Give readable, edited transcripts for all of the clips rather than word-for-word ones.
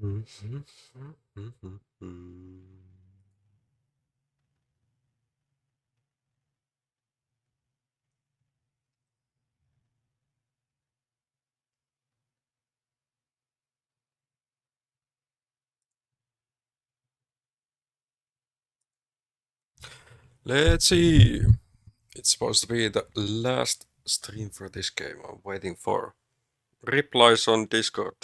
Let's see. It's supposed to be the last stream for this game. I'm waiting for replies on Discord.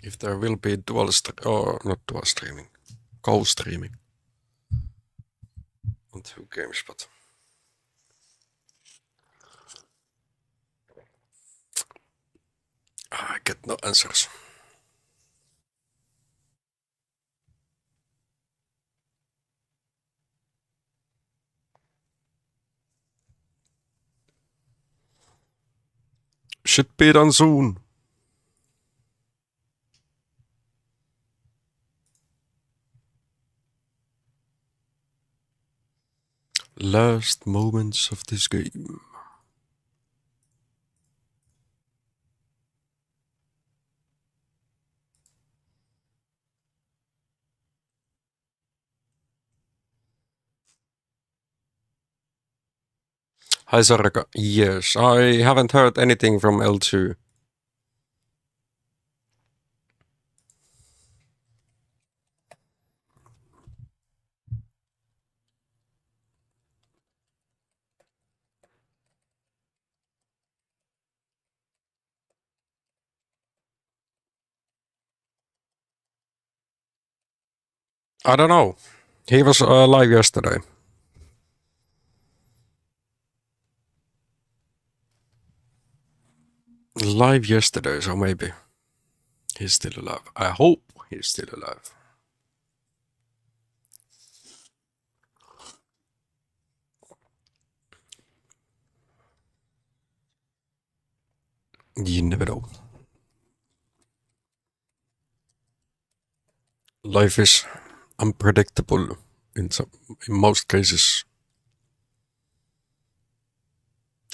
If there will be dual or not dual streaming, co-streaming on 2 games, but I get no answers. Should be done soon. Last moments of this game. Hi Saraka. Yes, I haven't heard anything from L2. I don't know. He was live yesterday. Live yesterday, so maybe he's still alive. I hope he's still alive. You never know. Life is unpredictable in most cases.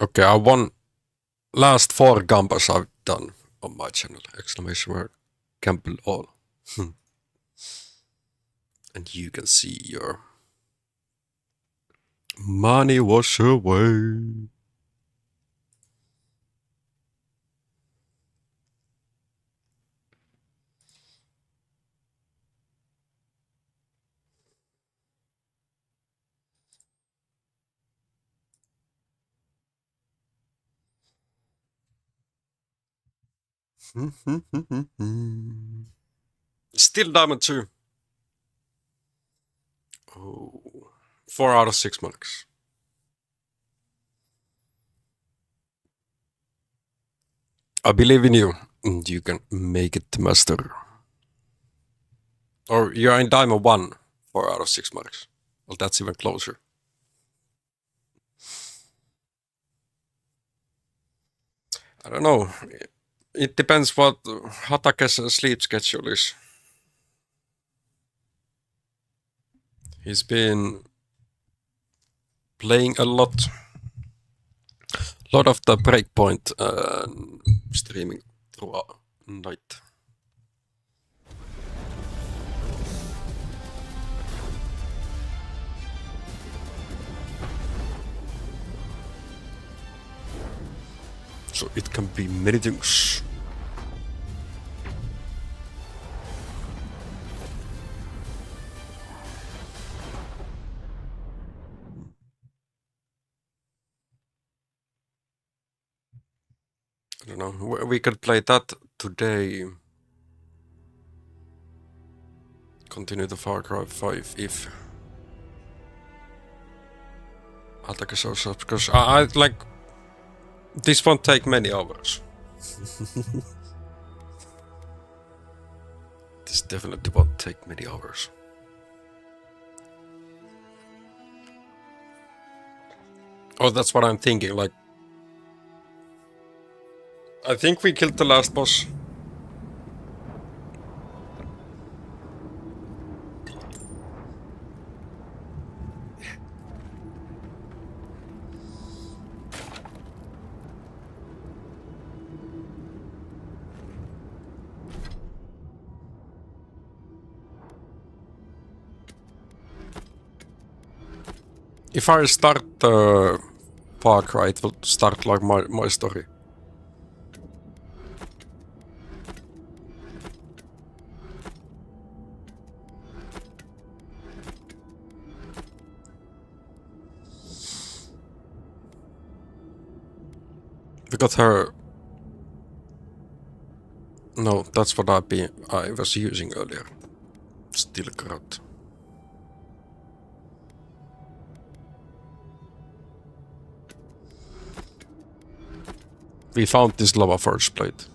Okay, I won last 4 gambas I've done on my channel. Exclamation mark. Gamble all. And you can see your money wash away. Still diamond 2. Oh, 4 out of 6 marks. I believe in you, and you can make it to master. Or you're in diamond 1, 4 out of 6 marks. Well, that's even closer. I don't know. It depends what Hatake's sleep schedule is. He's been playing a lot of the breakpoint streaming throughout night. So it can be many things. I don't know. We could play that today. Continue the Far Cry 5 if Ataka shows up, because I like this won't take many hours. This definitely won't take many hours. Oh, that's what I'm thinking. Like, I think we killed the last boss. If I start the Far Cry, it will start like my story. We got her. No, that's what I was using earlier. Still corrupt. We found this lava forge plate.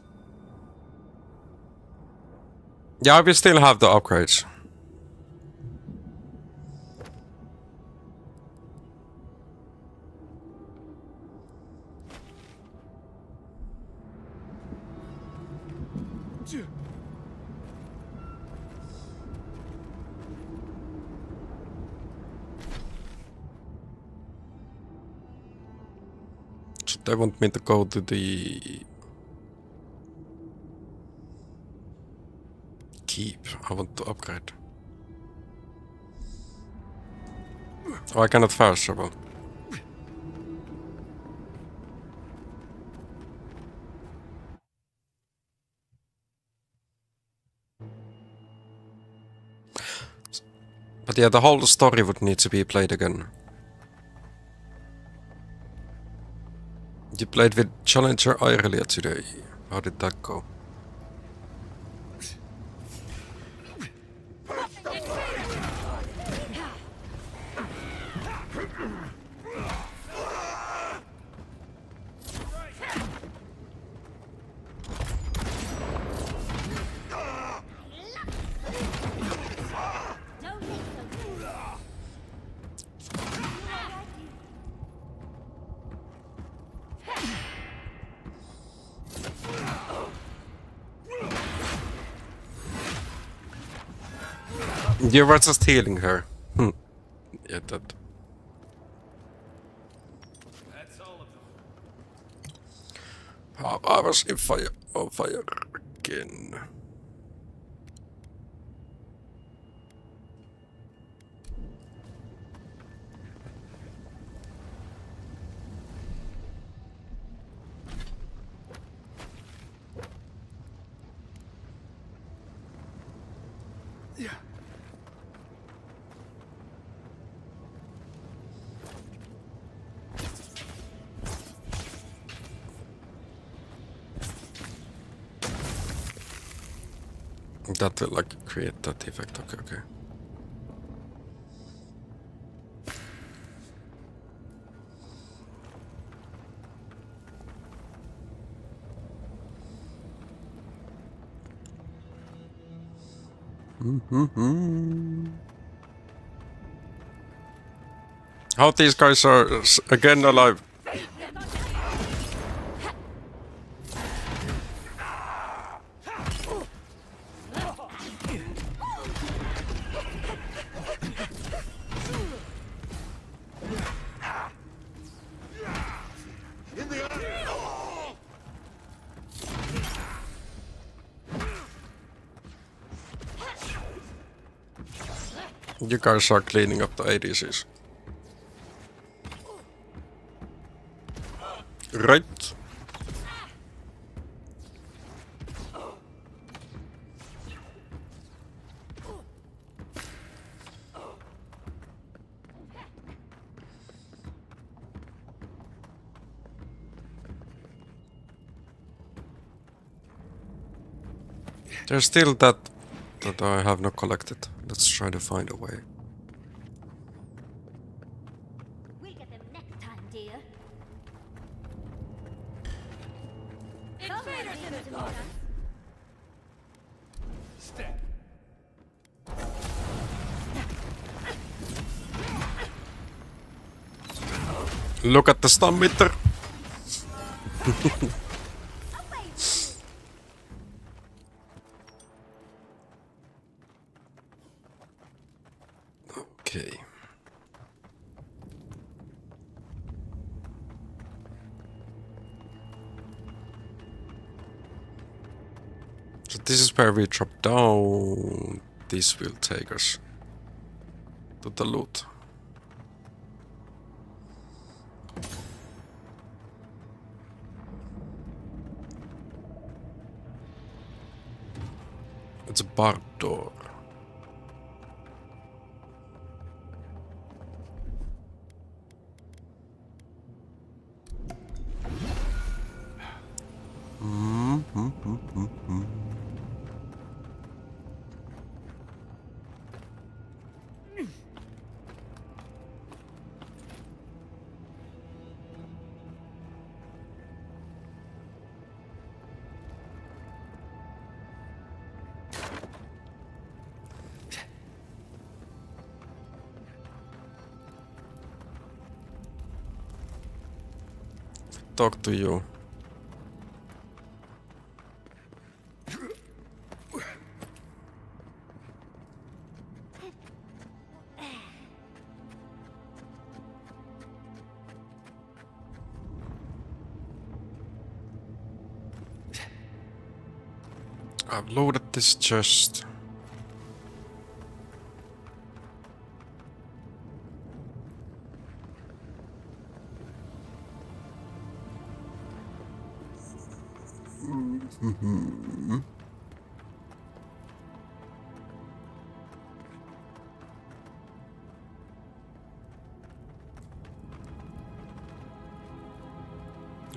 Yeah, we still have the upgrades. So they want me to go to the keep. I want to upgrade. Oh, I cannot fast travel. But yeah, the whole story would need to be played again. You played with Challenger earlier today. How did that go? You were just healing her. Yeah, that. I was in fire. On fire again. That will like create that effect. Okay, okay. How these guys are again alive? You guys are cleaning up the ADCs. Right. There's still that I have not collected. Let's try to find a way. We'll get them next time, dear. Step. Look at the stun meter. Okay. So this is where we drop down. This will take us to the loot. It's a bar door. Talk to you. I've loaded this chest.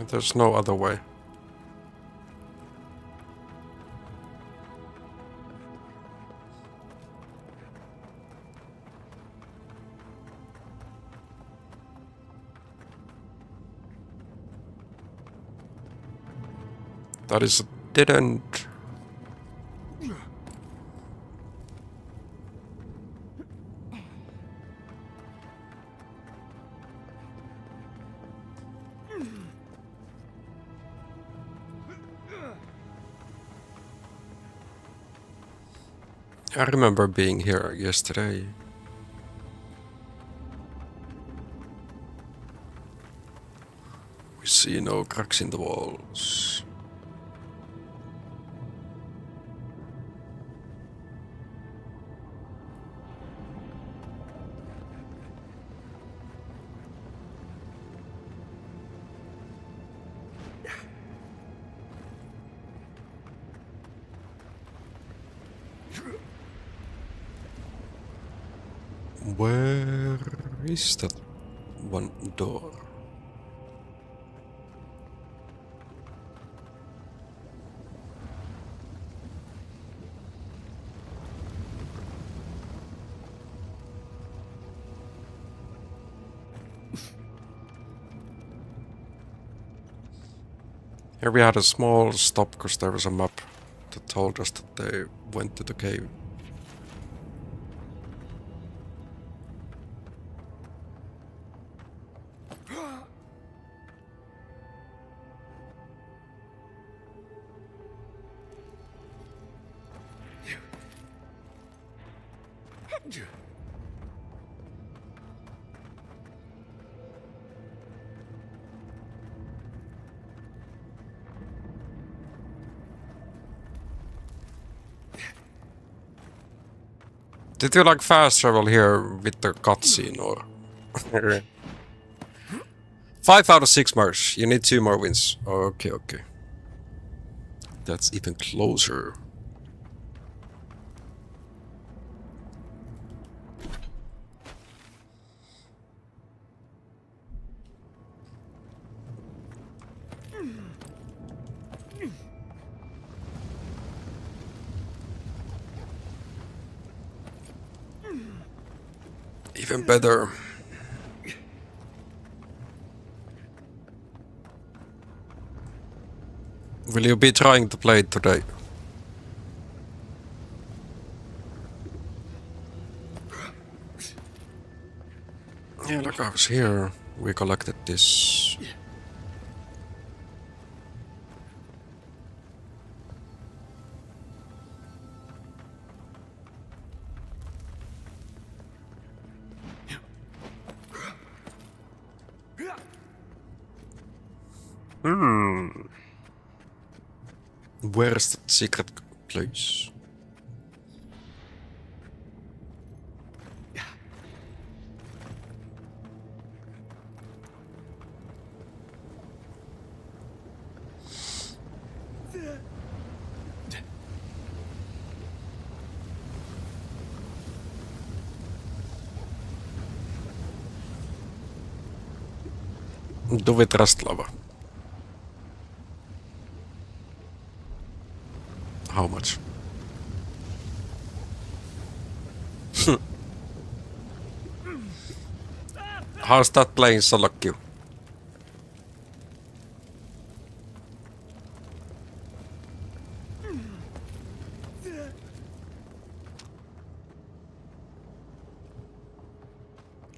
There's no other way. That is a dead end. I remember being here yesterday. We see no cracks in the walls. Where is that one door? Here we had a small stop because there was a map that told us that they went to the cave. Did you like fast travel here with the cutscene or? 5 out of 6 marks. You need 2 more wins. Okay, okay. That's even closer. Even better. Will you be trying to play it today? Yeah, look, I was here. We collected this. Where's that secret place? Do we trust lava? How much? How's that playing solo queue?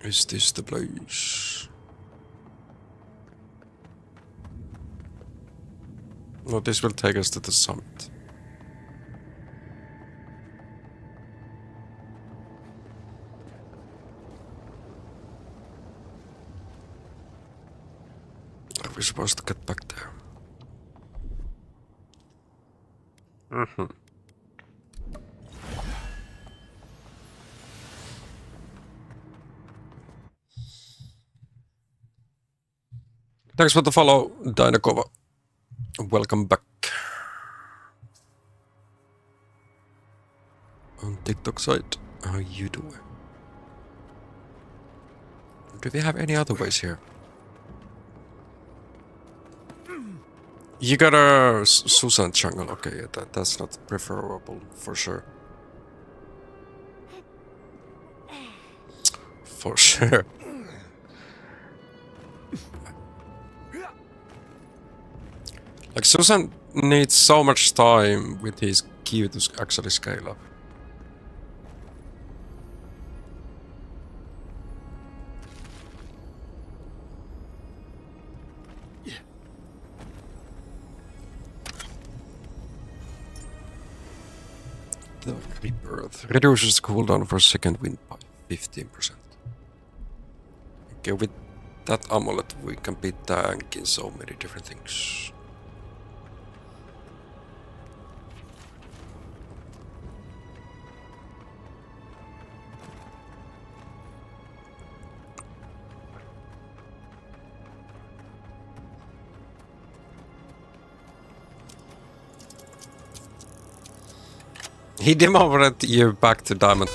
Is this the place? No, this will take us to the summit. Are we supposed to get back there? Mm-hmm. Thanks for the follow, Dynakova. Welcome back. On TikTok site, how you doing? Do we have any other ways here? You got a Susan jungle, okay, that's not preferable for sure. For sure. Like Susan needs so much time with his Q to actually scale up. The rebirth reduces the cooldown for second wind by 15%. Okay, with that amulet we can be tanking so many different things. He demoted you back to diamond.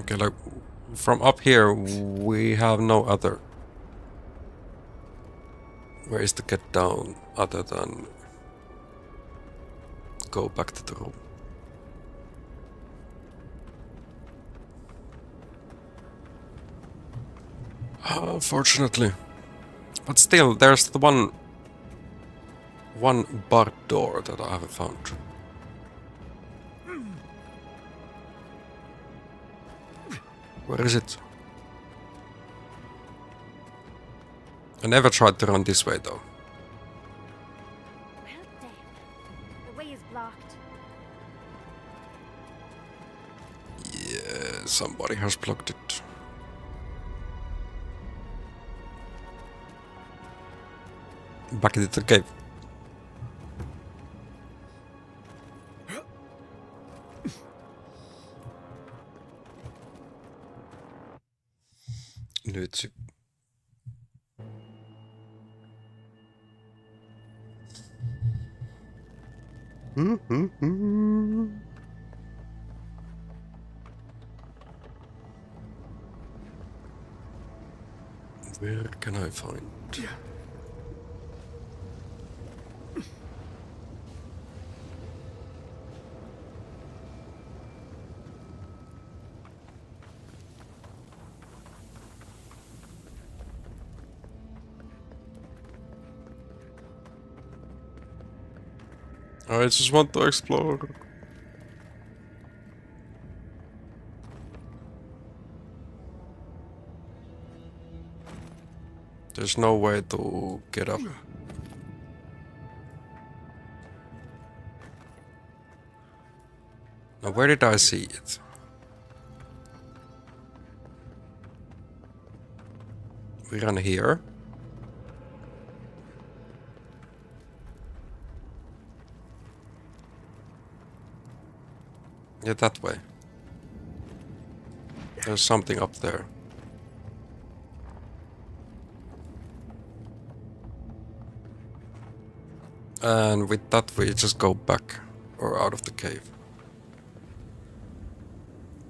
Okay, like from up here we have no other ways to get down other than go back to the room. Unfortunately. But still, there's the one barred door that I haven't found. Where is it? I never tried to run this way though. Well, damn. The way is blocked. Yeah, somebody has blocked it. Back into the cave. Nyt Where can I find? I just want to explore. There's no way to get up. Now, where did I see it? We run here. Yeah, that way. There's something up there. And with that we just go back or out of the cave.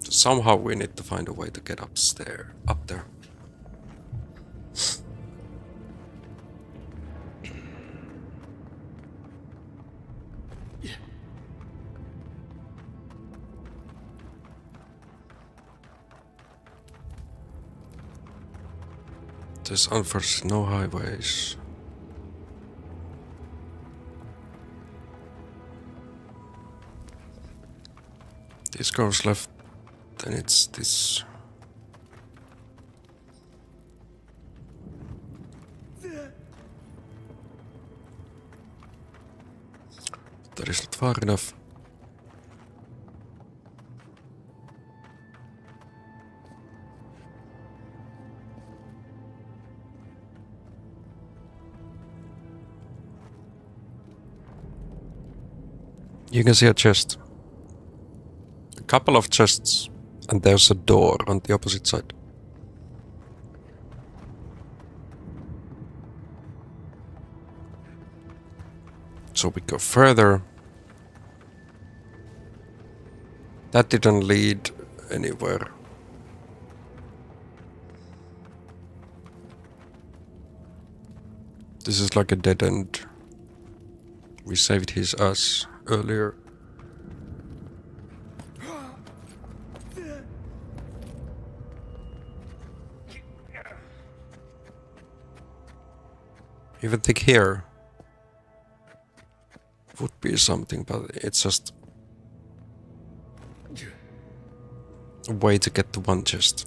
Somehow we need to find a way to get up there. There's unfortunately no highways. This goes left, then it's this. That is not far enough. You can see a chest. A couple of chests, and there's a door on the opposite side. So we go further. That didn't lead anywhere. This is like a dead end. We saved his ass earlier. Even think here would be something, but it's just a way to get to one chest.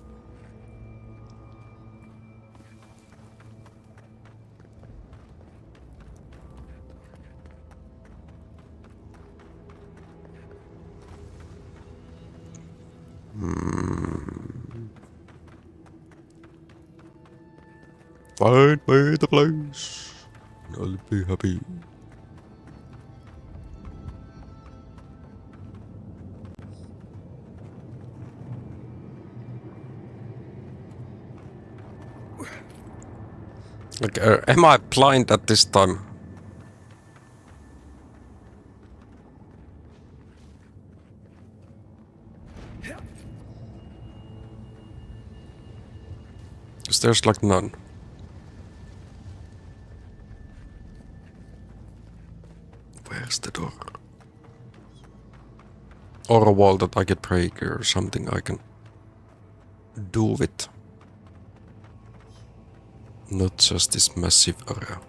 Find me the place, and I'll be happy. Like, am I blind at this time? Because there's like none. Where's the door? Or a wall that I could break or something I can do with. Not just this massive area.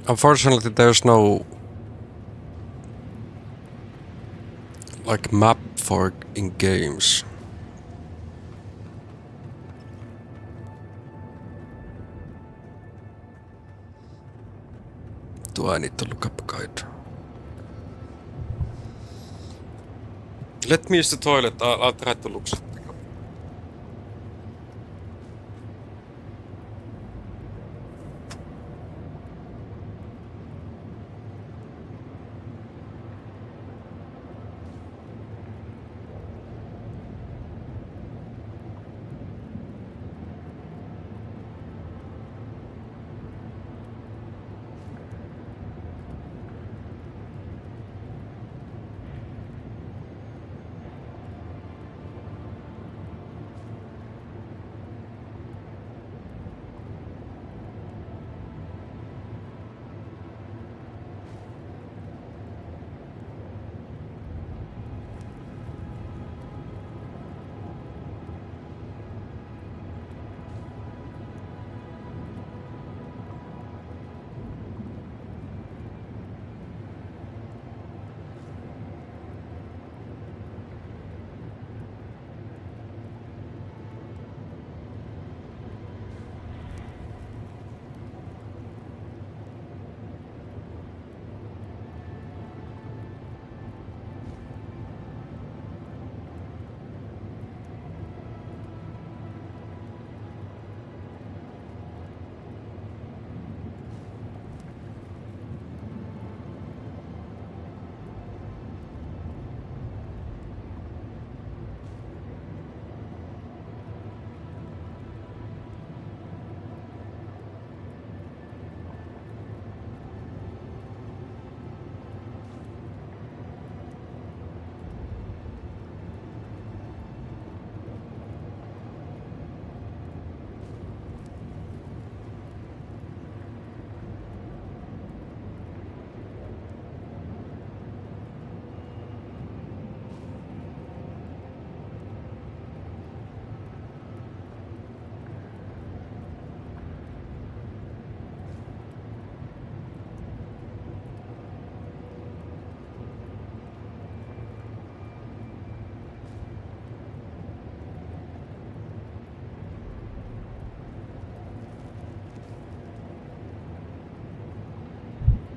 Unfortunately, there's no like map for in games. Do I need to look up a guide? Let me use the toilet. I'll try to look something up.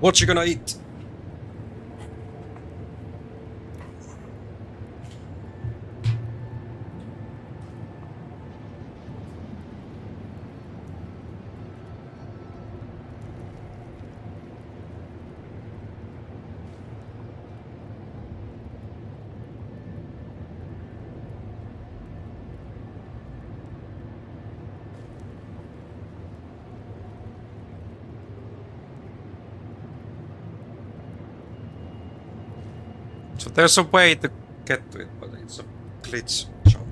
What you gonna eat? So there's a way to get to it, but it's a glitch jump.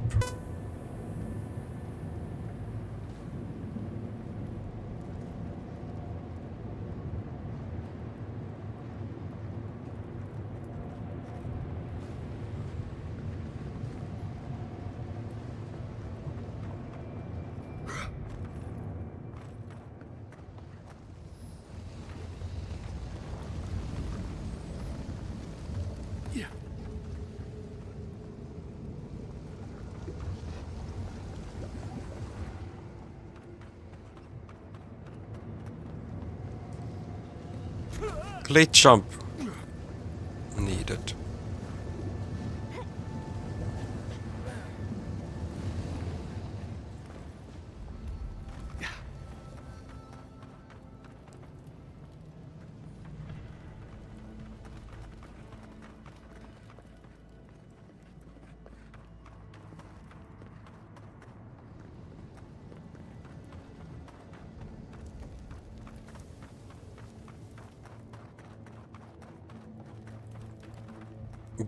Glitch jump needed.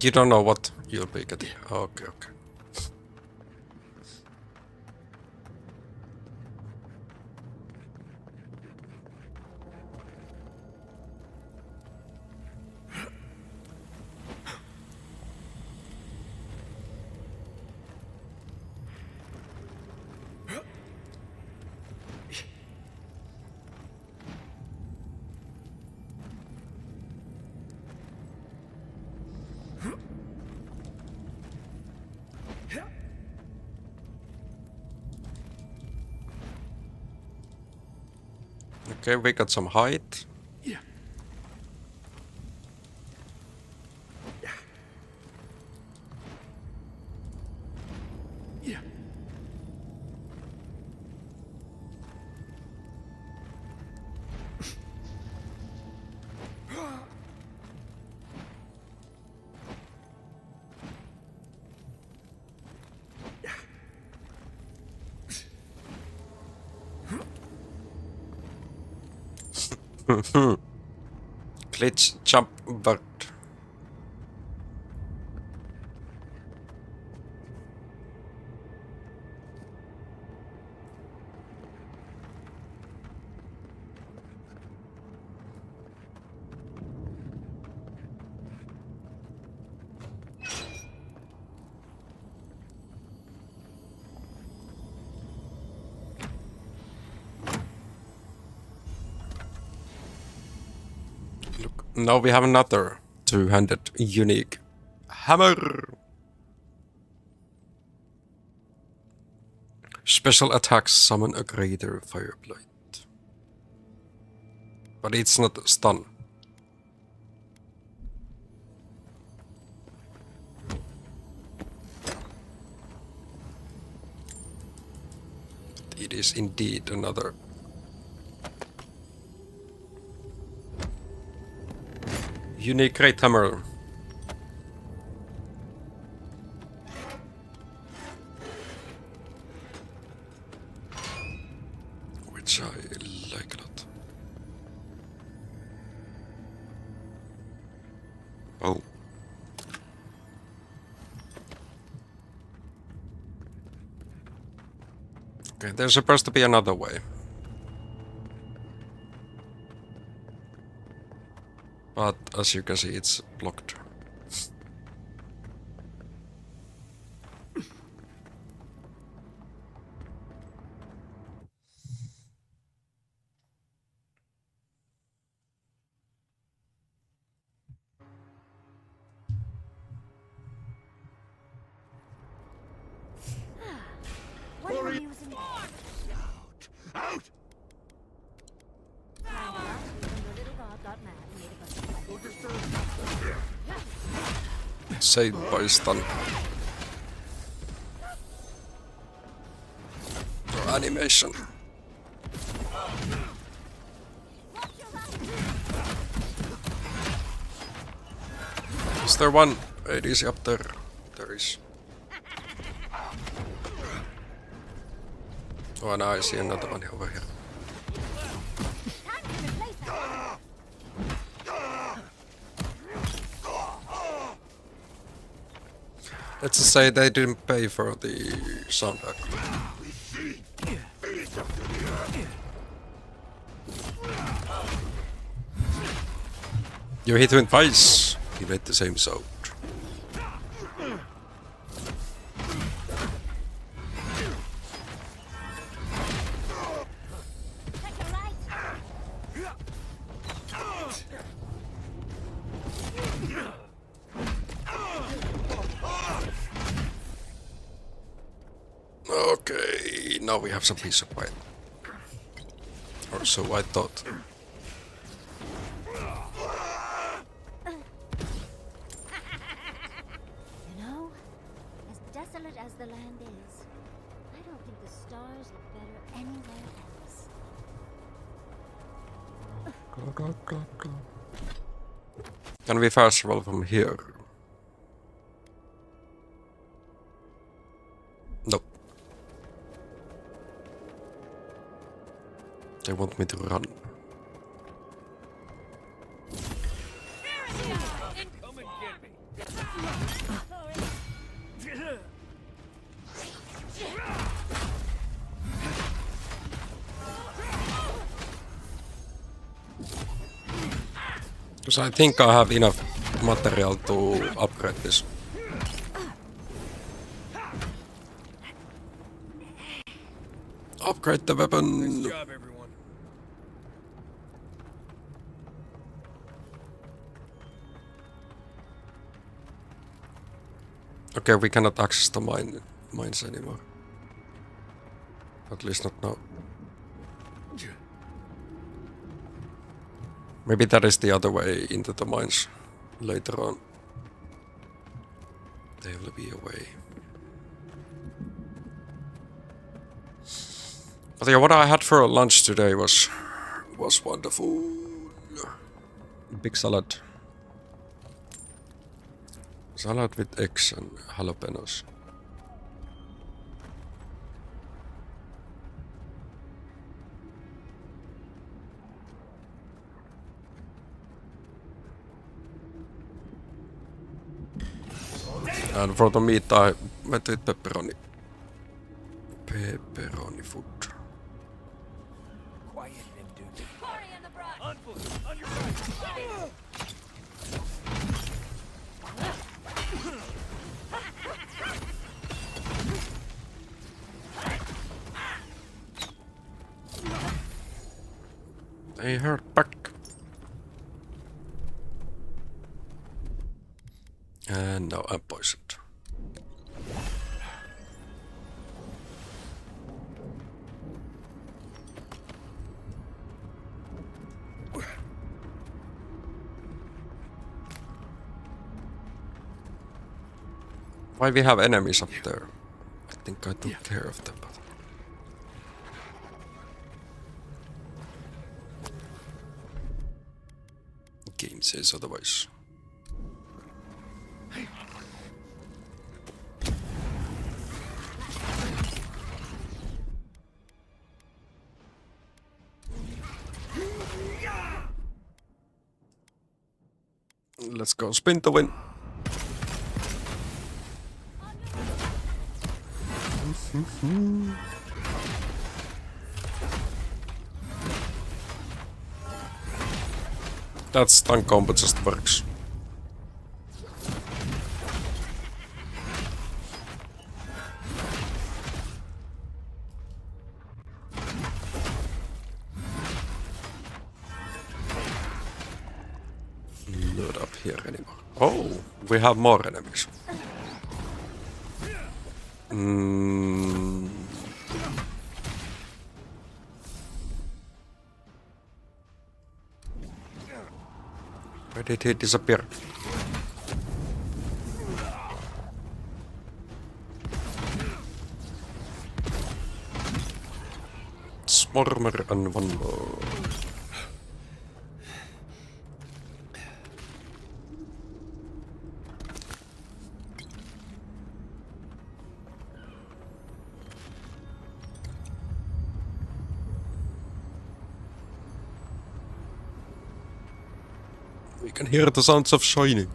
You don't know what you'll be getting. Okay, okay. Okay, we got some height. Glitch jump but look, now we have another two-handed unique hammer. Special attacks summon a greater fire blight. But it's not stun. It is indeed another unique great hammer. Which I like a lot. Oh. Okay, there's supposed to be another way. But as you can see, it's blocked. What are you using? Out! Even the little god got mad. Saved by stun. Or animation. Is there one ADC up there? There is. Oh, and I see another one over here. Let's just say they didn't pay for the soundtrack. You hit him twice. He made the same sound. Okay, now we have some peace of mind. Or so I thought. You know, as desolate as the land is, I don't think the stars look better anywhere else. Can we fast travel from here? Nope. They want me to run. Come and get me. Because I think I have enough material to upgrade this. Upgrade the weapon. Good job, everyone. Okay, we cannot access the mines anymore. At least not now. Maybe that is the other way into the mines later on. There will be a way. But yeah, what I had for lunch today was wonderful. Big salad. Salad with eggs and jalapenos. And for the meat I went with pepperoni. Pepperoni food. Quiet them, dude. On foot. On your right. They hurt back. And now I'm poisoned. Why we have enemies up there? I think I took care of them, but... Game says otherwise. Let's go spin to win. That stun combo just works. Not up here anymore. Oh, we have more enemies. Where did he disappear? armor and one more. We can hear the sounds of shining.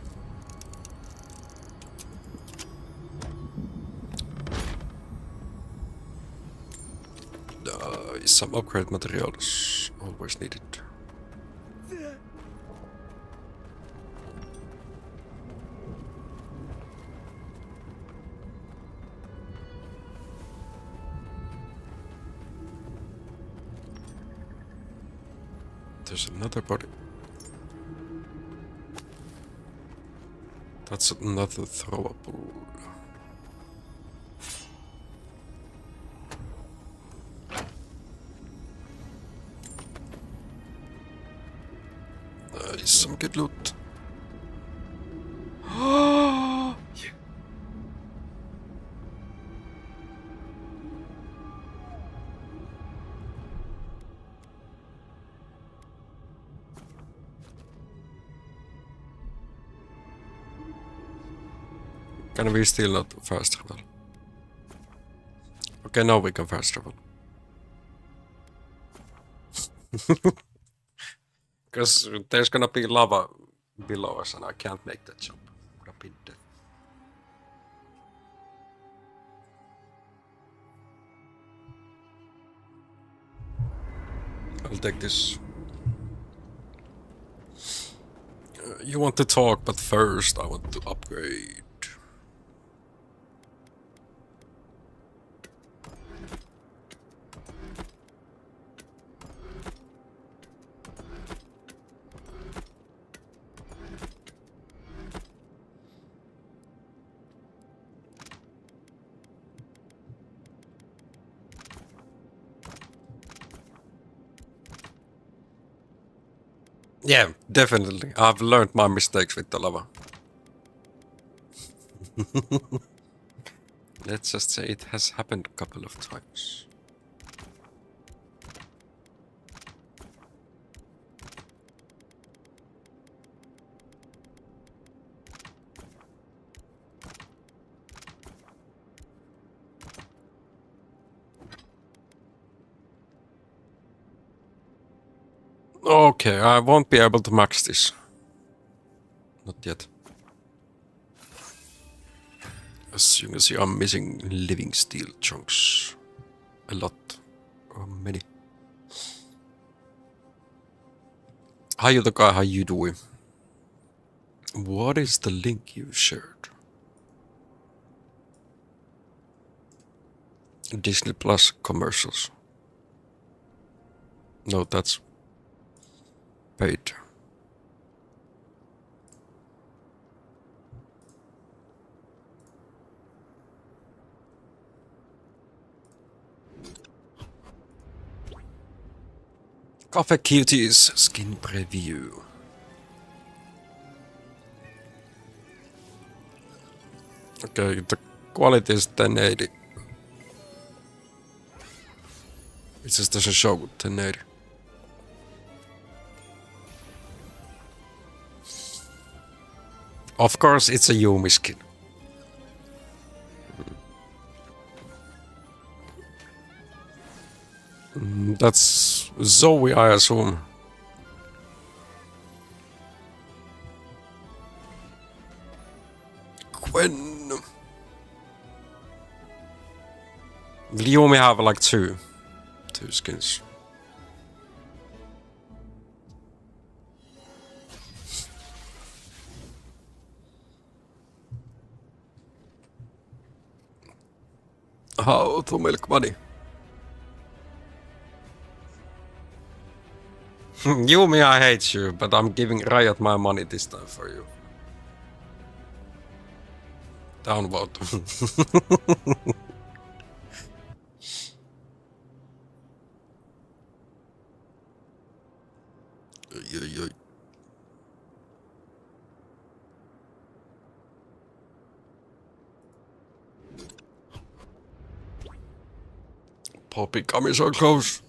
Some upgrade materials always needed. There's another body. That's another throwable. Some good loot. Can we still not fast travel? Okay, now we can fast travel. Because there's gonna be lava below us and I can't make that jump. Would have been dead. I'll take this. You want to talk, but first I want to upgrade. Yeah, definitely. I've learned my mistakes with the lava. Let's just say it has happened a couple of times. Okay, I won't be able to max this. Not yet. As you can see, I'm missing living steel chunks. A lot. Or many. How you the guy, how you doing? What is the link you shared? Disney Plus commercials. No, that's paid. Coffee Cuties skin preview. Okay, the quality is 1080. It just doesn't show 1080. Of course, it's a Yumi skin. That's Zoe, I assume. Gwen. Will Yumi have like two skins? How to milk money? Yumi, I hate you, but I'm giving Riot my money this time for you. Downvote. Poppy coming so close.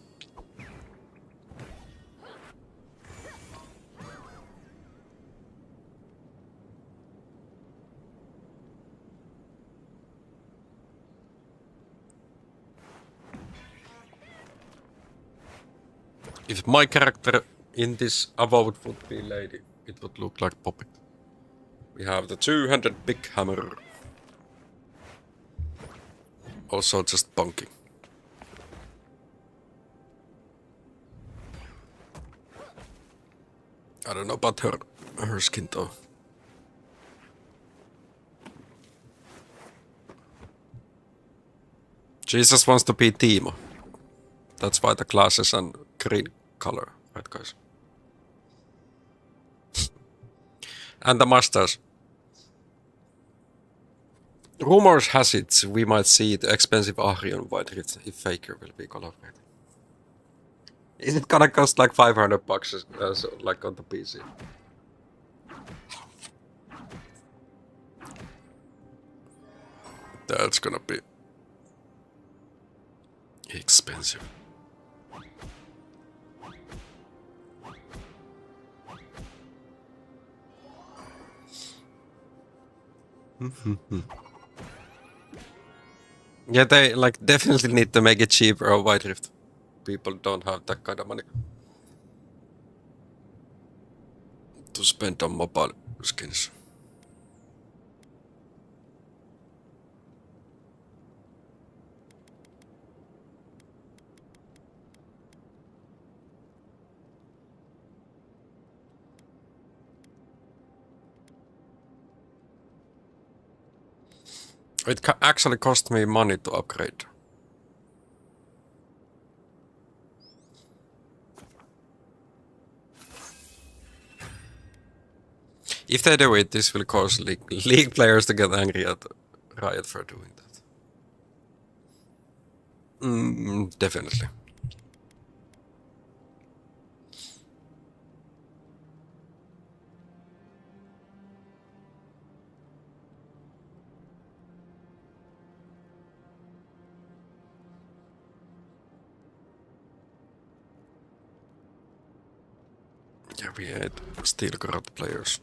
If my character in this avowed would be lady, it would look like Poppy. We have the two-handed big hammer. Also just bonking. I don't know about her skin though. Jesus wants to be Timo. That's why the glasses and green color, right guys? And the mustache. Rumors has it we might see the expensive Ahri on White Rift if Faker will be collaborating. Is it gonna cost like $500 so, like on the PC? That's gonna be expensive. Yeah, they like definitely need to make it cheaper on White Rift. People don't have that kind of money to spend on mobile skins. It actually cost me money to upgrade. If they do it, this will cause league players to get angry at Riot for doing that. Definitely. Yeah, we had still corrupt players.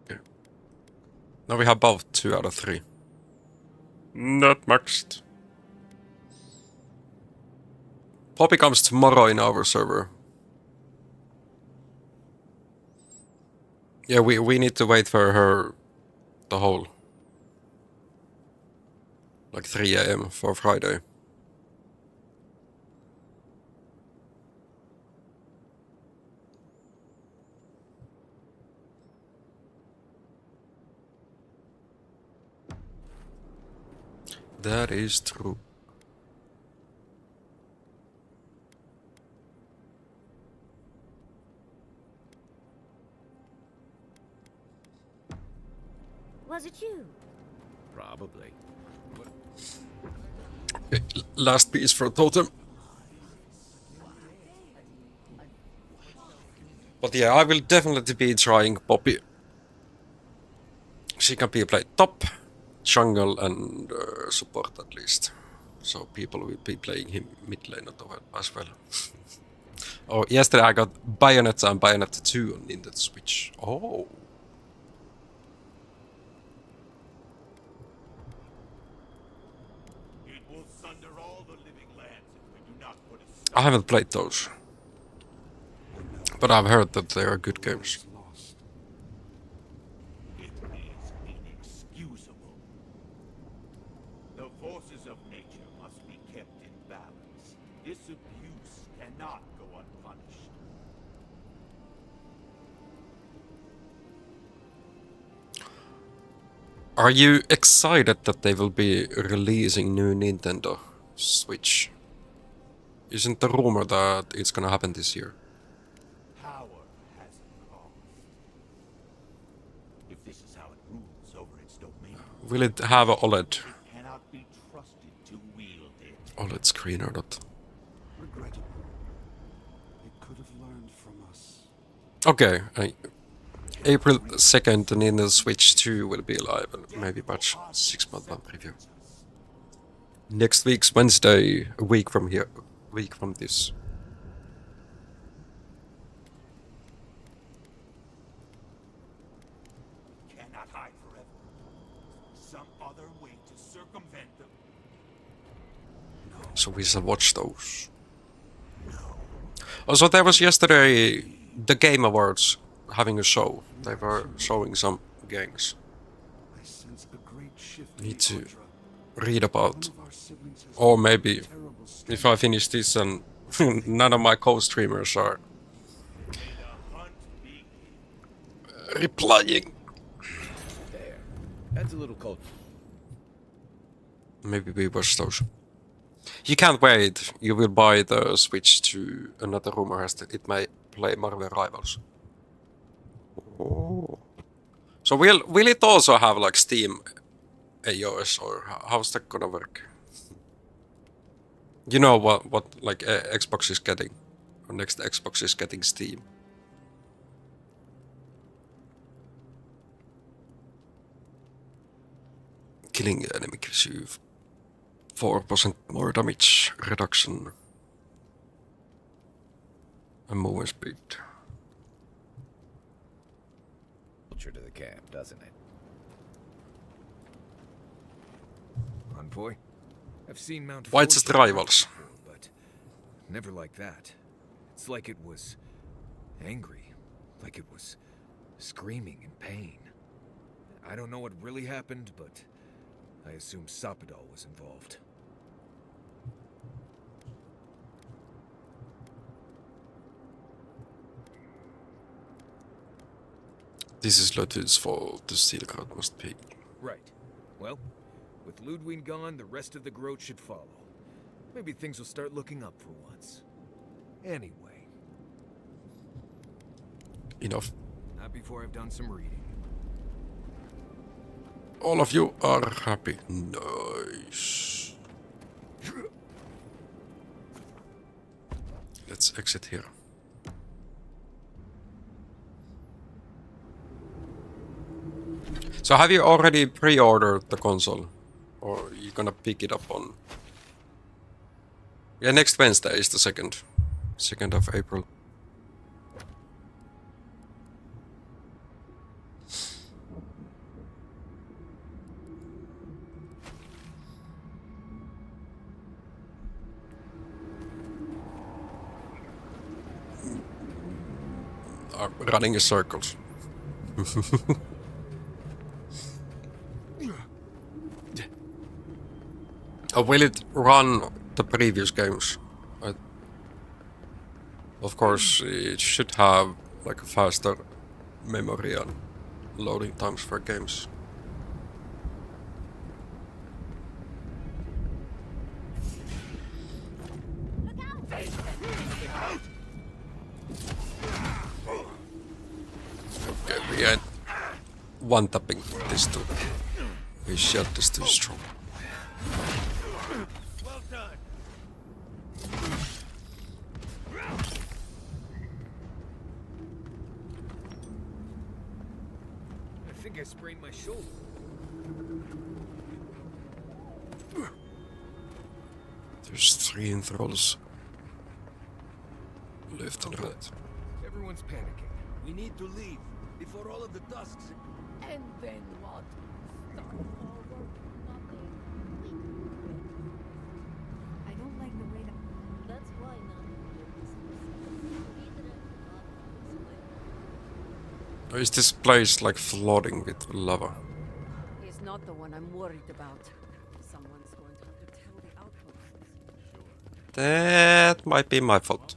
Okay. Now we have both 2 out of 3. Not maxed. Poppy comes tomorrow in our server. Yeah, we need to wait for her the whole like 3 AM for Friday. That is true. Was it you? Probably. Okay, last piece for Totem. But yeah, I will definitely be trying Poppy. She can be played top, jungle and support at least. So people will be playing him mid lane as well. Oh, yesterday I got Bayonetta and Bayonetta 2 on Nintendo Switch. Oh. It will sunder all the living lands if we do not put a stop. I haven't played those. But I've heard that they are good games. It is inexcusable. The forces of nature must be kept in balance. This abuse cannot go unpunished. Are you excited that they will be releasing new Nintendo Switch? Isn't the rumor that it's gonna happen this year? Power has a cost. If this is how it rules over its domain, Will it have a OLED? it cannot be trusted to wield it. OLED screen or not? Regrettable. It could have learned from us. Okay, April 2nd, the Nintendo Switch 2 will be live and maybe patch 6 month preview. Next week's Wednesday, a week from here. week from this. Cannot hide forever. Some other way to circumvent them. So we shall watch those. Also, there was yesterday the Game Awards having a show. They were showing some games. I sense a great shift. Need to Ultra. read about. One of our siblings has Or maybe terrible if I finish this and none of my co-streamers are replying. There. That's a little cold. Maybe we watch those. You can't wait. You will buy the Switch to another rumor has that it may play Marvel Rivals. Oh. So will it also have like Steam iOS or how's that gonna work? You know what like Xbox is getting, or next Xbox is getting Steam. Killing the enemy gives you 4% more damage reduction and movement speed. Culture to the camp, doesn't it? Envoy? I've seen Mount Why it's just Rivals? before, but never like that. It's like it was angry, like it was screaming in pain. I don't know what really happened, but I assume Sapadal was involved. This is Ludwig's fault. The steel crowd must pay. Right. Well, with Ludwig gone, the rest of the growth should follow. Maybe things will start looking up for once. Anyway, Enough. not before I've done some reading. All of you are happy. Nice. Let's exit here. So have you already pre-ordered the console? Or are you gonna pick it up on... Yeah, next Wednesday is the 2nd of April. Are running in circles. Will it run the previous games? Of course, it should have like a faster memory and loading times for games. Okay, we had one tapping this too. We shot this too strong. Well done. I think I sprained my shoulder. There's 3 enthralls left and right. Everyone's panicking. We need to leave before all of the dusks. And then what? Start over? Nothing. I don't like the way that... That's why none of Is this place like flooding with lava? He's not the one I'm worried about. Someone's going to have to tell the outposts. That might be my fault.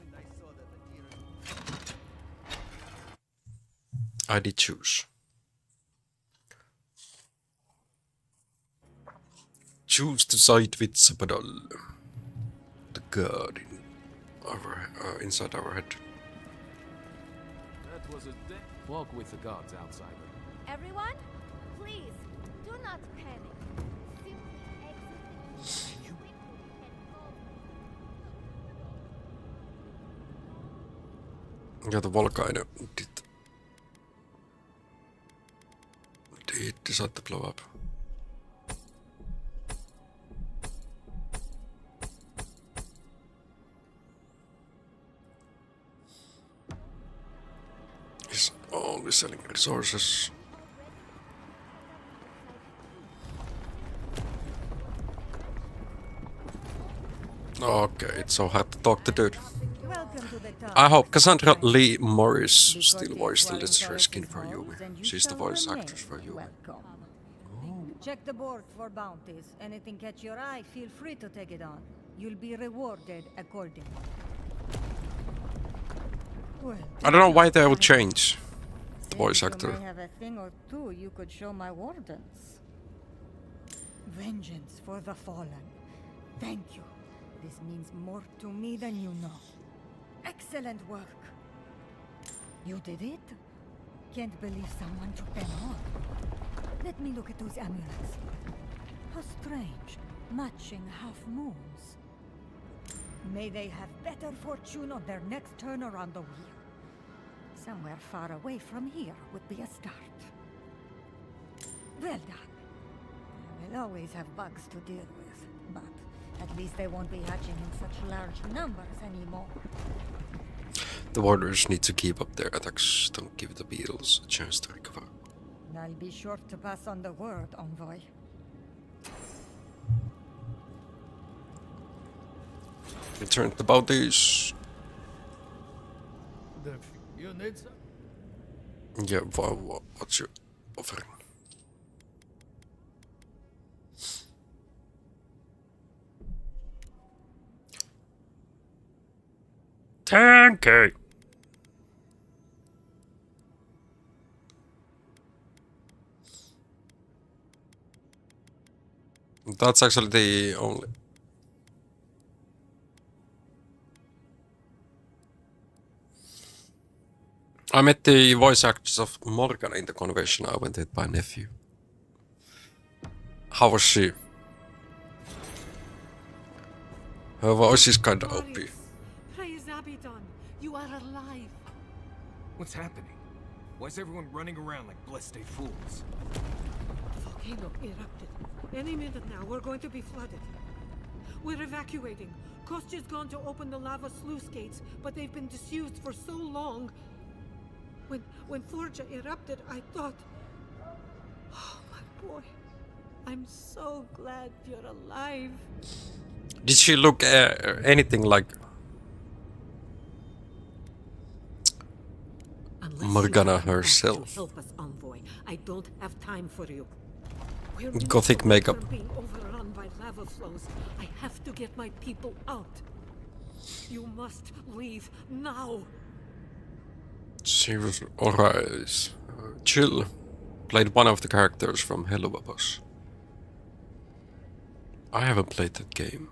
I did choose. Choose to side with Sapadal. The god in our, inside our head. That was a walk with the gods, outsider. Everyone, please, do not panic. Simply exit the quickly and Ja, the volcano did decide to blow up. Only selling resources. Okay, it's so hard to talk to dude. Welcome to the top. I hope Cassandra Lee Morris still voiced the Lister skin for Yumi. She's the voice actress for Yumi. Check the board for bounties. Anything catch your eye, feel free to take it on. You'll be rewarded accordingly. Well, I don't know why they would change the voice you actor. may have a thing or two you could show my wardens. Vengeance for the fallen. Thank you. This means more to me than you know. Excellent work. You did it? Can't believe someone took them on. Let me look at those amulets. How strange. Matching half moons. May they have better fortune on their next turn around the wheel. Somewhere far away from here would be a start. Well done. We'll always have bugs to deal with, but at least they won't be hatching in such large numbers anymore. The warders need to keep up their attacks. Don't give the beetles a chance to recover. I'll be sure to pass on the word, Envoy. Return to bounties. You need some? Yeah, what's your offering? $10K. That's actually the only. I met the voice actress of Morgana in the convention. I went with my nephew. How was she? Her voice is kinda OP. Praise Abaddon, you are alive. What's happening? Why's everyone running around like blessed fools? The volcano erupted. Any minute now, we're going to be flooded. We're evacuating. Kostya's gone to open the lava sluice gates, but they've been disused for so long. When Forja erupted, I thought... Oh, my boy. I'm so glad you're alive. Did she look anything like Unless Morgana you come back to herself? help us, Envoy. I don't have time for you. We're Gothic miles makeup. from being overrun by lava flows. I have to get my people out. You must leave now. She was alright. Chill. Played one of the characters from Hello Boss. I haven't played that game.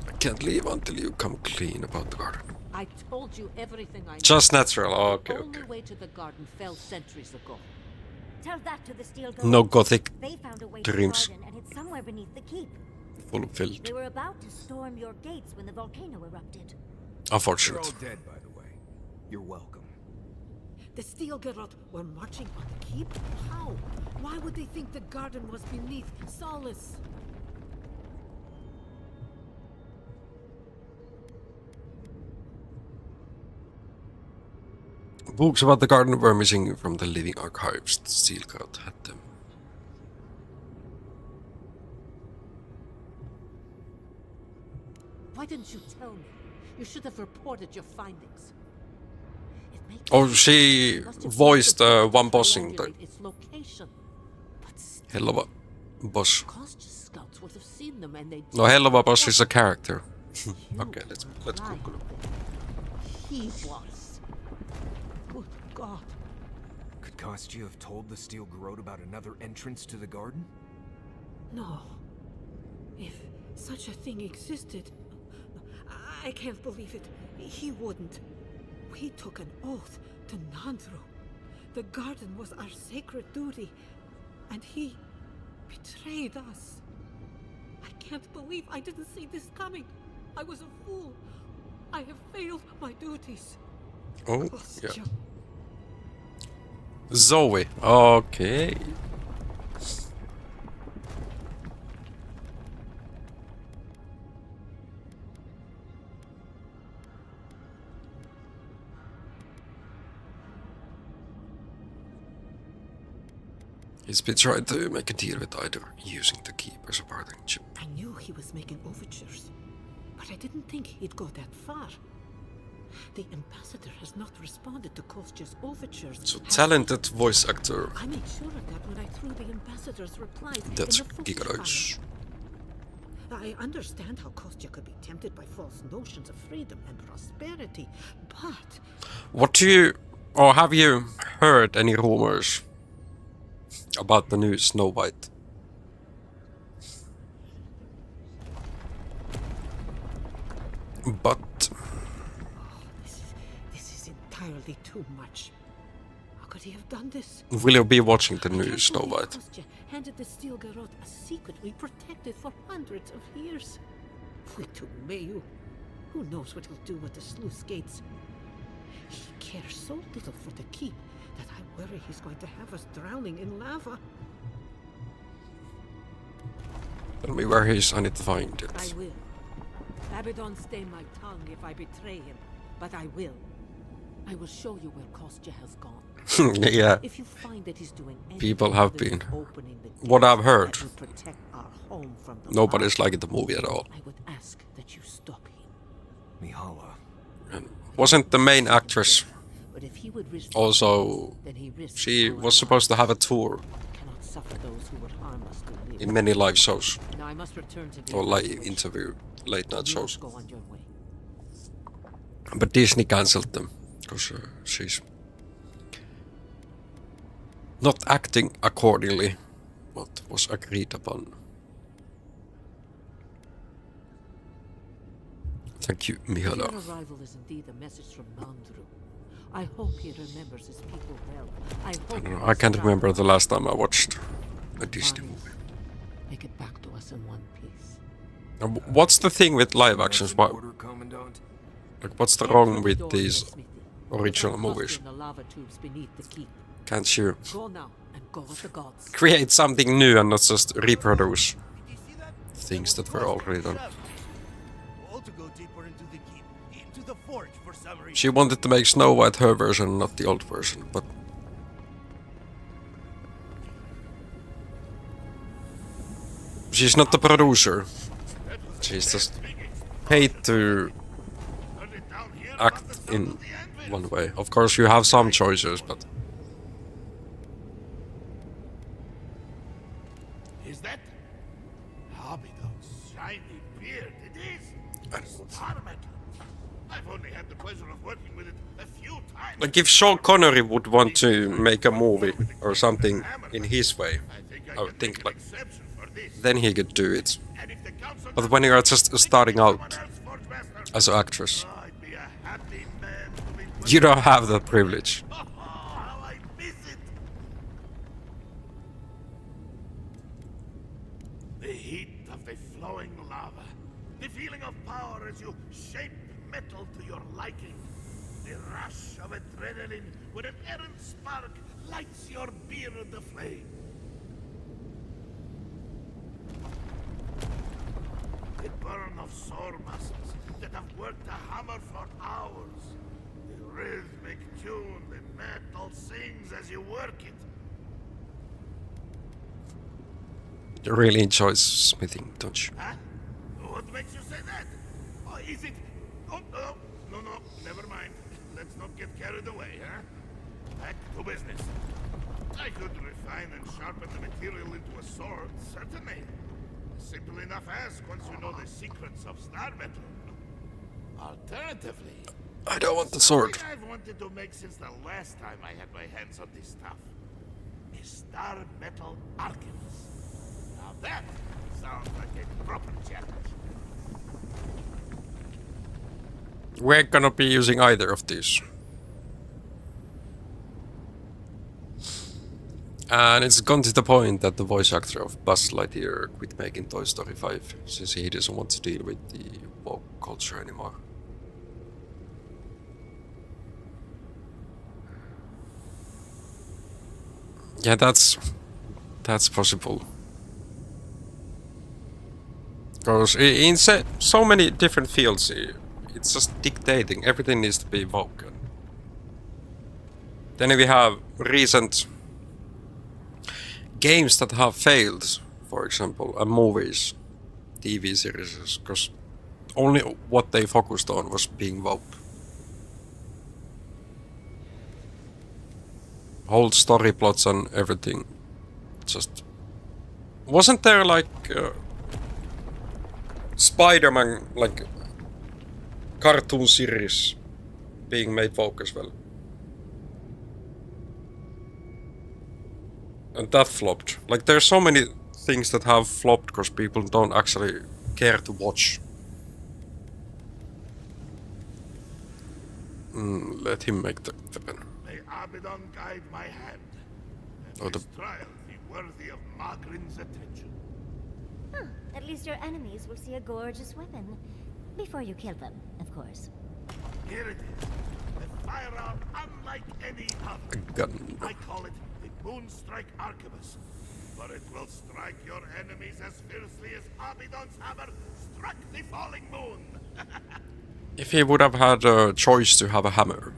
I can't leave until you come clean about the garden. I told you everything I know. Just natural. Oh, okay, The only okay. way to the garden fell centuries ago. Tell that to the steel golems. No gothic They found a way dreams. to the garden, and it's somewhere beneath the keep. fulfilled. They were about to storm your gates when the volcano erupted. You're Unfortunate. all dead, by the way. You're welcome. The Steel Garrot were marching on the keep? How? Why would they think the garden was beneath Solace? Books about the garden were missing from the living archives. The Steel God had them. Why didn't you tell me? You should have reported your findings. It makes Oh, sense. she You must have voiced used the one to boss in the triangulate its location. But still, Hello Boss. Kostya's scouts would have seen them and they No, Hello Boss is a character. Okay, let's Right. Google. He was. Good God. Could Kostya have told the Steel Garrot about another entrance to the garden? No. If such a thing existed, I can't believe it. He wouldn't. We took an oath to Nandru. The garden was our sacred duty, and he betrayed us. I can't believe I didn't see this coming. I was a fool. I have failed my duties. Oh, yeah. Kostya. Zoe. Okay. He's been trying to make a deal with either using the keepers or parting chip. I knew he was making overtures, but I didn't think he'd go that far. The ambassador has not responded to Kostya's overtures. So talented voice actor. I made sure of that when I threw the ambassador's replies That's in the footage gigadoids. file. I understand how Kostya could be tempted by false notions of freedom and prosperity, but What do you, or have you heard any rumors about the new Snow White? But this is entirely too much. How could he have done this? will you be watching the I new can't Snow believe White? Kostya handed the Steel Garrote a secret we protected for hundreds of years. We took Mayu. Who knows what he'll do with the sluice gates? He cares so little for the keep that I worry he's going to have us drowning in lava. Tell me where he is, I need to find it. I will. Abaddon stay my tongue if I betray him, but I will. I will show you where Kostya has gone. Yeah, If you find that he's doing anything people have other than been. opening the What gates I've heard, that will protect our home from the nobody's lava, liking the movie at all. I would ask that you stop him. Mihala. And wasn't the main actress But if he would risk also, then he risks she our was supposed to have a tour lives. Cannot suffer those who would harm us to live. in many live shows, Now I must return to or the like situation. interview, late night You shows. go on your way. But Disney cancelled them because she's not acting accordingly what was agreed upon. Thank you, Your Mihala. arrival is indeed a message from Nandru. I hope he remembers his people well. I I hope don't know, he I can't will remember the strive last time I watched a Disney Armies, movie. Make it back to us in one piece. Now, what's the thing with live actions? Why, Order, Commandant. like, what's the Head wrong for the with door in the these smithy. original Look out movies? in the lava tubes beneath the keep. Can't you Go now and go with the gods. create something new and not just reproduce things that were already done? All to go deeper into the keep, into the forge for some reason. She wanted to make Snow White her version, not the old version, but she's not the producer. She's just paid to act in one way. Of course, you have some choices, but Is that Abaddon's shiny beard? It is star metal. I've only had the pleasure of working with it a few times. like if Sean Connery would want to make a movie or something in his way, I would think like Exception for this. then he could do it. And if the council But when you are just starting out doesn't forge master, as an actress, I'd be a happy man to be put you don't have that privilege. Oh, how I miss it! The heat of the flowing lava, the feeling of power as you shape metal to your liking, the rush of adrenaline when an errant spark lights your beard aflame. The burn of sore muscles that have worked a hammer for hours. The rhythmic tune the metal sings as you work it. You really enjoy smithing, don't you? Huh? What makes you say that? Oh, is it? Oh, no, never mind. Let's not get carried away, huh? Back to business. I could refine and sharpen the material into a sword, certainly. Simple enough ask once you know the secrets of star metal. Alternatively, I don't want the sword. something I've wanted to make since the last time I had my hands on this stuff. A star metal archivist. Now that sounds like a proper challenge. We're gonna be using either of these. And it's gone to the point that the voice actor of Buzz Lightyear quit making Toy Story 5 since he doesn't want to deal with the woke culture anymore. Yeah, that's possible. Because in so many different fields, it's just dictating. Everything needs to be woke. Then we have recent games that have failed, for example, and movies, TV series, because only what they focused on was being woke. Whole story plots and everything. Just wasn't there like Spider-Man like cartoon series being made woke as well? And that flopped. Like there's so many things that have flopped because people don't actually care to watch. Let him make the weapon. May Abaddon guide my hand, and Oh, this trial be worthy of Margarin's attention. Huh. At least your enemies will see a gorgeous weapon. Before you kill them, of course. Here it is, a firearm unlike any other. A gun. I call it the Moonstrike Arquebus, for it will strike your enemies as fiercely as Abaddon's hammer struck the falling moon. If he would have had a choice to have a hammer,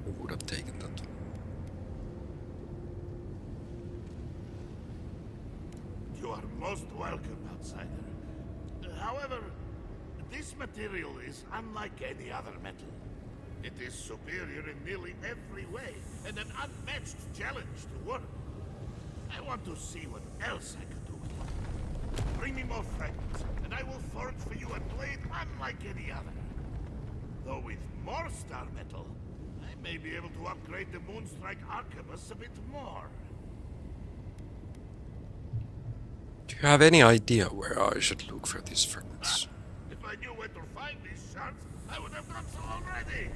he would have taken that. You are most welcome, outsider. However, this material is unlike any other metal. It is superior in nearly every way, and an unmatched challenge to work. I want to see what else I could do with it. Bring me more fragments, and I will forge for you a blade unlike any other. Though with more star metal, I may be able to upgrade the Moonstrike Arquebus a bit more. Do you have any idea where I should look for these fragments? If I knew where to find these shards, I would have done so already.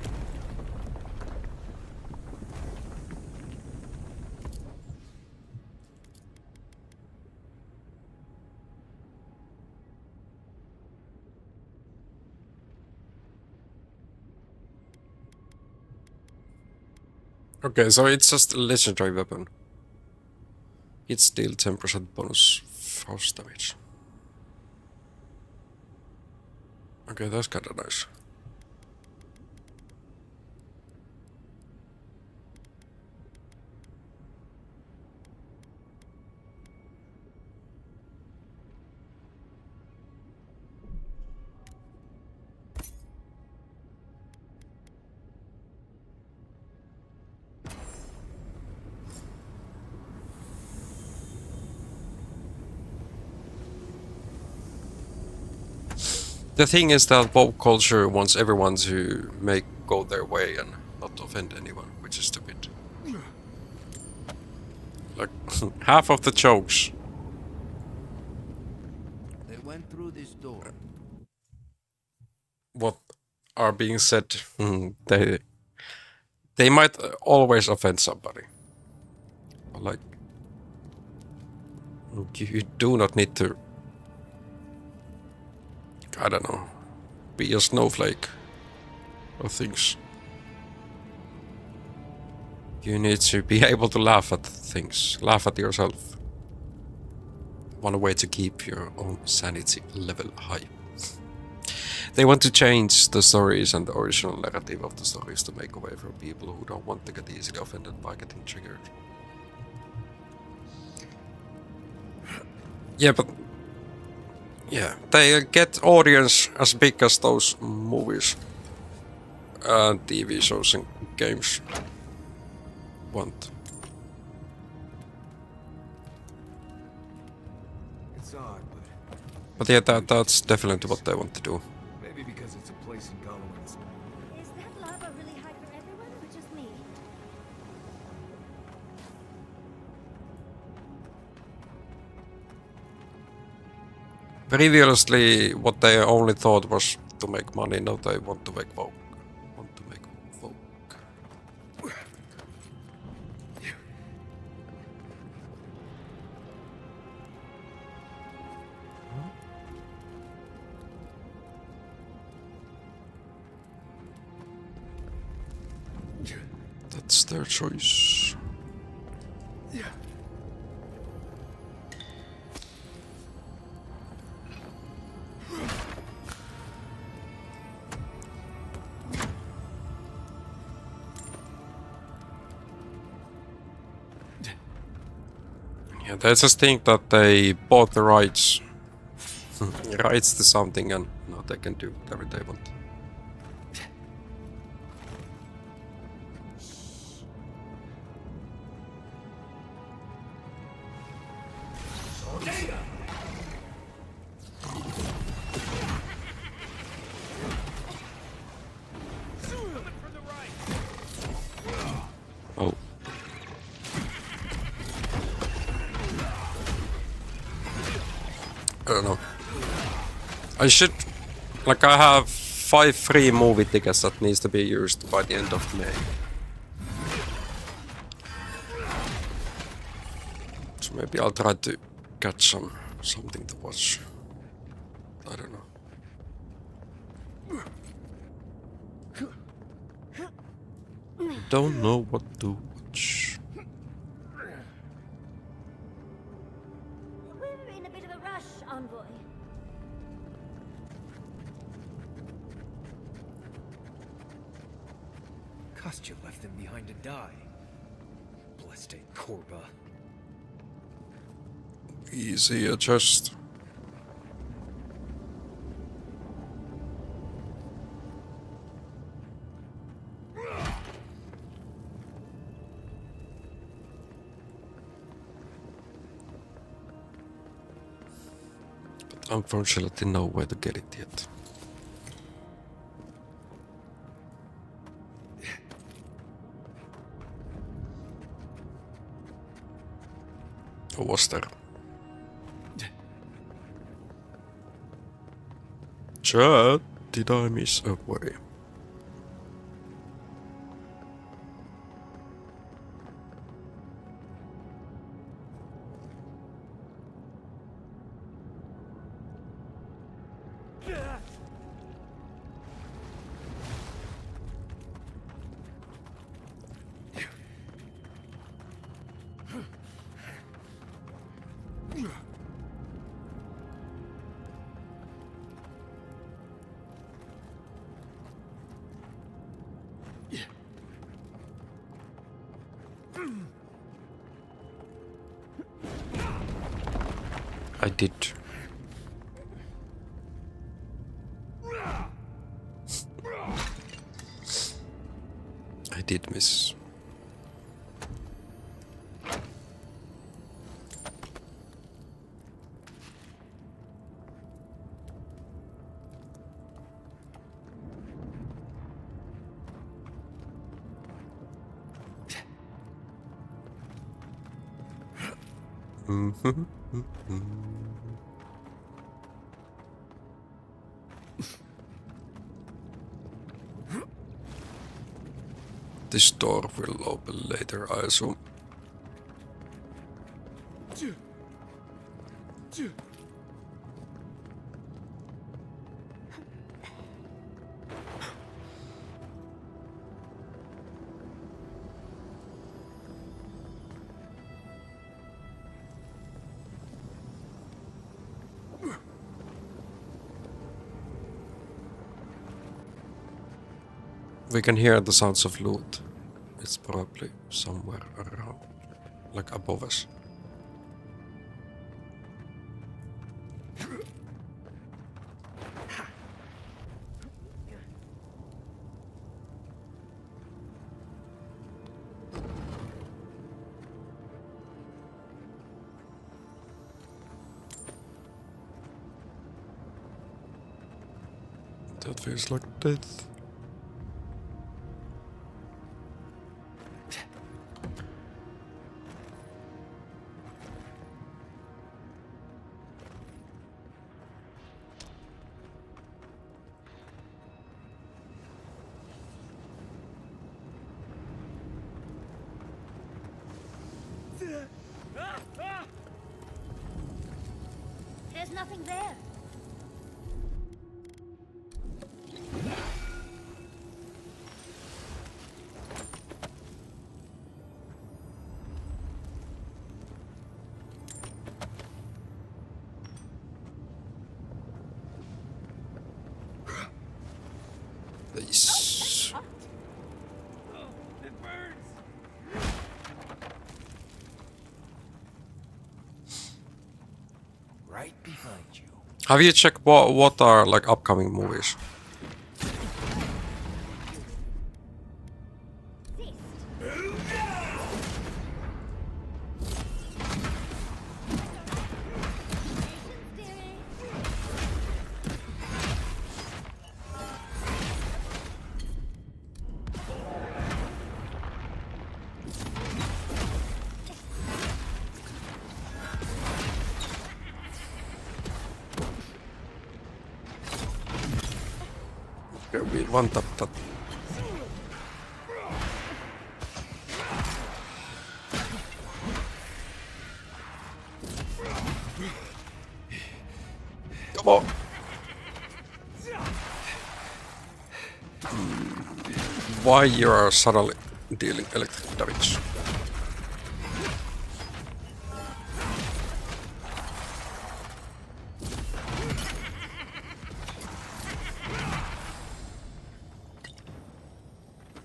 Okay, so it's just a legendary weapon. It's still 10% bonus force damage. Okay, that's kinda nice. The thing is that pop culture wants everyone to go their way and not offend anyone, which is stupid. Like half of the jokes. They went through this door. What are being said, they might always offend somebody. Like you do not need to, I don't know, be a snowflake or things. You need to be able to laugh at things, laugh at yourself. One way to keep your own sanity level high. They want to change the stories and the original narrative of the stories to make away from people who don't want to get easily offended by getting triggered. Yeah, but yeah, they get audience as big as those movies and TV shows and games want. It's odd, But yeah, that's definitely what they want to do. maybe because it's a place in Galloway's. Is that lava really high for everyone or just me? Previously, what they only thought was to make money. Now they want to make woke. Want to make woke. That's their choice. Yeah, they just think that they bought the rights. Rights to something and now they can do whatever they want. Oh. I don't know. I should... Like, I have 5 free movie tickets that needs to be used by the end of May. So maybe I'll try to catch something to watch. I don't know. Don't know what to watch. We're in a bit of a rush, Envoy. Kostya left them behind to die. Blessed Korba. Easy adjust. But unfortunately, no way to get it yet. Or was there? Chat, did I miss a way? I did. I did miss. This door will open later, I assume. We can hear the sounds of loot. It's probably somewhere around, like above us. That feels like death. There's nothing there. Nice. right behind you. Have you checked what are like upcoming movies? Okay, we one tap that. Come on. Why you are suddenly dealing electric damage?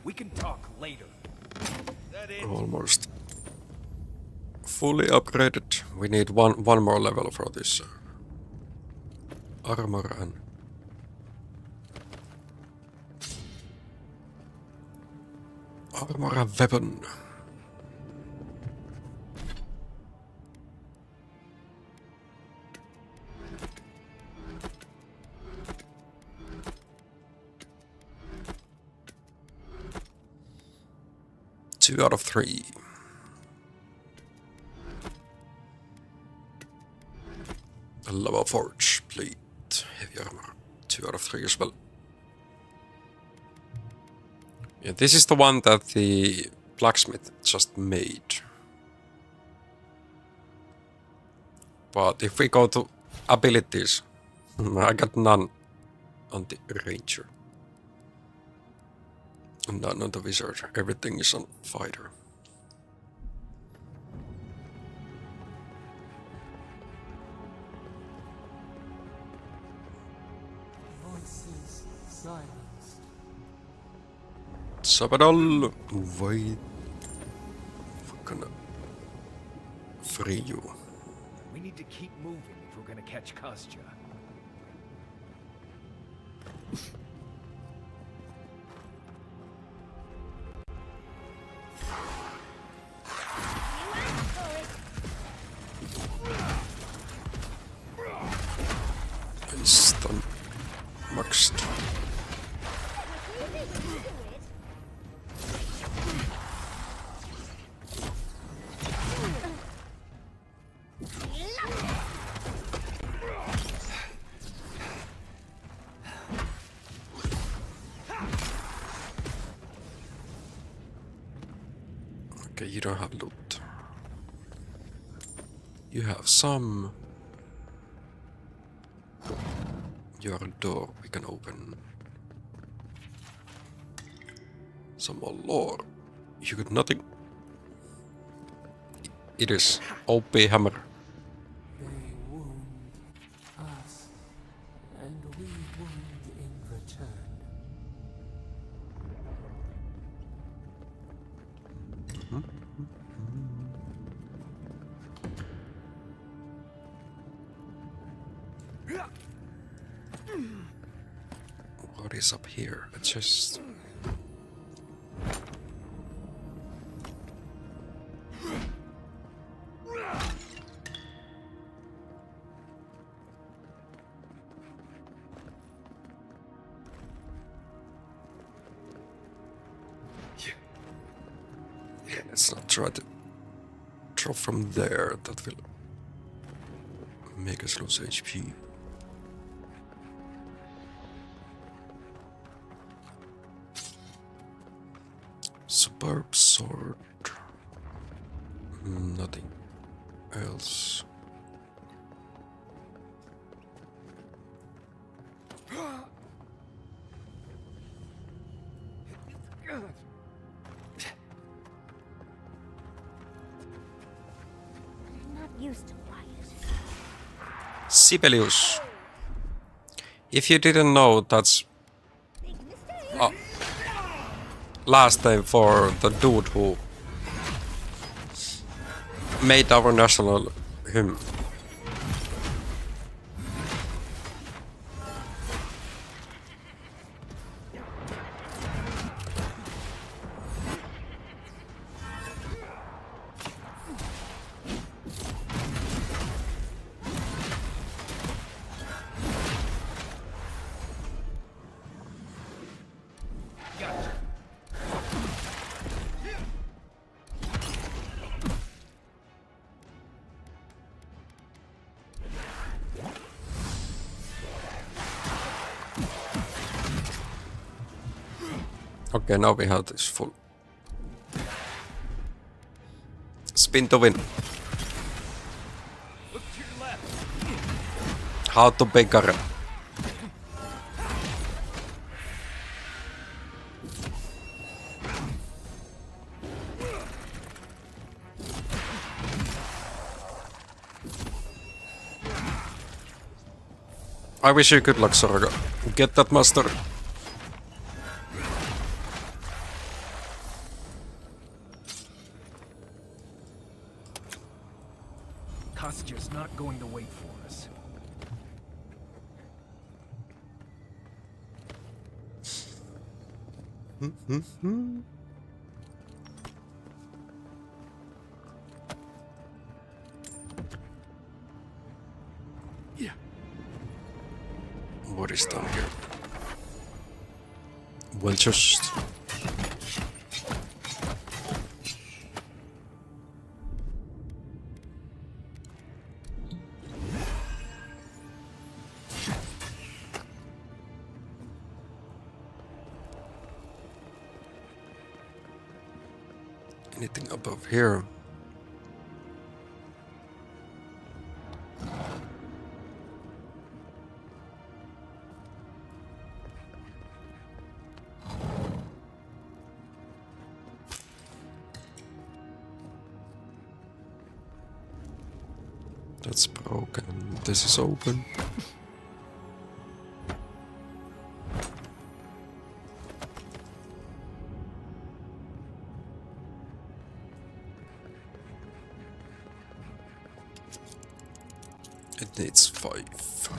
We can talk later. Almost fully upgraded. We need one more level for this armor and weapon. Two out of 3. A lava forge plate, heavy armor. 2 out of 3 as well. Yeah, this is the one that the blacksmith just made. But if we go to abilities, I got none on the ranger. And none on the wizard. Everything is on fighter. Voices silenced. Sabadal, wait. We're gonna free you. We need to keep moving if we're gonna catch Kostya. Stun maxed. Okay, you don't have loot. You have some. Your door we can open. Some more lore. You got nothing. It is OP hammer. They wound us, and we wound in return. What is up here? It's just... Let's not try to drop from there. That will make us lose HP. Superb sword. Nothing else. Used to quiet. Sibelius. If you didn't know, that's last name for the dude who made our national hymn. Okay, now we have this full. Spin to win. Look to your left. How to bigger. I wish you good luck, Sorga. Get that master. Kostya's not going to wait for us. What is down here? Well, just. Anything above here? That's broken. This is open. It needs 5.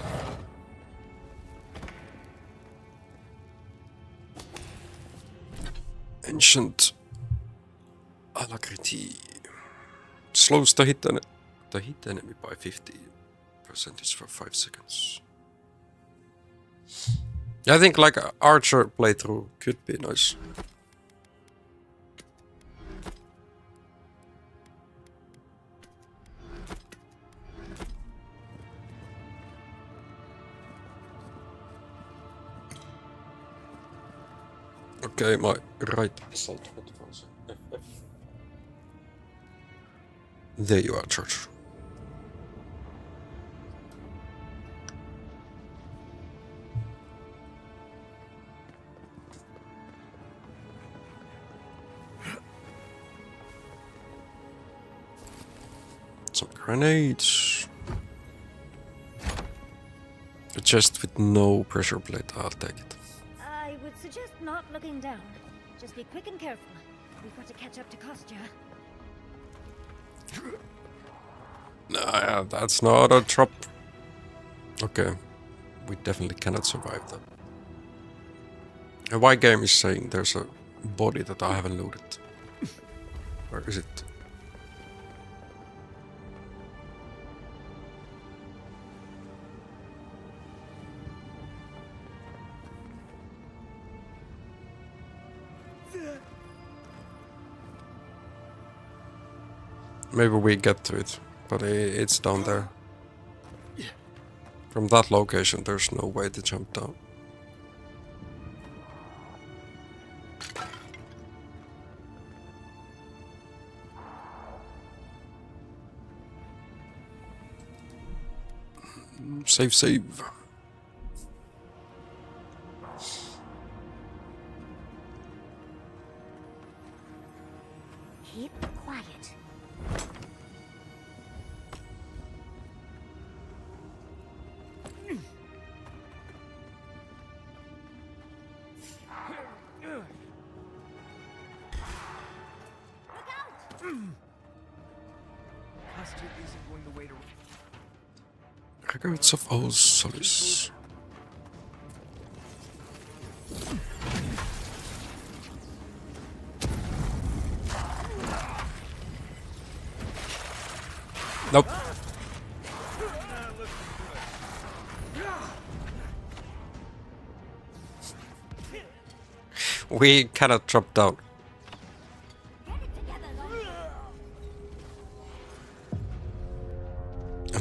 Ancient alacrity slows the hit enemy by 50% for 5 seconds. I think like an archer playthrough could be nice. Okay, my right assault headphones. FF. There you are, George. Some grenades. A chest with no pressure plate, I'll take it. I would suggest not looking down. Just be quick and careful. We've got to catch up to Kostya. Nah, that's not a trap. Okay, we definitely cannot survive that. And why game is saying there's a body that I haven't looted? Where is it? Maybe we get to it, but it's down there. From that location, there's no way to jump down. Save, save. Keep quiet. Kostya isn't going to wait around. Records of Osiris. Nope. We cannot drop down.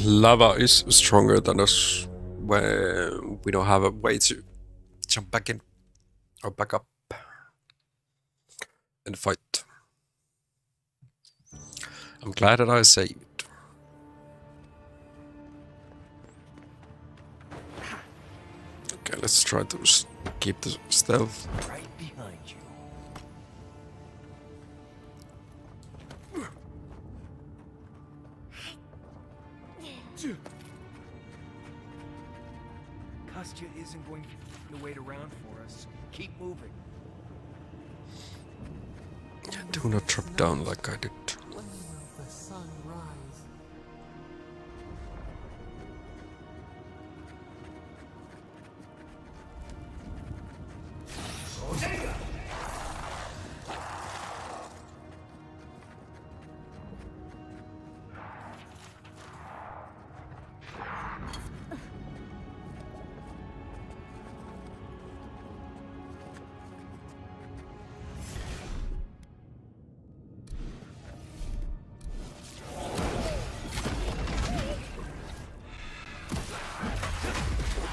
Lava is stronger than us when we don't have a way to jump back in or back up. and fight. I'm glad that I saved. Okay, let's try to keep the stealth. Right behind you. Kostya isn't going to wait around for us. Keep moving. Yeah, do not drop down like I did. When will the sun rise?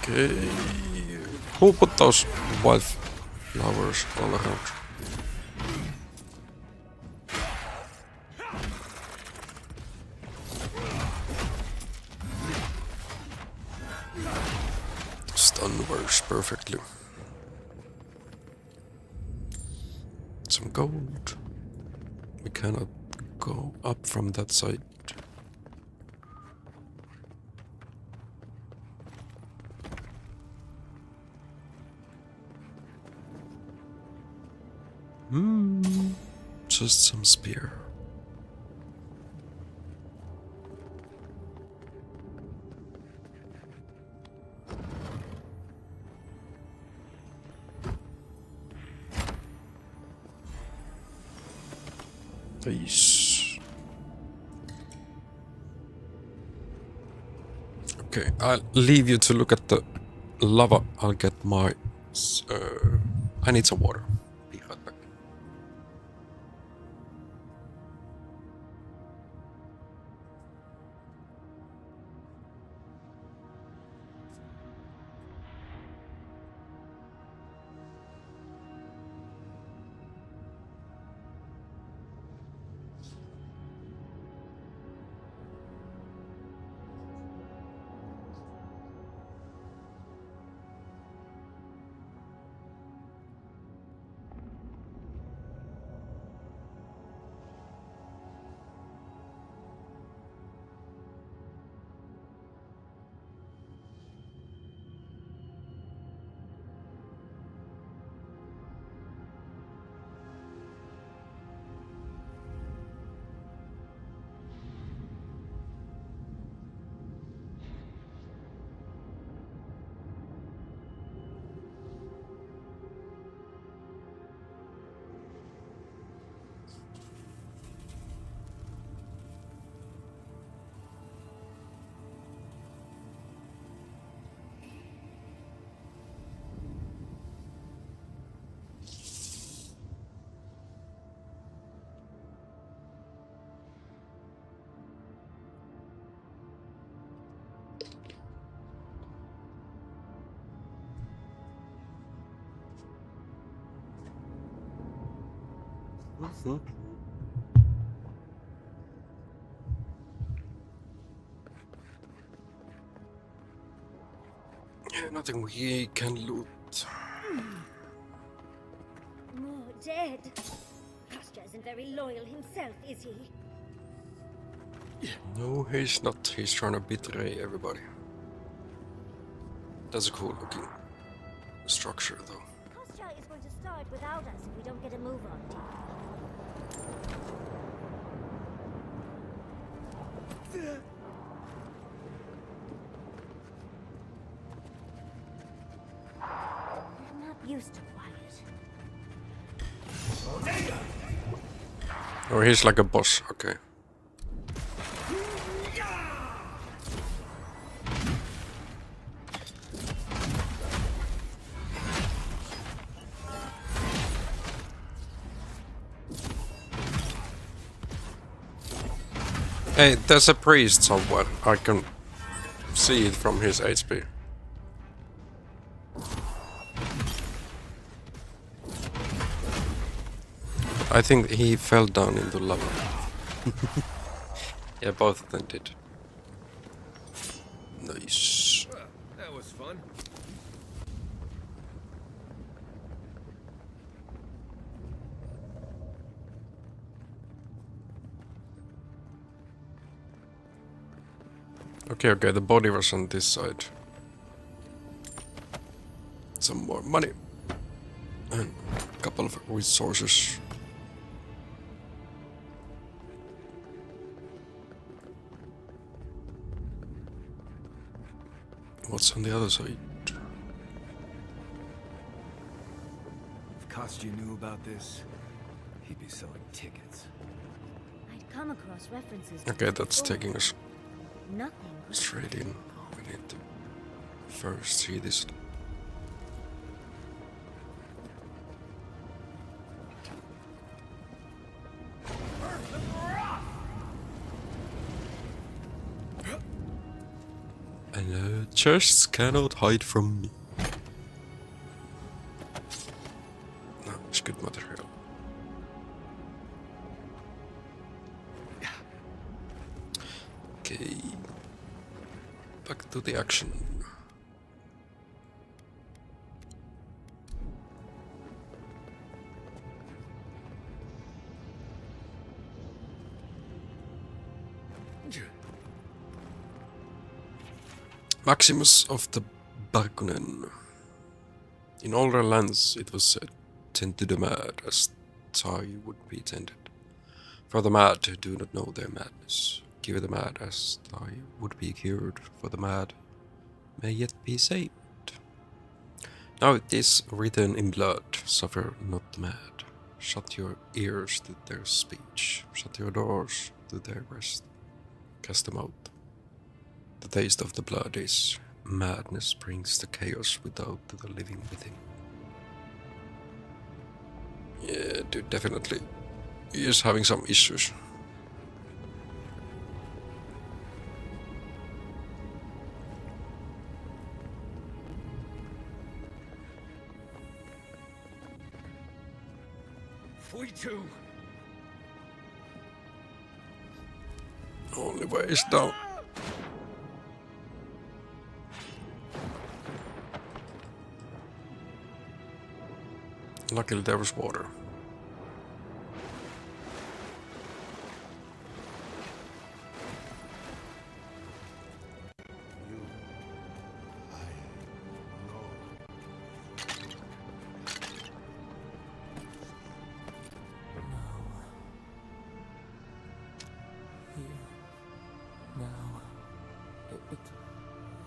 Okay. Who put those wildflowers all around? Stun works perfectly. Some gold. We cannot go up from that side. Just some spear. Nice. Okay, I'll leave you to look at the lava. I'll get my... I need some water. Be right back. Yeah, nothing we can loot. More dead. Kostya isn't very loyal himself, is he? No, he's not. He's trying to betray everybody. That's a cool looking structure, though. Kostya is going to start without us if we don't get a move on. I'm not used to quiet. Oh, he's like a boss. Okay. Hey, there's a priest somewhere. I can see it from his HP. I think he fell down into lava. Yeah, both of them did. Nice. That was fun. Okay, the body was on this side. Some more money. And a couple of resources. What's on the other side? If Kostya knew about this, he'd be selling tickets. I'd come across references to Okay, this that's before. taking us Nothing could straight in. We need to first see this. And chests cannot hide from me. No, it's good material. Okay. Back to the action. Maximus of the Barkunen. In older lands it was said, tend to the mad as thou would be tended. For the mad do not know their madness. Cure the mad as thou would be cured, for the mad may yet be saved. Now it is written in blood, suffer not the mad. Shut your ears to their speech, shut your doors to their rest. Cast them out. The taste of the blood is madness brings the chaos without the living within. Yeah, dude, definitely. He is having some issues. We too. Only way is down. Luckily there was water.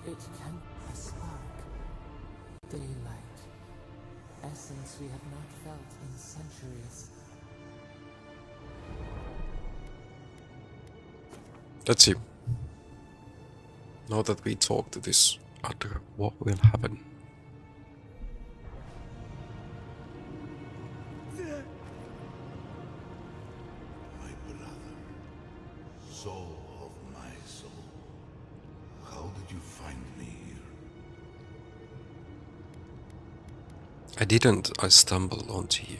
It can be a spark. Daylight. Essence we have not felt in centuries. Let's see. Now that we talk to this other, what will happen? My brother, soul of my soul, how did you find me here? I didn't, I stumbled onto you.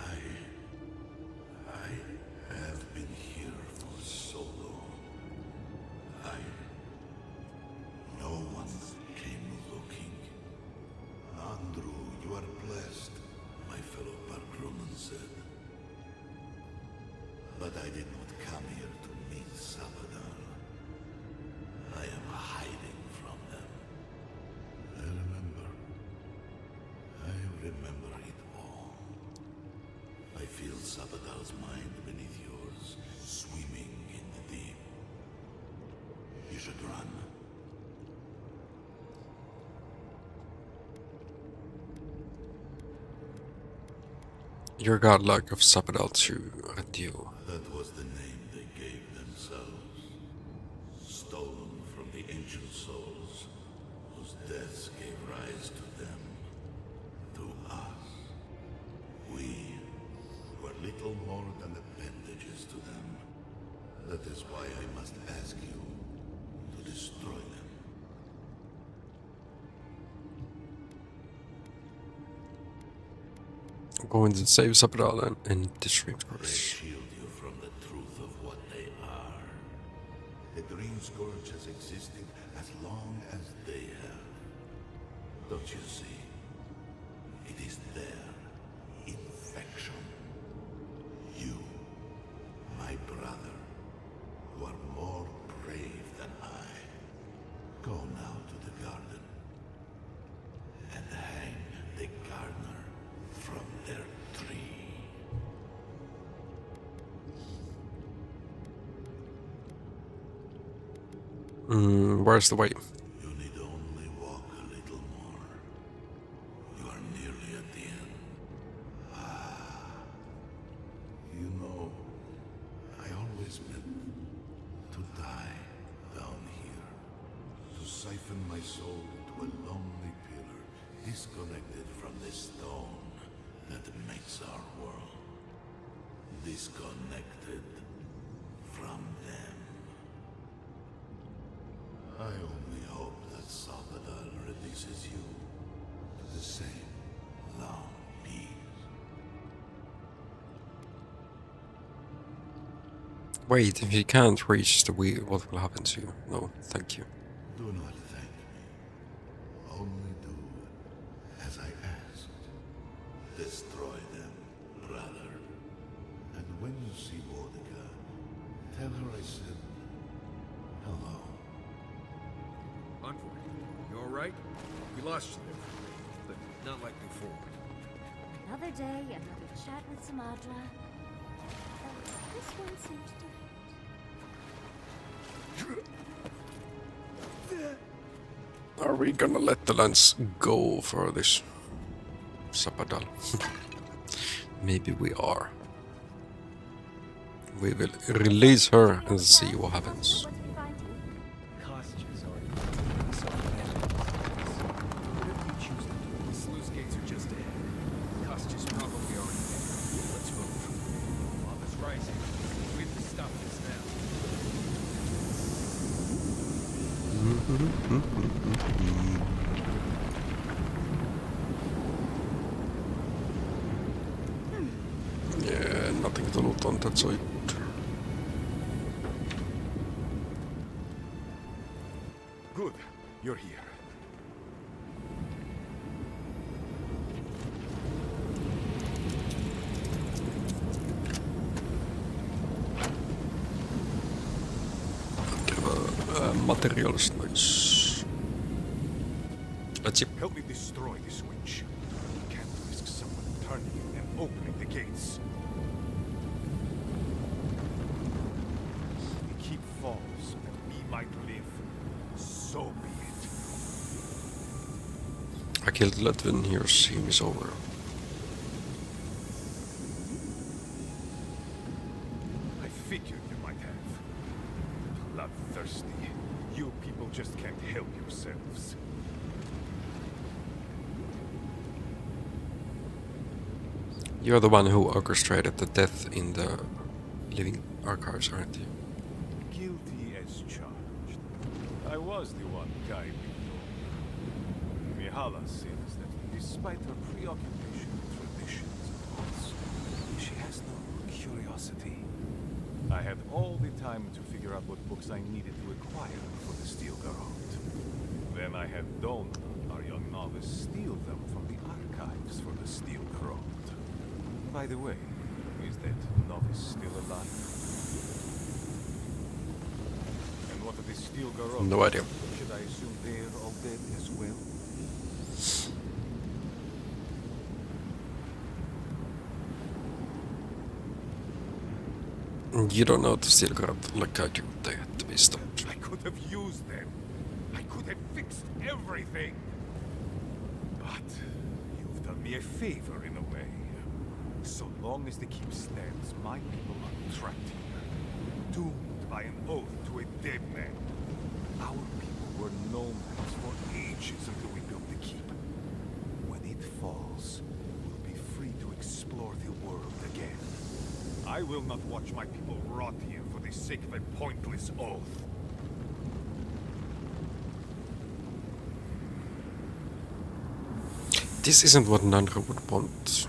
I have been here for so long. No one came looking. Andrew, you are blessed, my fellow Parkroman said. But I did not come here to meet Sabadar. I am hiding from them. I remember it all. I feel Sabadar's mind beneath yours, swimming in the deep. You should run. Your godlike of Sabadal to you. That was the name they gave themselves. Stolen from the ancient souls, whose deaths gave rise to them. To us. We were little more than appendages to them. That is why I must ask you to destroy them. Going to save Sabral and the stream They course. shield you from the truth of what they are. The Green Scourge has existed as long as they have. Don't you see? It is their infection. You, my brother, who are more brave than I, go now to the garden and hang the gardener from their tree. Where's the way? You need only walk a little more. You are nearly at the end. You know, I always meant to die down here. To siphon my soul into a lonely pillar, disconnected from the stone that makes our world. Disconnected from them. I only hope that Sabadal releases you to the same long peace. Wait, if you can't reach the wheel, what will happen to you? No, thank you. Do not thank me. Only do as I asked. Destroy them, brother. And when you see Mordecai, tell her I said hello. Envoy, you alright? We lost you there, but not like before. Another day, another chat with Samadra. This one seems different. Are we gonna let the lance go for this Sabadal? Maybe we are. We will release her and see what happens. What did we find here? Costumes already. So whatever you choose to do, the sluice gates are just ahead. Costumes probably already there. Let's move. Mob is rising. We have to stop this now. Yeah, nothing to loot on that side. Good. You're here. Materials, nice. Let's see. Help me destroy this witch. We can't risk someone turning and opening the gates. The keep falls so that we might live. So be it. I killed Ledwin, your scene is over. I figured you might have. Bloodthirsty. You people just can't help yourselves. You're the one who orchestrated the death in the living archives, aren't you? Guilty as charged. I was the one guiding you. Mihala says that despite her preoccupation with traditions and books, she has no curiosity. I had all the time to figure out what books I needed to acquire for the Steel Garrote. Then I had Don, our young novice, steal them from the archives for the Steel Garrote. By the way, is that novice still alive? And what of the Steel Garrote? No idea. Should I assume they're all dead as well? You don't know the steel guard like I do. They had to be stopped. I could have used them. I could have fixed everything. But you've done me a favor in a way. So long as the keep stands, my people are trapped here. Doomed by an oath to a dead man. Our people were nomads for ages until we built the keep. When it falls, we'll be free to explore the world again. I will not watch my people rot here for the sake of a pointless oath. This isn't what Nandra would want.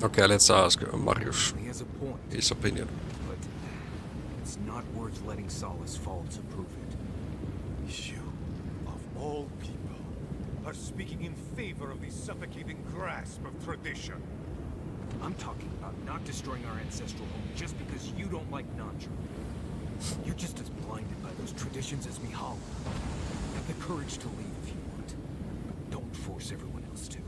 Okay, let's ask Marius He has a point, his opinion. but it's not worth letting Solace fall to prove it. You, of all people, are speaking in favor of the suffocating grasp of tradition. I'm talking about not destroying our ancestral home just because you don't like Nandro. You're just as blinded by those traditions as Mihala. Have the courage to leave if you want. But don't force everyone else to.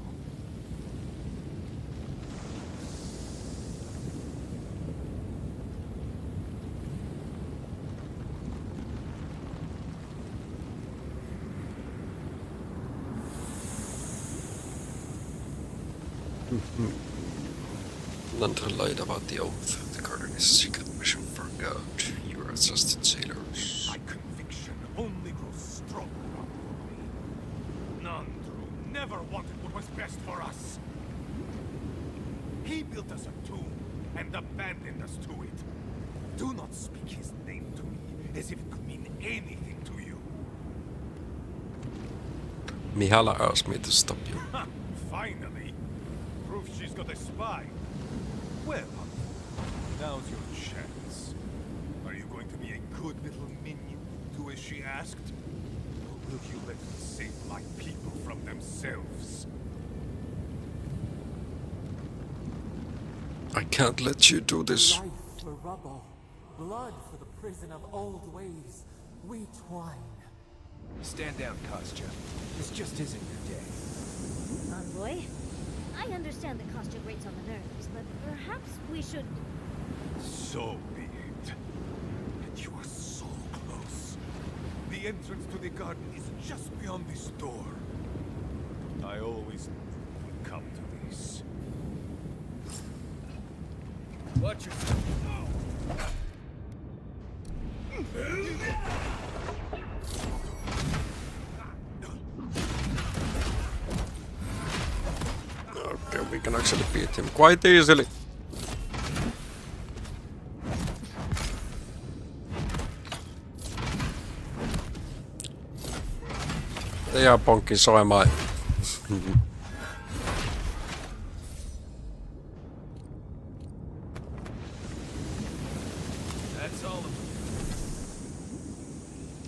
Nandra lied about the oath. The garden is a secret mission for God. You are just sailors. My conviction only grows stronger on me. Nandru never wanted what was best for us. He built us a tomb and abandoned us to it. Do not speak his name to me as if it could mean anything to you. Mihala asked me to stop you. Ha! Finally! Proof she's got a spy. Well, now's your chance. Are you going to be a good little minion, do as she asked? Or will you let me save my people from themselves? I can't let you do this. Life for rubble, blood for the prison of old ways. We twine. Stand down, Kostya. This just isn't your day. Envoy, I understand the costume grates on the nerves, but perhaps we should... So be it. And you are so close. The entrance to the garden is just beyond this door. I always knew it would come to this. Watch yourself. Okay, we can actually beat him quite easily. They are bonky, so am I. That's all of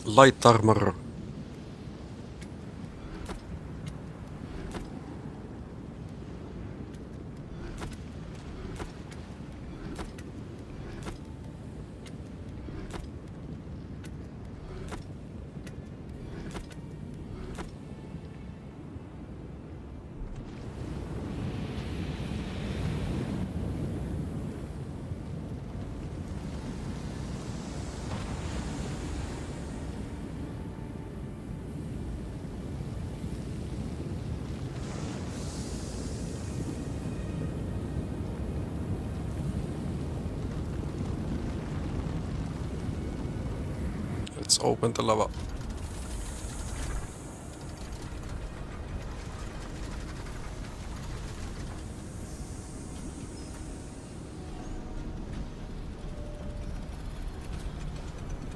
them. Light armor. Let's open the lava.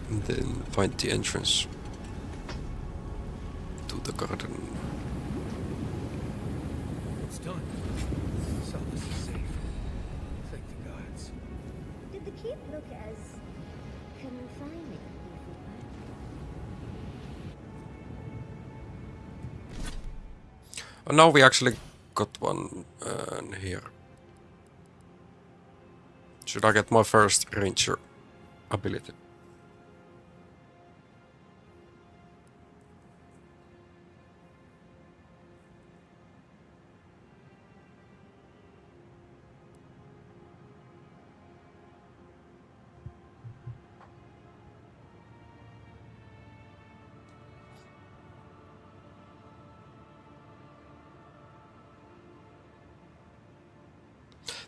And then find the entrance to the garden. It's done. Solace is safe. Thank the gods. Did the keep look as confining before? And now we actually got one here. Should I get my first ranger ability?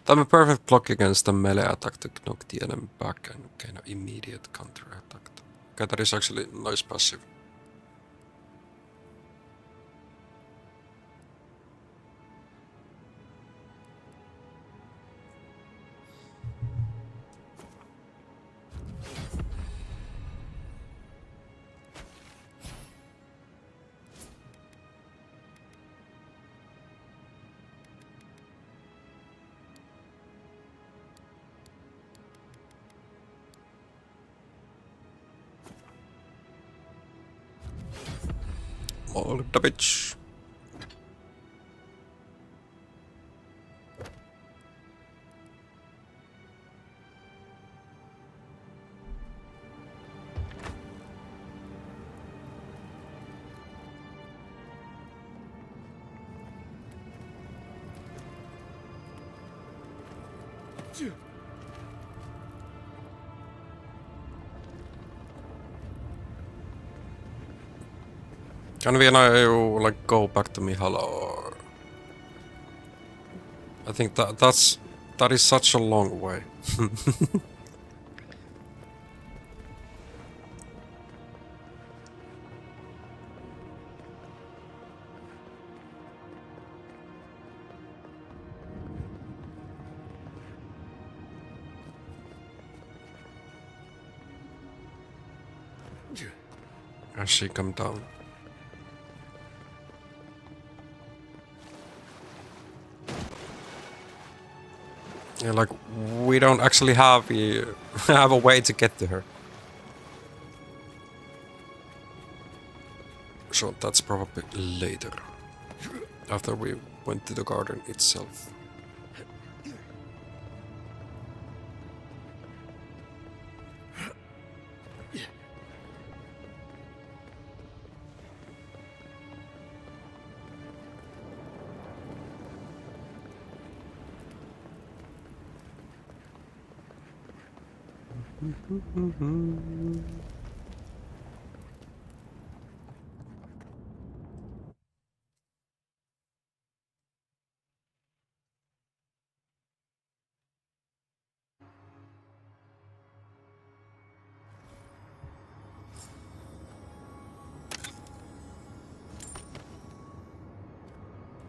Time a perfect block against a melee attack to knock the enemy back and gain an immediate counter attack. Okay, that is actually a nice passive. All damage. Can we now like go back to Mihala? Or... I think that is such a long way. As she come down. Yeah, like we don't actually have a way to get to her. So that's probably later. After we went to the garden itself.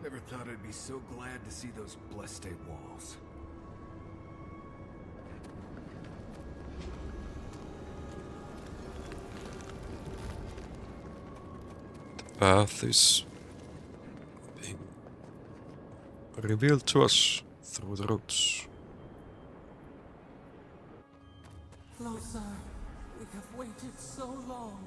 Never thought I'd be so glad to see those blessed walls. The path is being revealed to us through the roots. Closer. We have waited so long.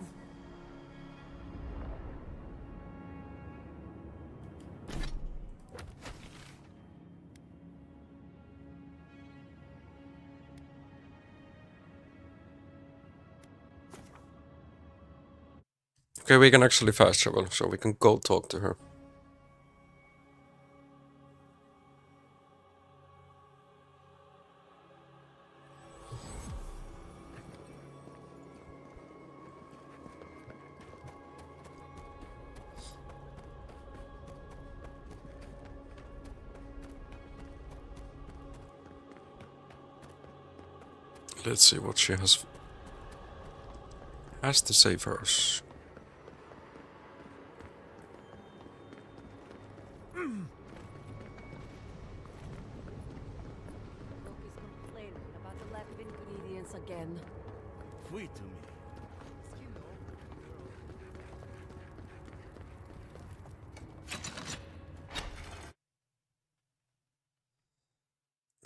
Okay, we can actually fast travel, so we can go talk to her. Let's see what she has to say for us. Loki's complaining about the lack of ingredients again. Wait to me.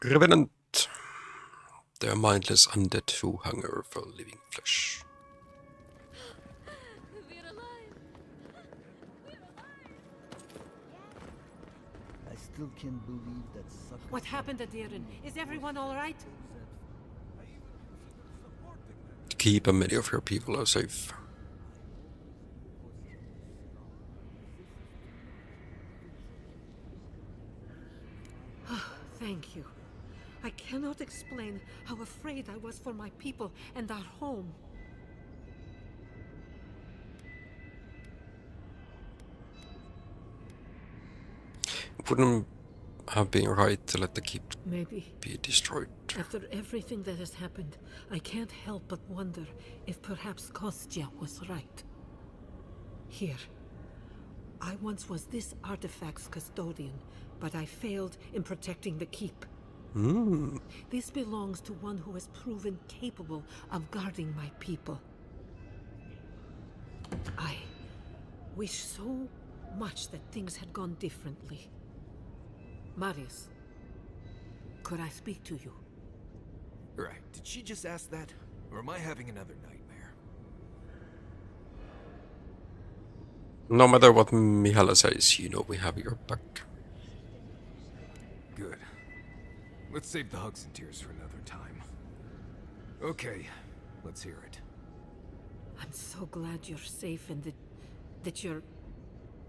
Revenant. They are mindless undead who hunger for living flesh. We're alive! We're alive! I still can't believe that sucker. What happened at Eren? Is everyone all right? To keep and many of your people are safe. Thank you. I cannot explain how afraid I was for my people and our home. Wouldn't have been right to let the keep Maybe. be destroyed. After everything that has happened, I can't help but wonder if perhaps Kostya was right. Here. I once was this artifact's custodian, but I failed in protecting the keep. This belongs to one who has proven capable of guarding my people. I wish so much that things had gone differently. Marius, could I speak to you? Right, did she just ask that? Or am I having another nightmare? No matter what Mihala says, you know we have your back. Good. Let's save the hugs and tears for another time. Okay, let's hear it. I'm so glad you're safe and that you're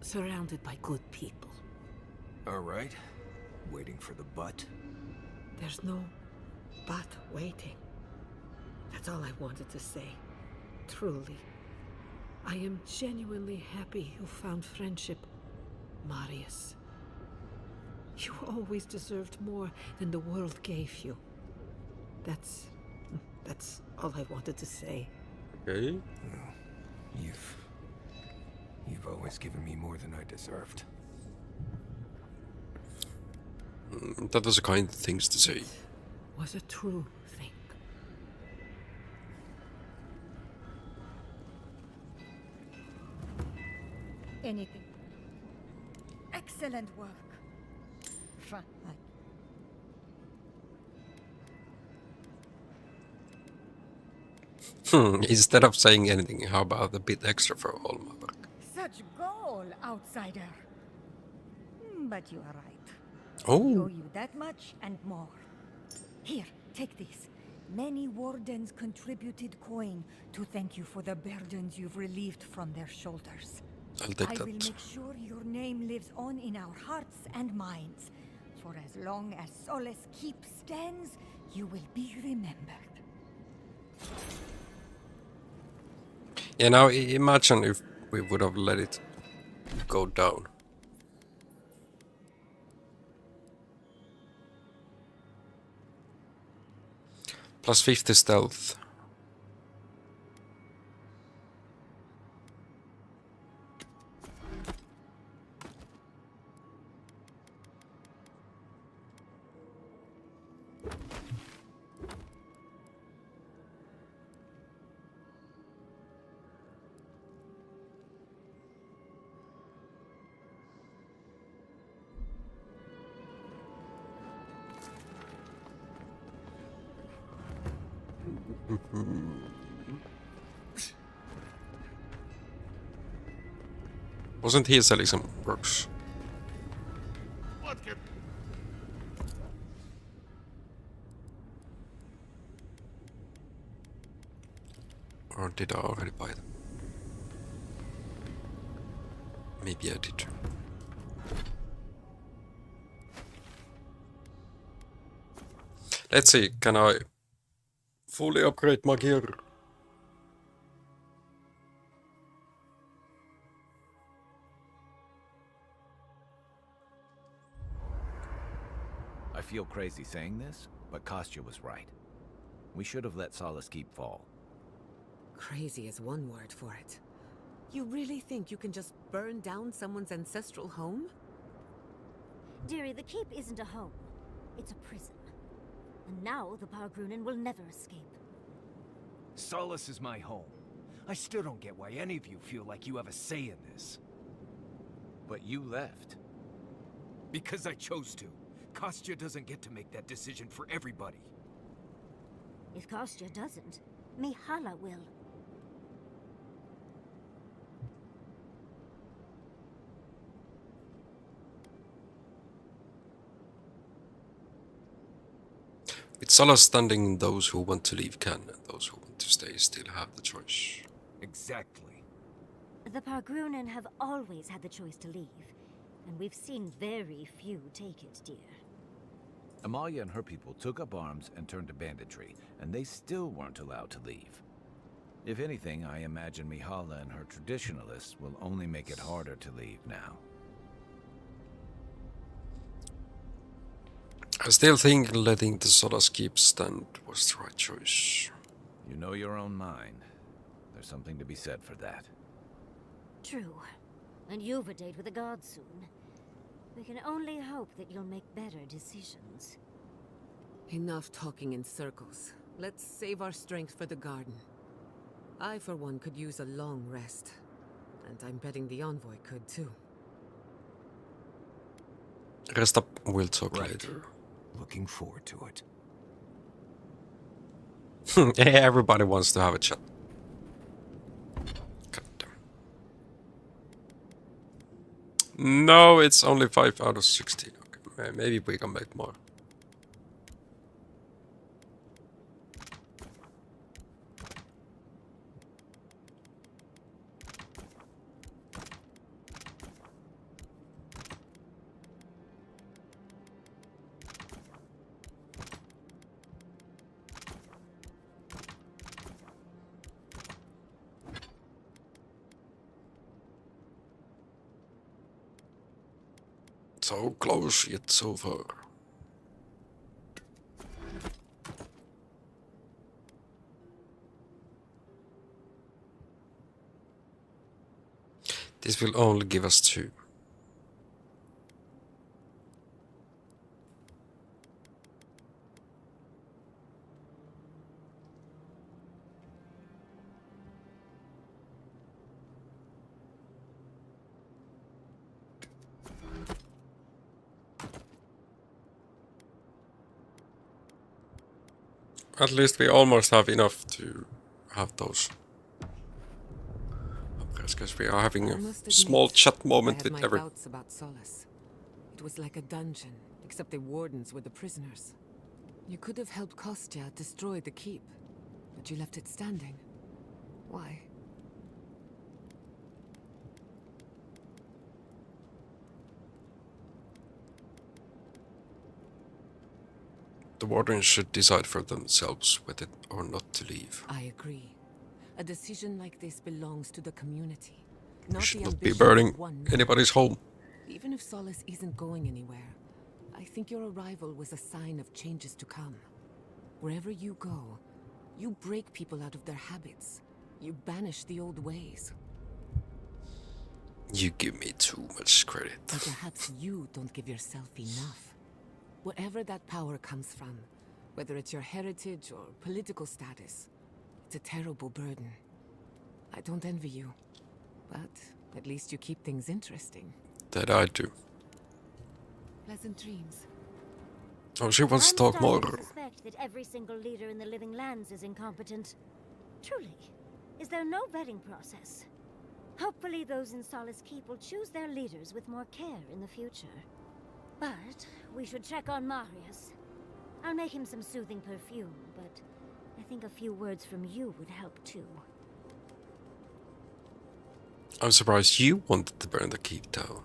surrounded by good people. All right. Waiting for the butt. There's no but waiting. That's all I wanted to say. Truly. I am genuinely happy you found friendship, Marius. You always deserved more than the world gave you. That's all I wanted to say. Okay. Well, you've always given me more than I deserved. That was a kind things to say. Was a true thing. Anything. Excellent work. Fine. Instead of saying anything, how about a bit extra for all my work? Such goal, outsider. But you are right. Oh. We owe you that much and more. Here, take this. Many wardens contributed coin to thank you for the burdens you've relieved from their shoulders. I'll take I that. will make sure your name lives on in our hearts and minds. For as long as Solace Keep stands, you will be remembered. Yeah, now imagine if we would have let it go down. Plus 50 stealth. Wasn't he selling some rocks? What can... Or did I already buy them? Maybe I did. Let's see, can I fully upgrade my gear? I feel crazy saying this, but Kostya was right. We should have let Solace Keep fall. Crazy is one word for it. You really think you can just burn down someone's ancestral home? Dearie, the keep isn't a home. It's a prison. And now the Pargrunen will never escape. Solace is my home. I still don't get why any of you feel like you have a say in this. But you left. Because I chose to. Kostya doesn't get to make that decision for everybody. If Kostya doesn't, Mihala will. With Solace standing, those who want to leave can, and those who want to stay still have the choice. Exactly. The Pargrunen have always had the choice to leave, and we've seen very few take it, dear. Amalia and her people took up arms and turned to banditry, and they still weren't allowed to leave. If anything, I imagine Mihala and her traditionalists will only make it harder to leave now. I still think letting the Solace Keep stand was the right choice. You know your own mind. There's something to be said for that. True. And you've a date with the gods soon. We can only hope that you'll make better decisions. Enough talking in circles. Let's save our strength for the garden. I, for one, could use a long rest. And I'm betting the envoy could, too. Rest up, we'll talk Right. later. Looking forward to it. Everybody wants to have a chat. God damn. No, it's only 5 out of 16. Okay, maybe we can make more. So close yet so far. This will only give us 2. At least we almost have enough to have those. Because we are having a small chat moment with everyone. Doubts about Solace. It was like a dungeon, except the wardens were the prisoners. You could have helped Kostya destroy the keep, but you left it standing. Why? The wardens should decide for themselves whether or not to leave. I agree. A decision like this belongs to the community. We Not should the not be ambitions burning of one man. anybody's home. Even if Solace isn't going anywhere, I think your arrival was a sign of changes to come. Wherever you go, you break people out of their habits. You banish the old ways. You give me too much credit. But perhaps you don't give yourself enough. Wherever that power comes from, whether it's your heritage or political status, it's a terrible burden. I don't envy you, but at least you keep things interesting. That I do. Pleasant dreams. Oh, she wants to I'm talk more. starting to suspect that every single leader in the Living Lands is incompetent. Truly, is there no vetting process? Hopefully those in Solace Keep will choose their leaders with more care in the future. But we should check on Marius. I'll make him some soothing perfume, but I think a few words from you would help too. I'm surprised you wanted to burn the keep though.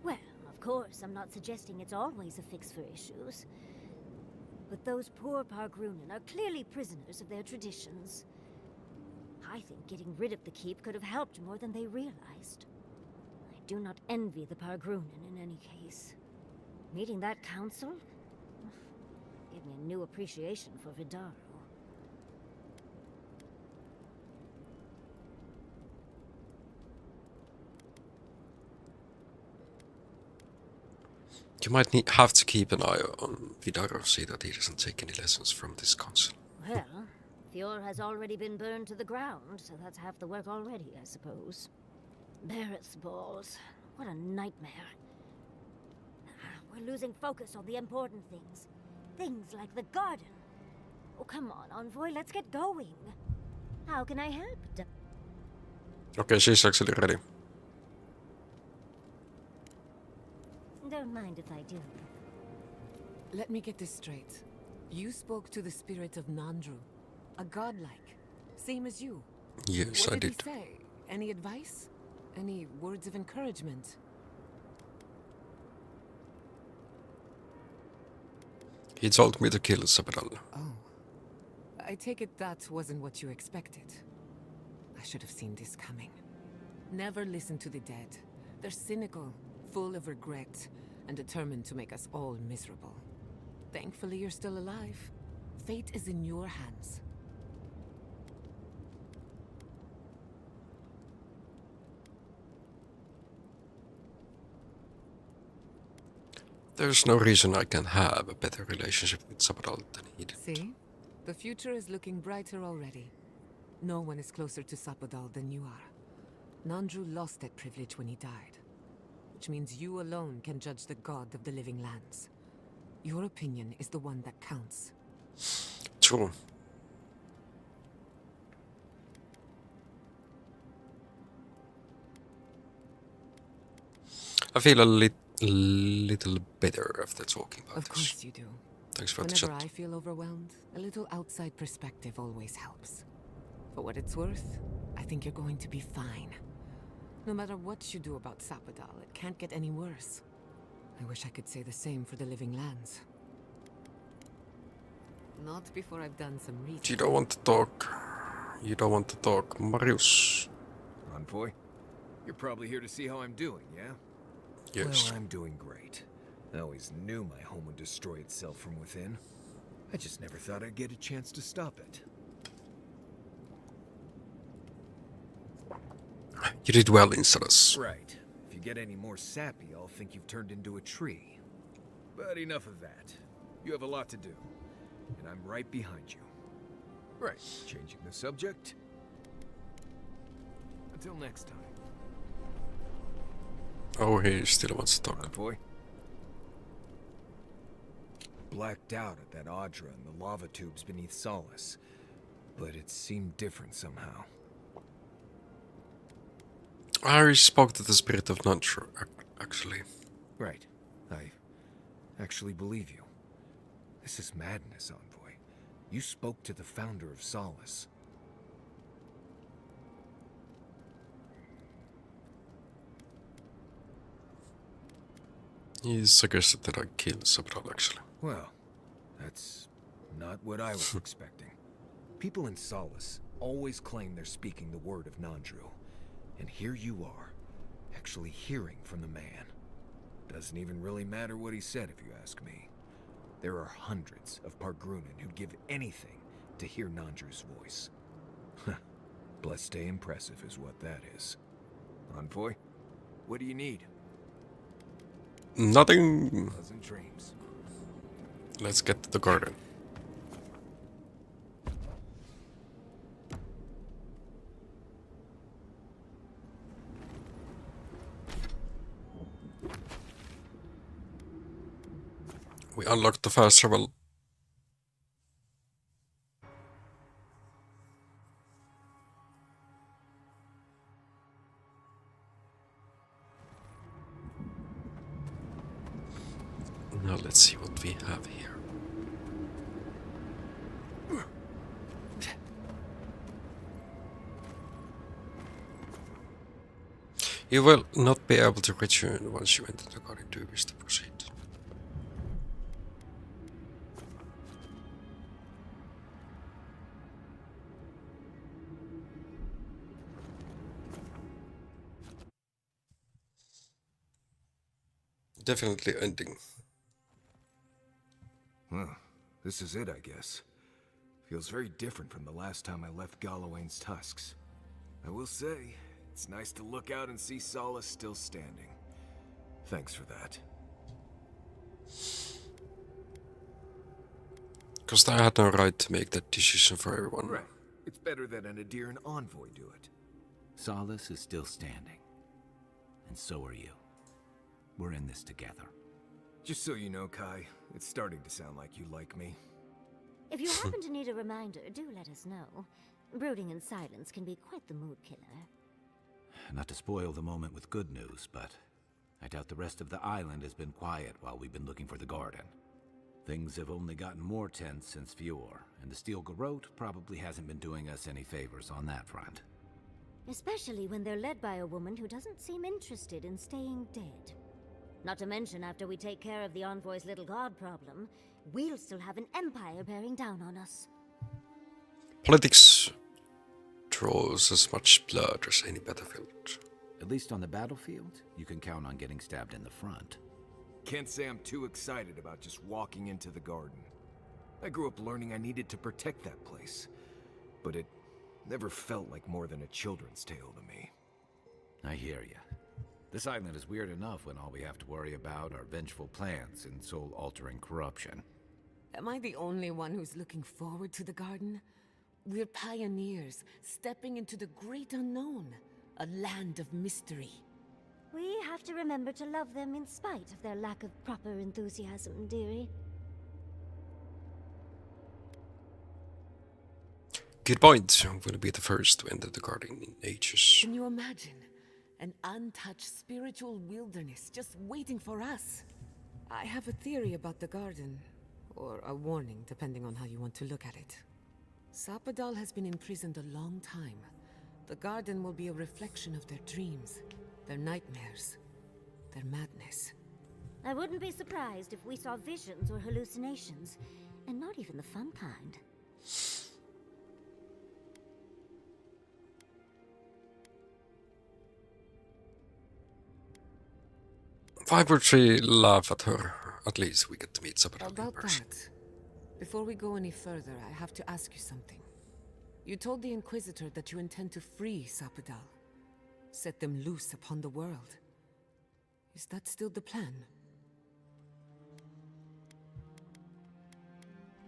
Well, of course, I'm not suggesting it's always a fix for issues. But those poor Pargrunen are clearly prisoners of their traditions. I think getting rid of the keep could have helped more than they realized. I do not envy the Pargrunen in any case. Meeting that council gave me a new appreciation for Vidaro. You might have to keep an eye on Vidaro, see that he doesn't take any lessons from this council. Well, Fjord has already been burned to the ground, so that's half the work already, I suppose. Barrett's balls. What a nightmare. We're losing focus on the important things. Things like the garden. Oh, come on, Envoy, let's get going. How can I help? Okay, she's actually ready. Don't mind if I do. Let me get this straight. You spoke to the spirit of Nandru, a godlike, same as you. Yes, What I did did. he say? Any advice? Any words of encouragement? He told me to kill Sabral. Oh. I take it that wasn't what you expected. I should have seen this coming. Never listen to the dead. They're cynical, full of regret, and determined to make us all miserable. Thankfully, you're still alive. Fate is in your hands. There's no reason I can have a better relationship with Sabral than he did. See? The future is looking brighter already. No one is closer to Sapodal than you are. Nandru lost that privilege when he died, which means you alone can judge the god of the living lands. Your opinion is the one that counts. True. I feel a little better after talking about Of this. course you do. Thanks for the Whenever chat. I feel overwhelmed, a little outside perspective always helps. For what it's worth, I think you're going to be fine. No matter what you do about Sapadal, it can't get any worse. I wish I could say the same for the Living Lands. Not before I've done some research. You don't want to talk. You don't want to talk, Marius. Envoy, you're probably here to see how I'm doing, yeah? Yes. Well, I'm doing great. I always knew my home would destroy itself from within. I just never thought I'd get a chance to stop it. You did well, Insolus. Right. If you get any more sappy, I'll think you've turned into a tree. But enough of that. You have a lot to do. And I'm right behind you. Right, changing the subject. Until next time. Oh, he still wants to talk. Envoy. Blacked out at that Audra and the lava tubes beneath Solace. But it seemed different somehow. I spoke to the spirit of nature, actually. Right. I actually believe you. This is madness, Envoy. You spoke to the founder of Solace. He suggested that I kill Sabral, actually. Well, that's not what I was expecting. People in Solace always claim they're speaking the word of Nandru. And here you are, actually hearing from the man. Doesn't even really matter what he said, if you ask me. There are hundreds of Pargrunen who'd give anything to hear Nandru's voice. Blessed stay impressive is what that is. Envoy, what do you need? Nothing. Pleasant dreams. Let's get to the garden. We unlocked the fast travel. Now let's see what we have here. You will not be able to return once you enter the garden. Do you wish to proceed? Definitely ending. Well, this is it, I guess. Feels very different from the last time I left Galawain's tusks. I will say, it's nice to look out and see Solace still standing. Thanks for that. Because I had no right to make that decision for everyone. Right. It's better that an Adir and Envoy do it. Solace is still standing. And so are you. We're in this together. Just so you know, Kai, it's starting to sound like you like me. If you happen to need a reminder, do let us know. Brooding in silence can be quite the mood killer. Not to spoil the moment with good news, but I doubt the rest of the island has been quiet while we've been looking for the garden. Things have only gotten more tense since Fjord, and the Steel Garrote probably hasn't been doing us any favors on that front. Especially when they're led by a woman who doesn't seem interested in staying dead. Not to mention, after we take care of the Envoy's little god problem, we'll still have an empire bearing down on us. Politics draws as much blood as any battlefield. At least on the battlefield, you can count on getting stabbed in the front. Can't say I'm too excited about just walking into the garden. I grew up learning I needed to protect that place, but it never felt like more than a children's tale to me. I hear you. This island is weird enough when all we have to worry about are vengeful plans and soul-altering corruption. Am I the only one who's looking forward to the garden? We're pioneers, stepping into the great unknown, a land of mystery. We have to remember to love them in spite of their lack of proper enthusiasm, dearie. Good point. I'm gonna be the first to enter the garden in ages. Can you imagine? An untouched spiritual wilderness just waiting for us. I have a theory about the garden. Or a warning, depending on how you want to look at it. Sapadal has been imprisoned a long time. The garden will be a reflection of their dreams, their nightmares, their madness. I wouldn't be surprised if we saw visions or hallucinations, and not even the fun kind. Why would she laugh at her? At least we get to meet Sapadal in About person. that, before we go any further, I have to ask you something. You told the Inquisitor that you intend to free Sapadal, set them loose upon the world. Is that still the plan?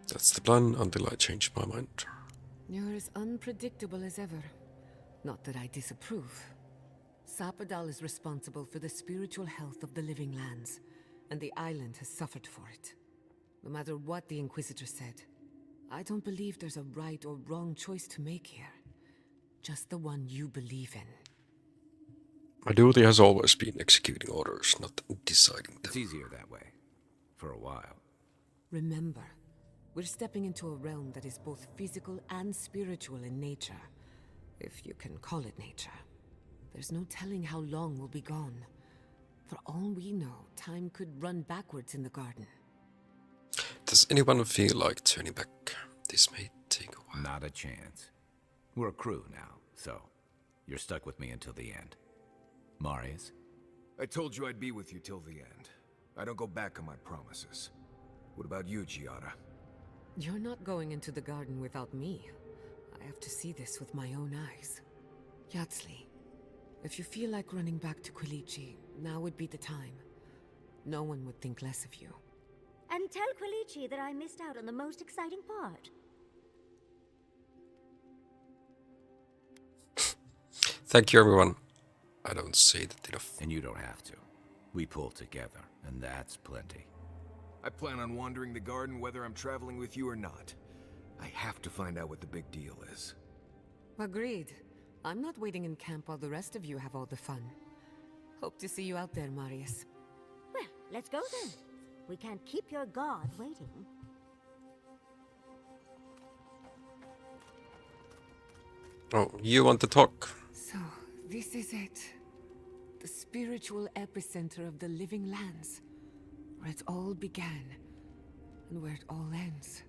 That's the plan until I change my mind. You're as unpredictable as ever. Not that I disapprove. Sapadal is responsible for the spiritual health of the living lands, and the island has suffered for it. No matter what the Inquisitor said, I don't believe there's a right or wrong choice to make here. Just the one you believe in. My duty has always been executing orders, not deciding them. It's easier that way. For a while. Remember, we're stepping into a realm that is both physical and spiritual in nature. If you can call it nature. There's no telling how long we'll be gone. For all we know, time could run backwards in the garden. Does anyone feel like turning back? This may take a while. Not a chance. We're a crew now, so you're stuck with me until the end. Marius? I told you I'd be with you till the end. I don't go back on my promises. What about you, Giada? You're not going into the garden without me. I have to see this with my own eyes. Yatsli, if you feel like running back to Quilici, now would be the time. No one would think less of you. And tell Quilici that I missed out on the most exciting part. Thank you, everyone. I don't say that enough. And you don't have to. We pull together, and that's plenty. I plan on wandering the garden whether I'm traveling with you or not. I have to find out what the big deal is. Agreed. I'm not waiting in camp while the rest of you have all the fun. Hope to see you out there, Marius. Well, let's go then. We can't keep your god waiting. Oh, you want to talk? So, this is it. The spiritual epicenter of the living lands. Where it all began, and where it all ends.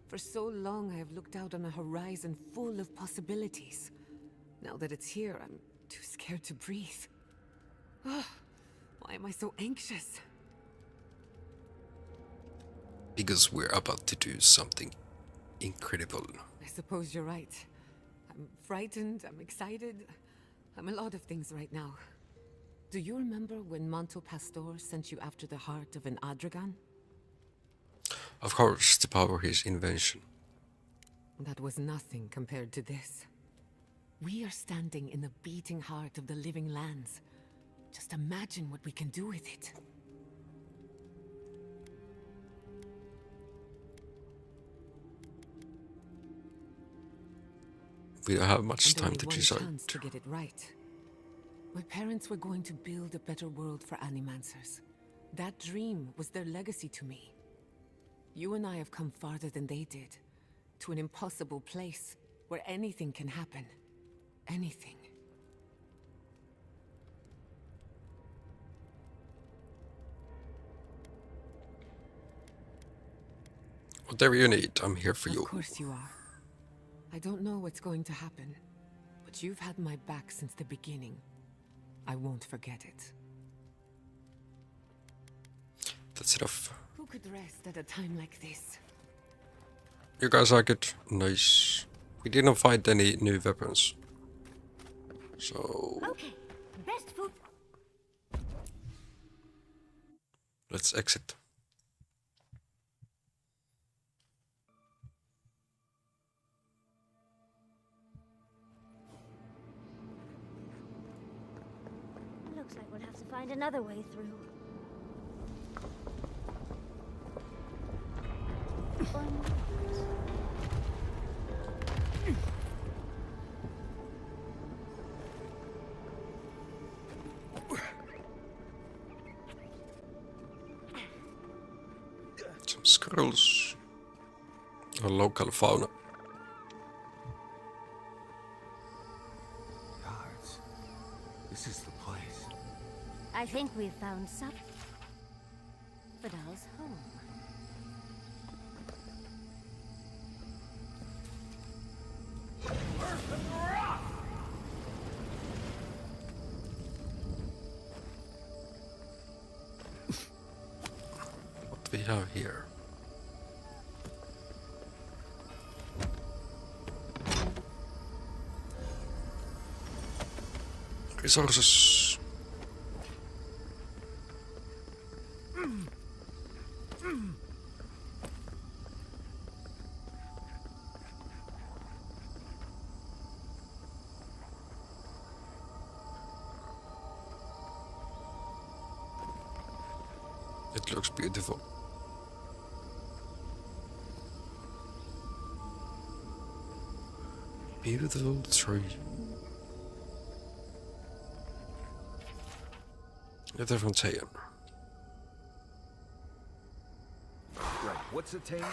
For so long I have looked out on a horizon full of possibilities. Now that it's here, I'm too scared to breathe. Oh, why am I so anxious? Because we're about to do something incredible. I suppose you're right. I'm frightened, I'm excited. I'm a lot of things right now. Do you remember when Manto Pastor sent you after the heart of an Adragan? Of course, the power his invention. That was nothing compared to this. We are standing in the beating heart of the living lands. Just imagine what we can do with it. We don't have much And time only to one decide. chance to get it right. My parents were going to build a better world for Animancers. That dream was their legacy to me. You and I have come farther than they did. To an impossible place where anything can happen. Anything. Whatever you need, I'm here for you. Of course you are. I don't know what's going to happen, but you've had my back since the beginning. I won't forget it. That's enough. Who could rest at a time like this? You guys are good. Nice. We didn't find any new weapons. So Okay, best food. let's exit. Looks like we'll have to find another way through. Some squirrels. Or local fauna. Guards, this is the place. I think we've found some. Fidal's home. What we have here? Resources. It looks beautiful. Beautiful tree. Ett är från Tejan. Right, what's a tame?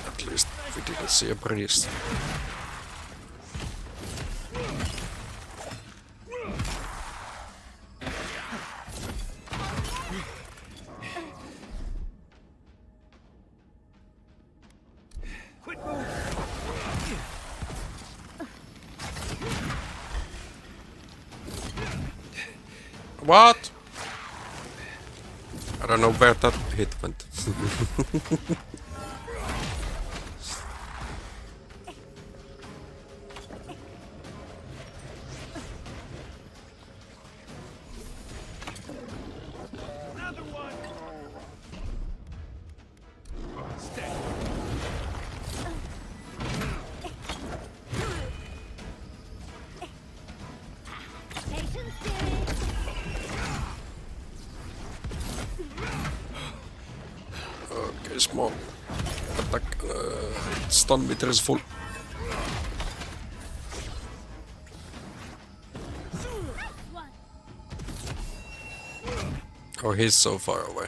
At least we didn't see a priest. What? I don't know where that hit went. Okay, small attack. Stun meter is full. Oh, he's so far away.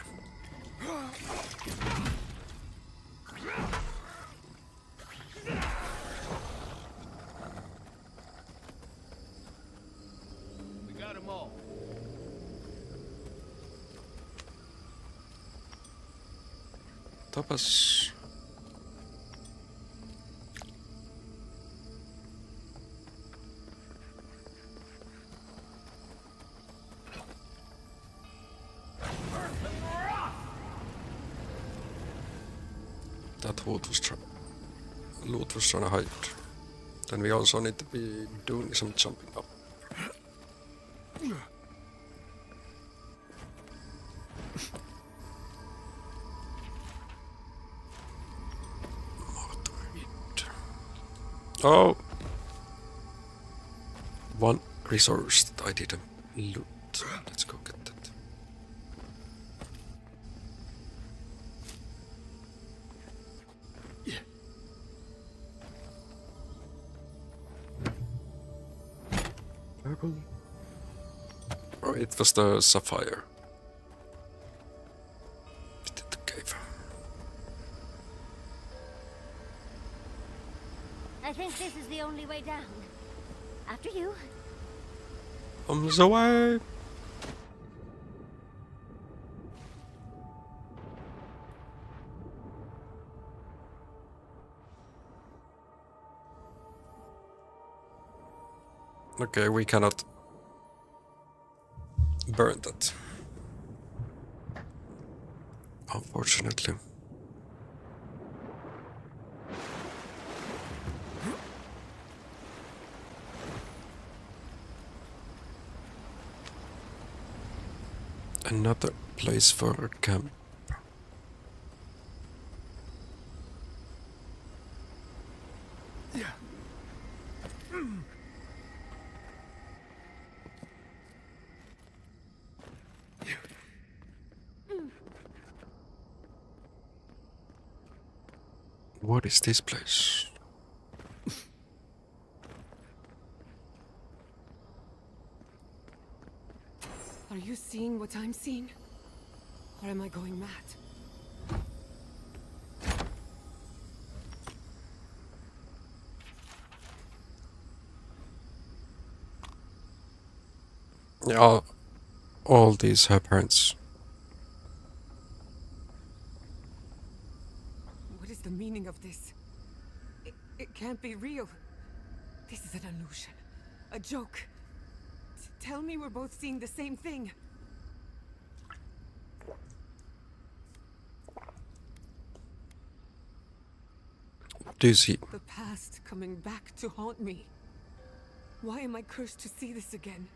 We got them all. Tapas. That loot was trying to hide. Then we also need to be doing some jumping up. Oh! One resource that I didn't loot. Let's go get that. Purple. Oh, it was the sapphire. It did the cave. I think this is the only way down. After you. On the way. Okay, we cannot burn that. Unfortunately. Another place for a camp. What is this place? Are you seeing what I'm seeing? Or am I going mad? Yeah, all these her parents. What is the meaning of this? It can't be real. This is an illusion. A joke. Tell me we're both seeing the same thing. Do you see? The past coming back to haunt me. Why am I cursed to see this again?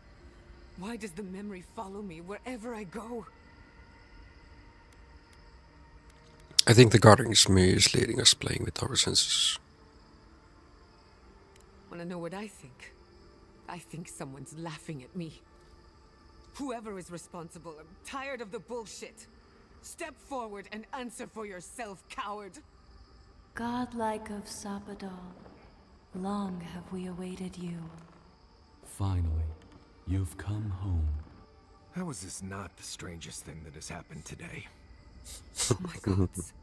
Why does the memory follow me wherever I go? I think the guarding me is leading us playing with our senses. Wanna know what I think? I think someone's laughing at me. Whoever is responsible, I'm tired of the bullshit. Step forward and answer for yourself, coward. Godlike of Sapadal, long have we awaited you. Finally, you've come home. How is this not the strangest thing that has happened today? Oh my gods.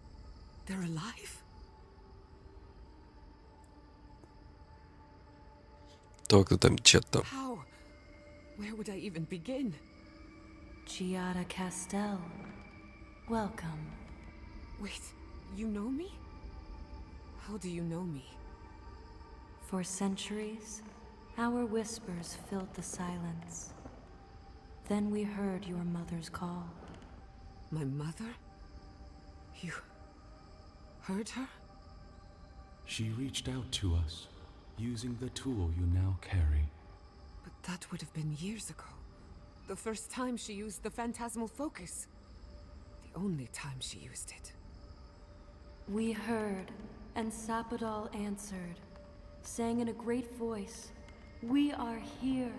They're alive? Talk to them, Chetta. How? Where would I even begin? Giada Castel, welcome. Wait, you know me? How do you know me? For centuries, our whispers filled the silence. Then we heard your mother's call. My mother? You heard her? She reached out to us, using the tool you now carry. But that would have been years ago. The first time she used the phantasmal focus. The only time she used it. We heard, and Sapadal answered, saying in a great voice, "We are here.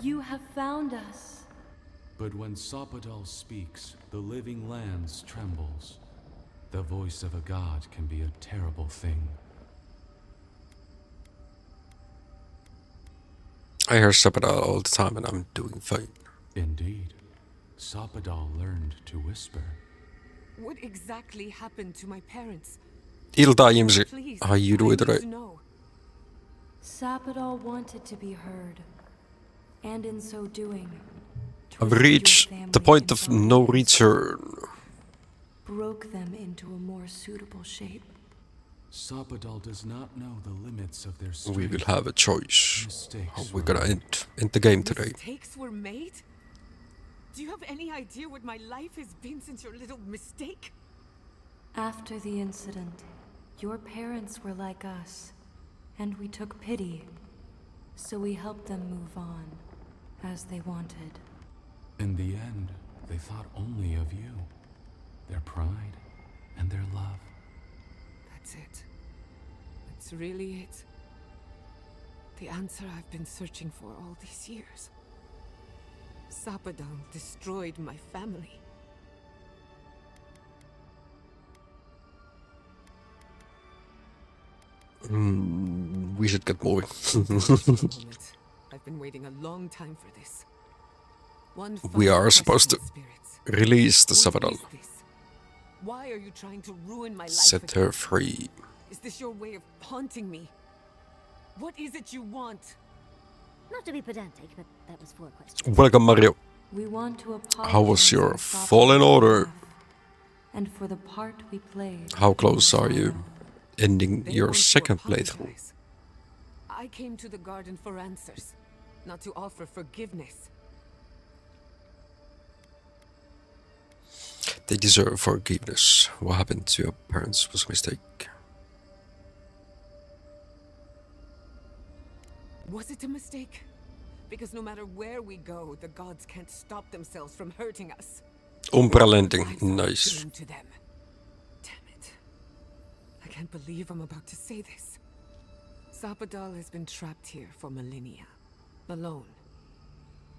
You have found us." But when Sapadal speaks, the living lands trembles. The voice of a god can be a terrible thing. I hear Sapadal all the time and I'm doing fine. Indeed. Sapadal learned to whisper. What exactly happened to my parents? Iltaa ihmisiä. Please, How you I do it need right? to know. Sapadal wanted to be heard, and in so doing, I've twisted your reached family the point in of bondage, no return. broke them into a more suitable shape. Sapadal does not know the limits of their strength. We will have a choice. Mistakes How we're were gonna made. end the game today. Mistakes were made? Do you have any idea what my life has been since your little mistake? After the incident, your parents were like us, and we took pity. So we helped them move on, as they wanted. In the end, they thought only of you. Their pride and their love. That's it. That's really it. The answer I've been searching for all these years. Sapadal destroyed my family. We should get moving. I've been waiting a long time for this. One We final are supposed to question, spirits. release the What Sapadal. is this? Why are you trying to ruin my life? Set her free. Is this your way of haunting me? What is it you want? Not to be pedantic, but that was 4 questions. Welcome, Mario. We want to apologize. How was your on Sapadal's fallen order? behalf, and for the part we played. How close are you ending They your want to second playthrough? apologize. I came to the garden for answers, not to offer forgiveness. They deserve forgiveness. What happened to your parents was a mistake. Was it a mistake? Because no matter where we go, the gods can't stop themselves from hurting us. Umbral ending. Lives are Nice. appealing to them. Damn it. I can't believe I'm about to say this. Sapadal has been trapped here for millennia. Alone.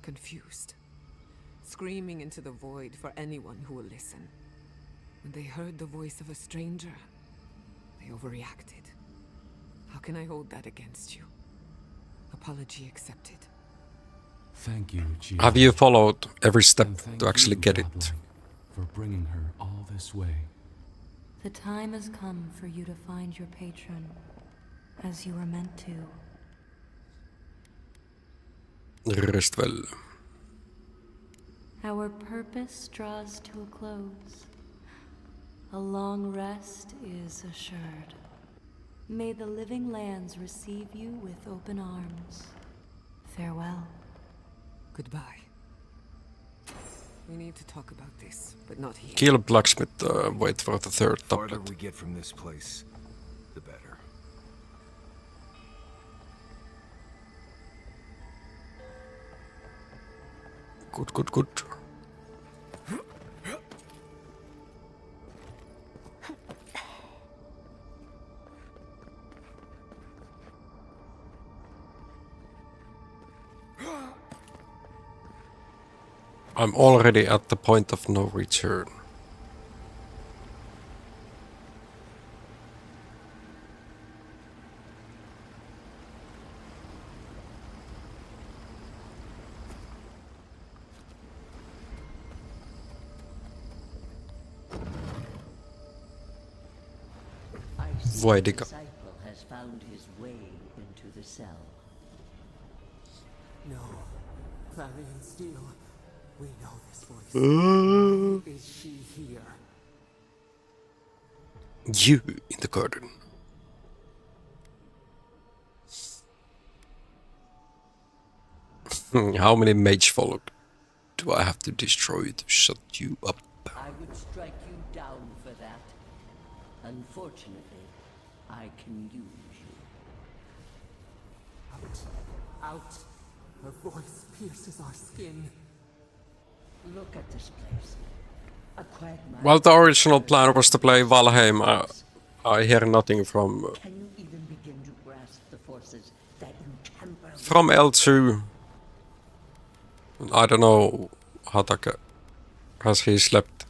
Confused. Screaming into the void for anyone who will listen. When they heard the voice of a stranger, I overreacted. How can I hold that against you? Apology accepted. Thank you, Gia. Have you followed every step And thank to actually you, get it? Godlike, for bringing her all this way. The time has come for you to find your patron, as you were meant to. Rest well. Our purpose draws to a close. A long rest is assured. May the living lands receive you with open arms. Farewell. Goodbye. We need to talk about this, but not here. Kill blacksmith, wait for the third The farther tablet. we get from this place, the better. Good, good, good. I'm already at the point of no return. The Voidica. disciple has found his way into the cell. No. Clarion Steel. We know this voice. Why is she here? You in the garden. How many mage folk do I have to destroy to shut you up? I would strike you down for that. Unfortunately, I can use you. Out. Out. Her voice pierces our skin. Look at this place. A quagmire. Well, the original plan was to play Valheim. I hear nothing from Can you even begin to grasp the forces that you tamper with? from L2. I don't know, Hatake. Has he slept?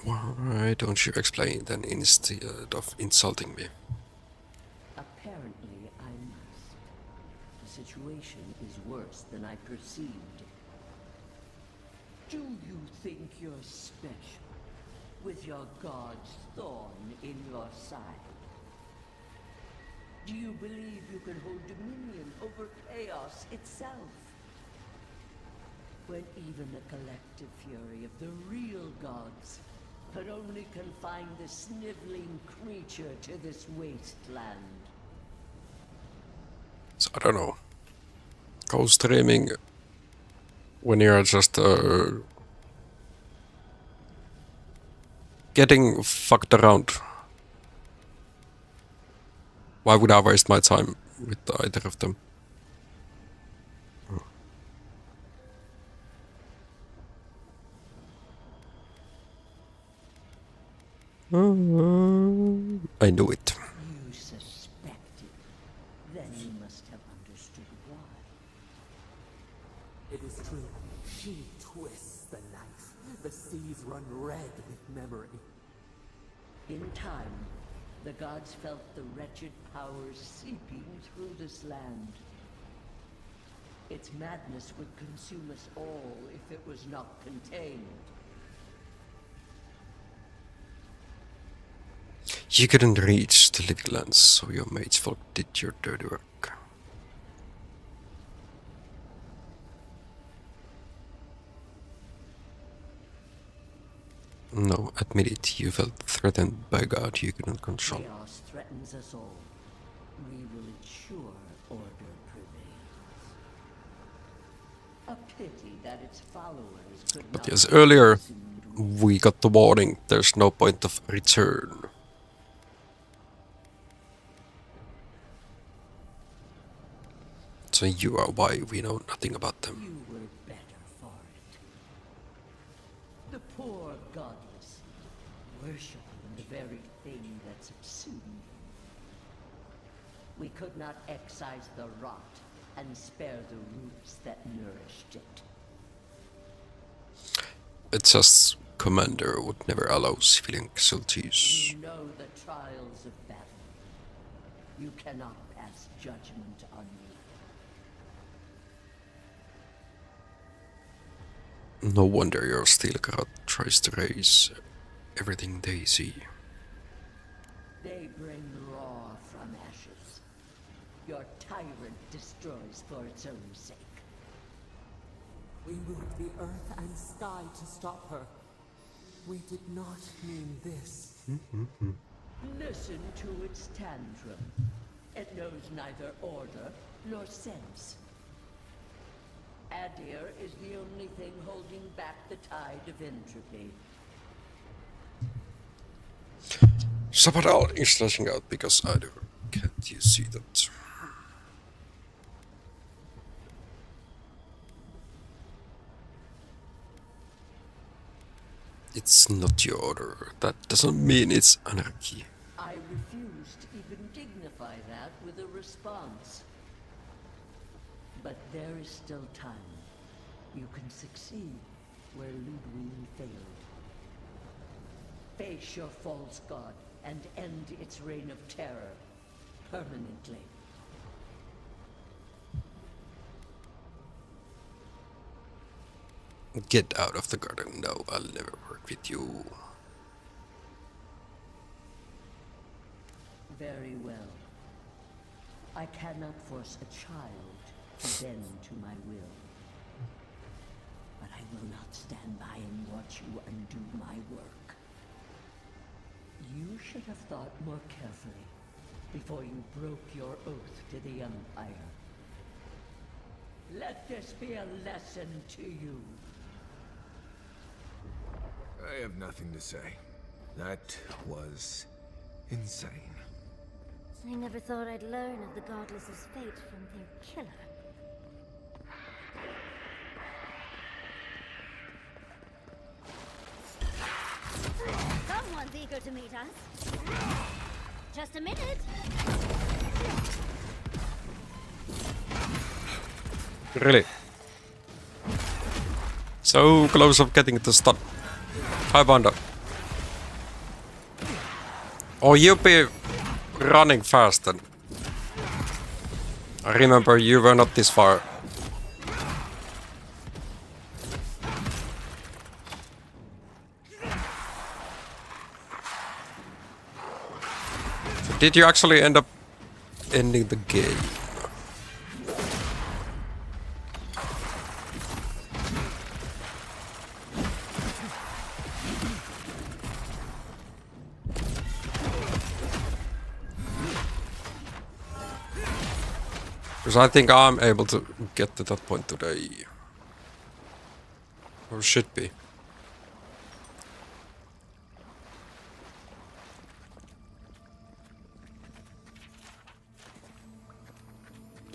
Why don't you explain then instead of insulting me? Apparently, I must. The situation is worse than I perceived. Do you think you're special with your god's thorn in your side? Do you believe you can hold dominion over chaos itself? When even the collective fury of the real gods could only confine the sniveling creature to this wasteland. So I don't know. Go streaming when you're just getting fucked around. Why would I waste my time with either of them? I knew it. You suspected. Then you must have understood why. It is true. She twists the knife. The seas run red with memory. In time, the gods felt the wretched powers seeping through this land. Its madness would consume us all if it was not contained. You couldn't reach the living lands, so your mates folk did your dirty work. No, admit it, you felt threatened by a god you couldn't control. Chaos threatens us all. We will ensure order prevails. A pity that its followers could But not yes, be earlier consumed. we got the warning, there's no point of return. So you are why we know nothing about them. You were better for it. The poor godless, worshiping the very thing that subsumed them. We could not excise the rot and spare the roots that nourished it. It's just Commander would never allow civilian casualties. You know the trials of battle. You cannot pass judgment on me. No wonder your steel god tries to raise everything they see. They bring law from ashes. Your tyrant destroys for its own sake. We moved the earth and sky to stop her. We did not mean this. Listen to its tantrum. It knows neither order nor sense. Adir is the only thing holding back the tide of entropy. Sabadal is lashing out because I do. Can't you see that? It's not your order. That doesn't mean it's anarchy. I refuse to even dignify that with a response. But there is still time. You can succeed where Ludwig failed. Face your false god and end its reign of terror permanently. Get out of the garden. No, I'll never work with you. Very well. I cannot force a child to bend to my will. But I will not stand by and watch you undo my work. You should have thought more carefully before you broke your oath to the Empire. Let this be a lesson to you. I have nothing to say. That was insane. I never thought I'd learn of the Godless's fate from their killer. Someone's eager to meet us. Just a minute. Really? So close of getting to stop. Hi, Banda. Oh, you be running fast then. I remember you were not this far. So did you actually end up ending the game? Because I think I'm able to get to that point today. Or should be.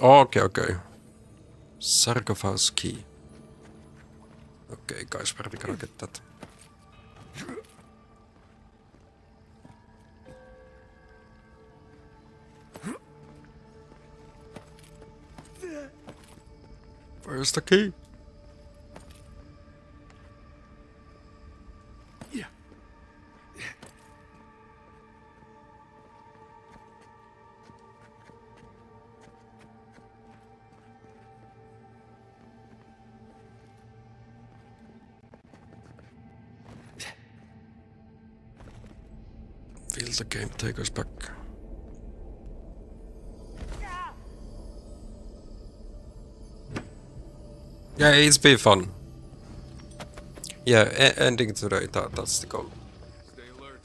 Okay, okay. Sarcophagus key. Okay, guys, where are we gonna get that? Where's the key? Yeah. Feel the game take us back. Yeah, it's been fun. Yeah, ending today, that's the goal. Stay alert.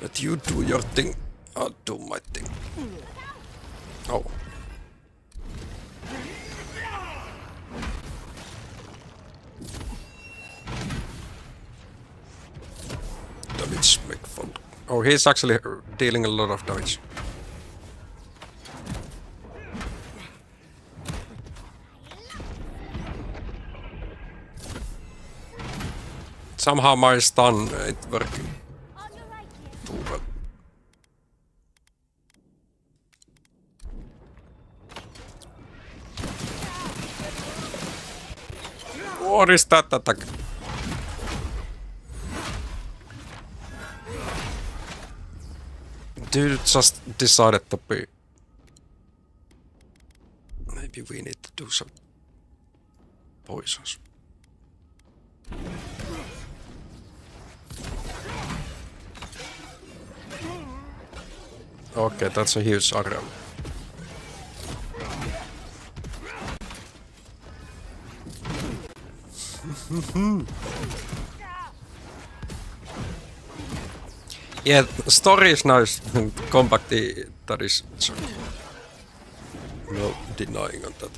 Let you do your thing, I'll do my thing. Oh. Damage make fun. Oh, he's actually dealing a lot of damage. Somehow my stun ain't working too well. What is that attack? Dude just decided to be... Maybe we need to do some poisons. Okay, that's a huge area. Yeah, the story is nice. Combat that is so no denying on that.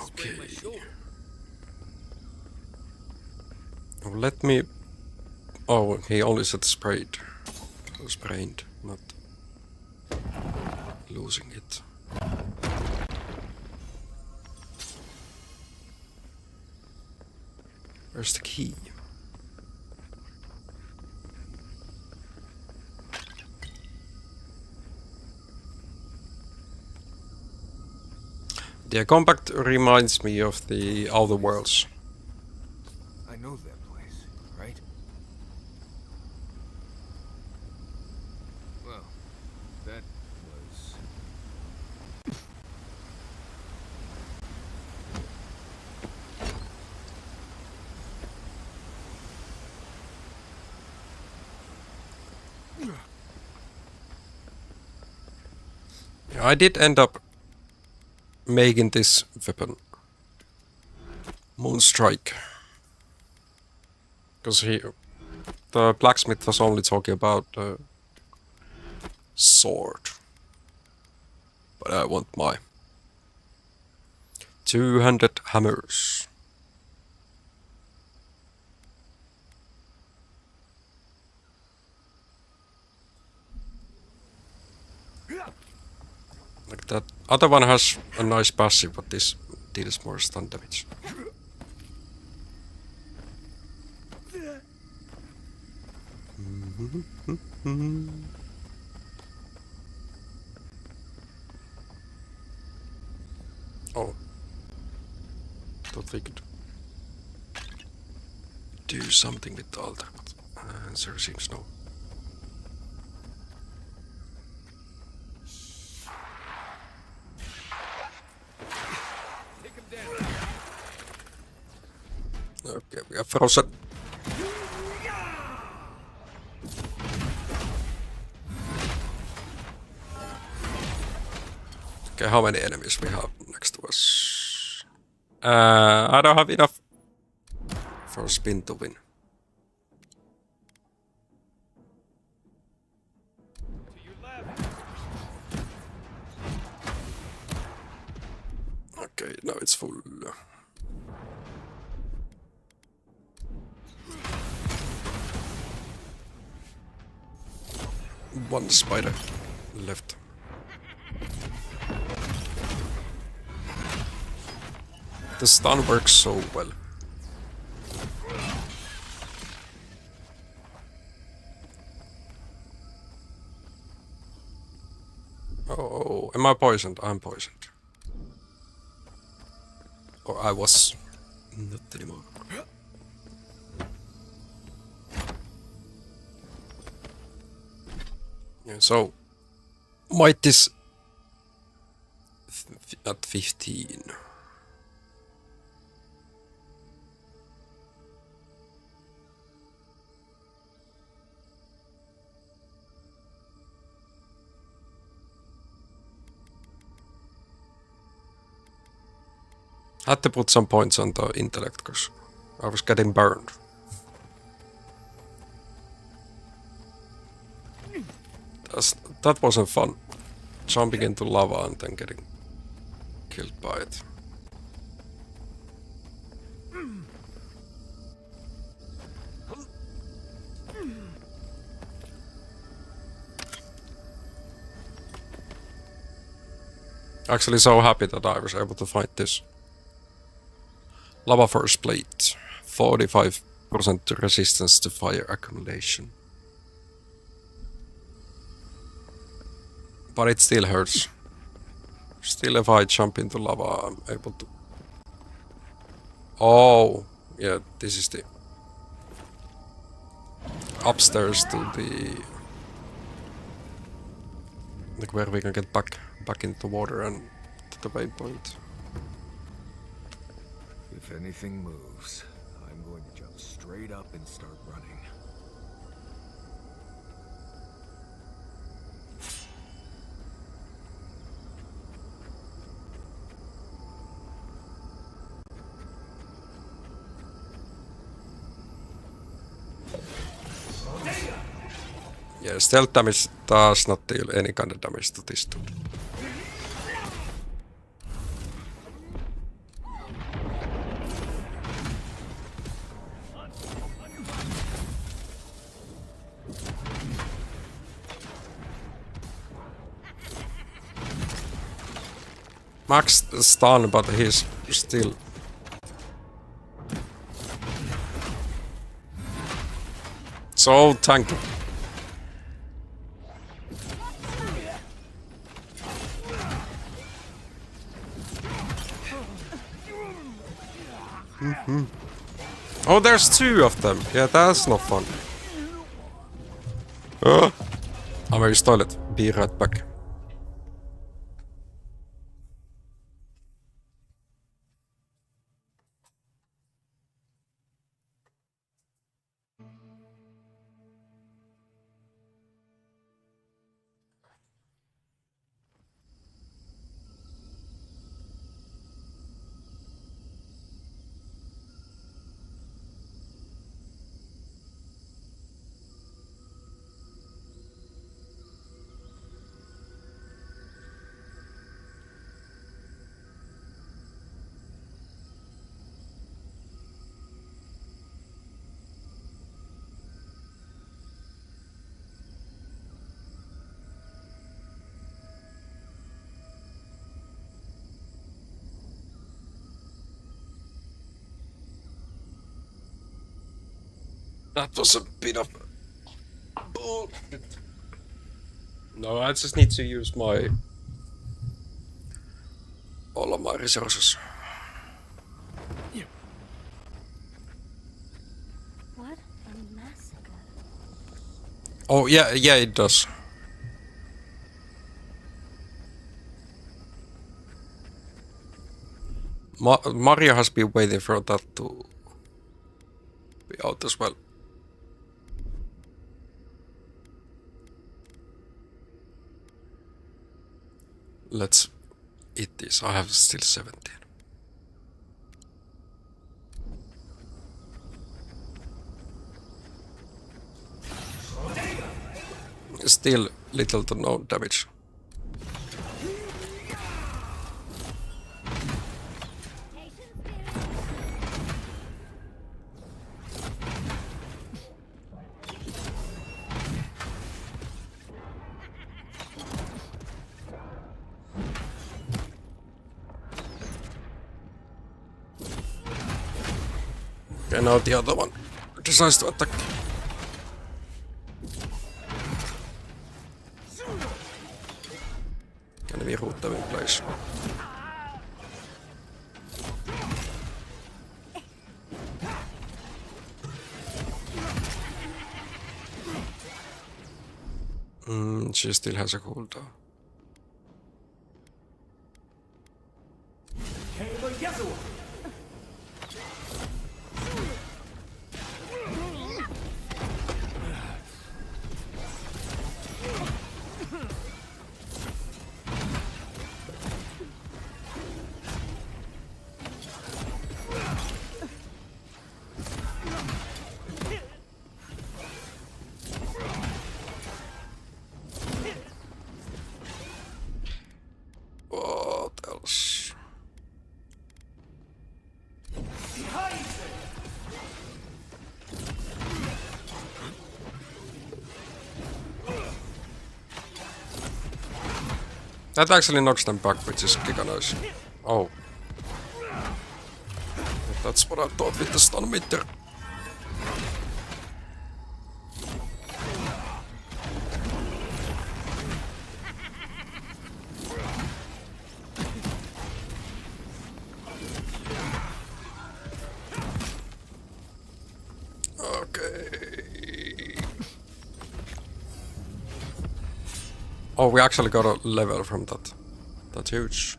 Okay. Let me. Oh, he only said sprayed. Sprained, not losing it. Where's the key? The compact reminds me of the Outer Worlds. I know that place, right? Well, that was... I did end up making this weapon. Moonstrike. Because the blacksmith was only talking about the sword. But I want my 200 hammers. Like that. Other one has a nice passive, but this deals more stun damage. Oh. Thought we could do something with the altar, but answer seems no. Okay, we are frozen. Okay, how many enemies we have next to us? I don't have enough for a spin to win. Okay, now it's full. One spider left. The stun works so well. Oh, am I poisoned? I'm poisoned. Or I was. Not anymore. Yeah, so might is at 15. Had to put some points on the intellect because I was getting burned. That wasn't fun. Jumping into lava and then getting killed by it. Actually so happy that I was able to find this. Lava force plate. 45% resistance to fire accumulation. But it still hurts. Still, if I jump into lava, I'm able to... Oh, yeah, this is the... upstairs to the... like where we can get back into the water and to the waypoint. If anything moves, I'm going to jump straight up and start running. Yeah, stealth damage does not deal any kind of damage to this dude. Max stun, but he's still... so tanky. Oh, there's two of them. Yeah, that's not fun. I'm very toilet. Be right back. That was a bit of bullshit. No, I just need to use my all of my resources. What a massacre. Oh yeah, it does. Mario has been waiting for that to be out as well. Let's eat this. I have still 17. Still little to no damage. Okay, now the other one decides to attack. Can we root them in place? She still has a cooldown. What else? That actually knocks them back, which is giga nice. Oh. That's what I thought with the stun meter. Oh, we actually got a level from that. That's huge.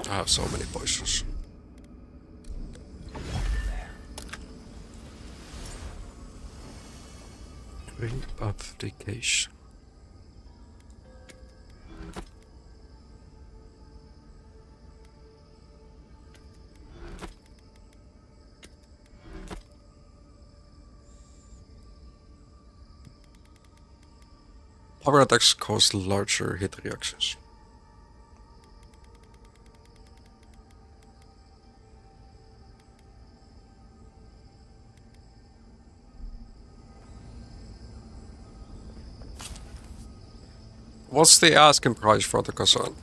I have so many poisons. Rebuffcation. Power attacks cause larger hit reactions. What's the asking price for the Kazan?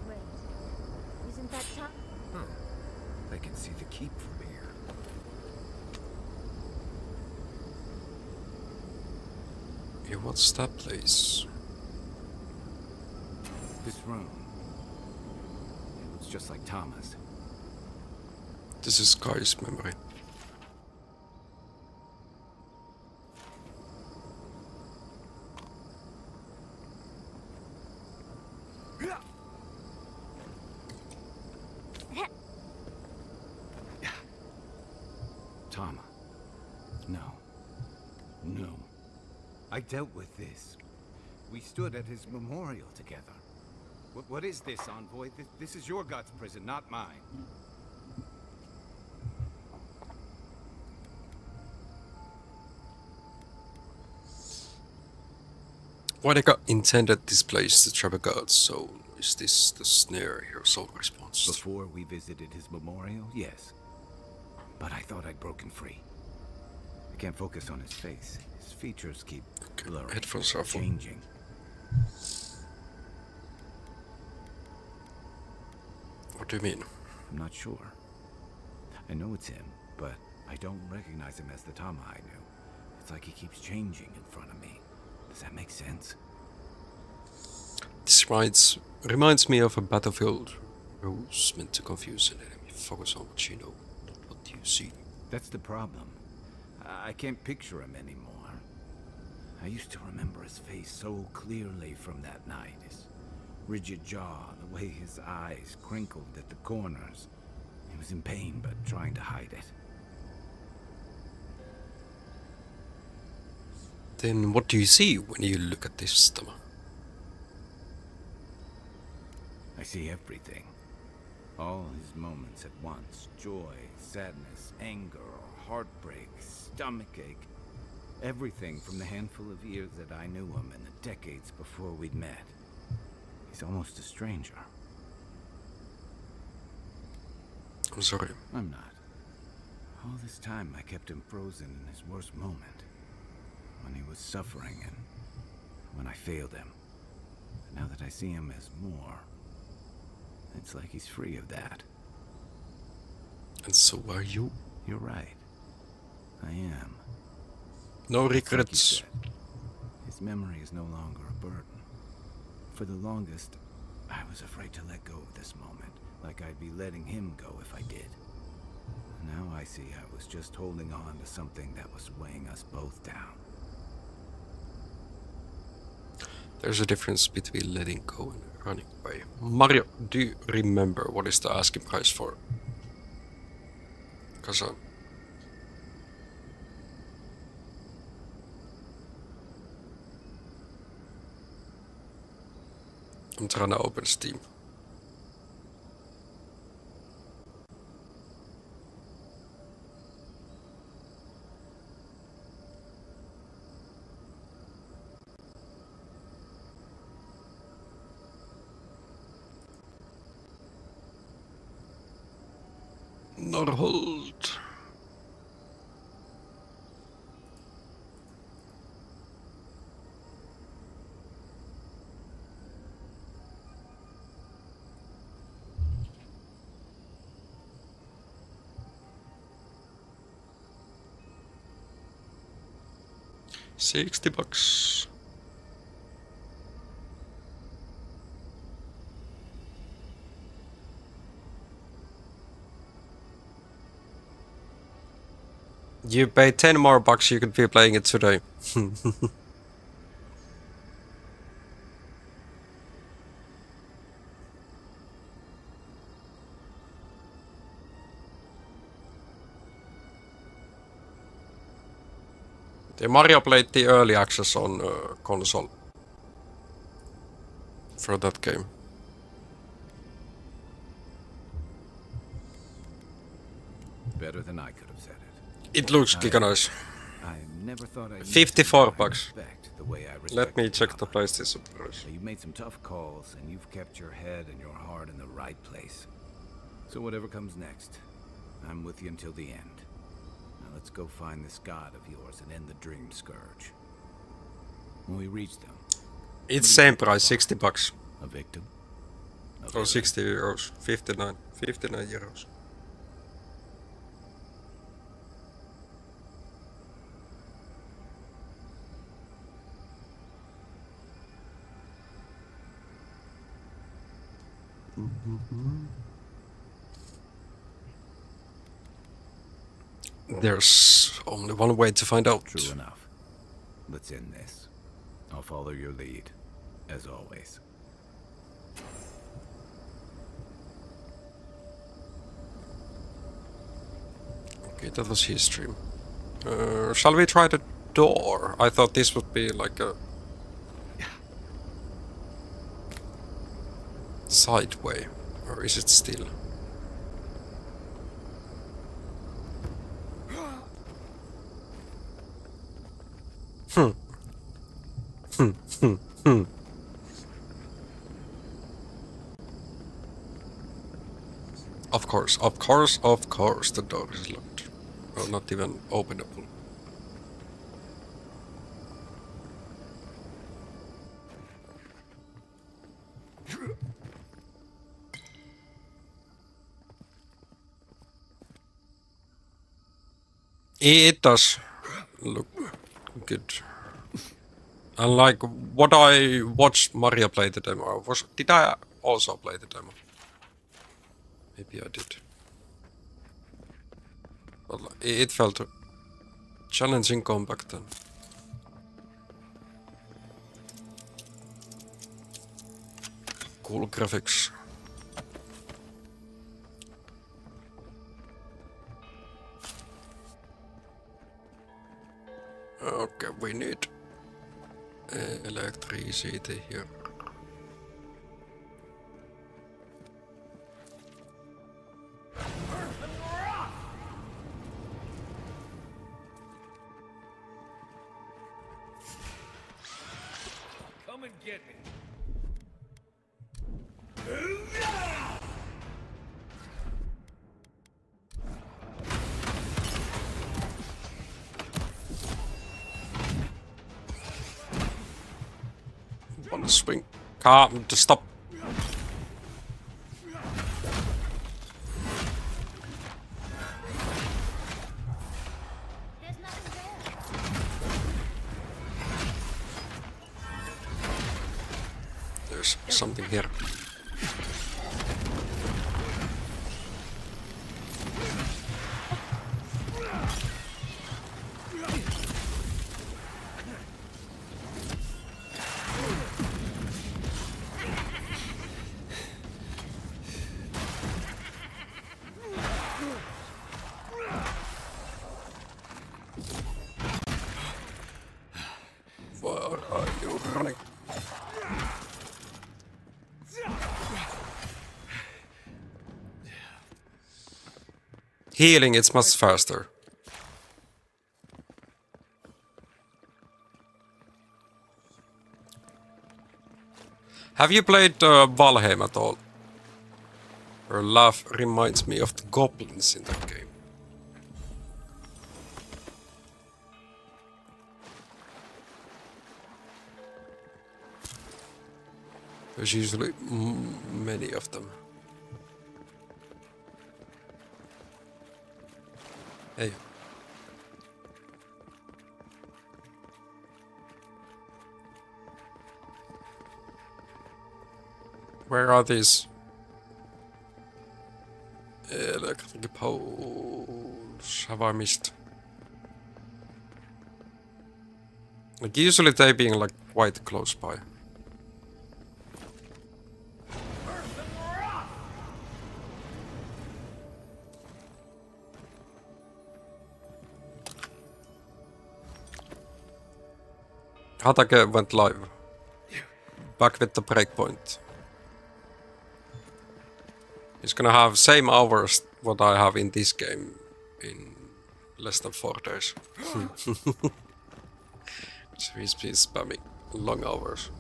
Wait, isn't that time? I can see the keep from here. Yeah, what's that place? This room. It looks just like Thomas. This is Kai's memory. Tama. No. No. I dealt with this. We stood at his memorial together. What is this, Envoy? This is your God's prison, not mine. Why they got intended this place to trap a god's soul? Is this the snare your soul responds to? Before we visited his memorial, yes. But I thought I'd broken free. I can't focus on his face. His features keep blurring, headphones are full. changing. What do you mean? I'm not sure. I know it's him, but I don't recognize him as the Tama I knew. It's like he keeps changing in front of me. Does that make sense? This reminds me of a battlefield rules meant to confuse an enemy. Focus on what you know, not what you see. That's the problem. I can't picture him anymore. I used to remember his face so clearly from that night. His rigid jaw, the way his eyes crinkled at the corners. He was in pain, but trying to hide it. Then what do you see when you look at this Tama? I see everything. All his moments at once. Joy, sadness, anger, heartbreak, stomachache. Everything from the handful of years that I knew him and the decades before we'd met. He's almost a stranger. I'm sorry. I'm not. All this time I kept him frozen in his worst moment. When he was suffering and when I failed him. But now that I see him as more, it's like he's free of that. And so are you. You're right. I am. No It's like you regrets. said. His memory is no longer a burden. For the longest, I was afraid to let go of this moment, like I'd be letting him go if I did. Now I see I was just holding on to something that was weighing us both down. There's a difference between letting go and running away. Mario, do you remember what is the asking price for Kazan? I'm trying to open Steam. Norhold. $60. You pay 10 more bucks, you could be playing it today. The Mario played the early access on console for that game. Better than I could have said it. It looks giga nice. I never thought I'd 54 bucks. the way I Let me check the PlayStation price. You've made some tough calls, and you've kept your head and your heart in the right place. So whatever comes next, I'm with you until the end. Now let's go find this god of yours and end the Dream Scourge. When we reach them... It's same price, 60 bucks. A victim? Or 60 euros. 59 euros. There's only one way to find out. True enough. Let's end this. I'll follow your lead, as always. Okay, that was his stream. Shall we try the door? I thought this would be like a side way, or is it still? Of course, the door is locked. Well, not even openable. It does look good. And like what I watched Mario play the demo, did I also play the demo? Maybe I did. But it felt challenging compact and cool graphics. Okay, we need electricity here. Come and get me. One swing. Can't stop. There's something here. Where are you running? Healing, it's much faster. Have you played Valheim at all? Her laugh reminds me of the goblins in that game. There's usually many of them. Hey. Where are these electric poles? Have I missed? Like usually they being like quite close by. Hatake went live. Back with the breakpoint. He's gonna have same hours what I have in this game in less than 4 days. So he's been spamming long hours.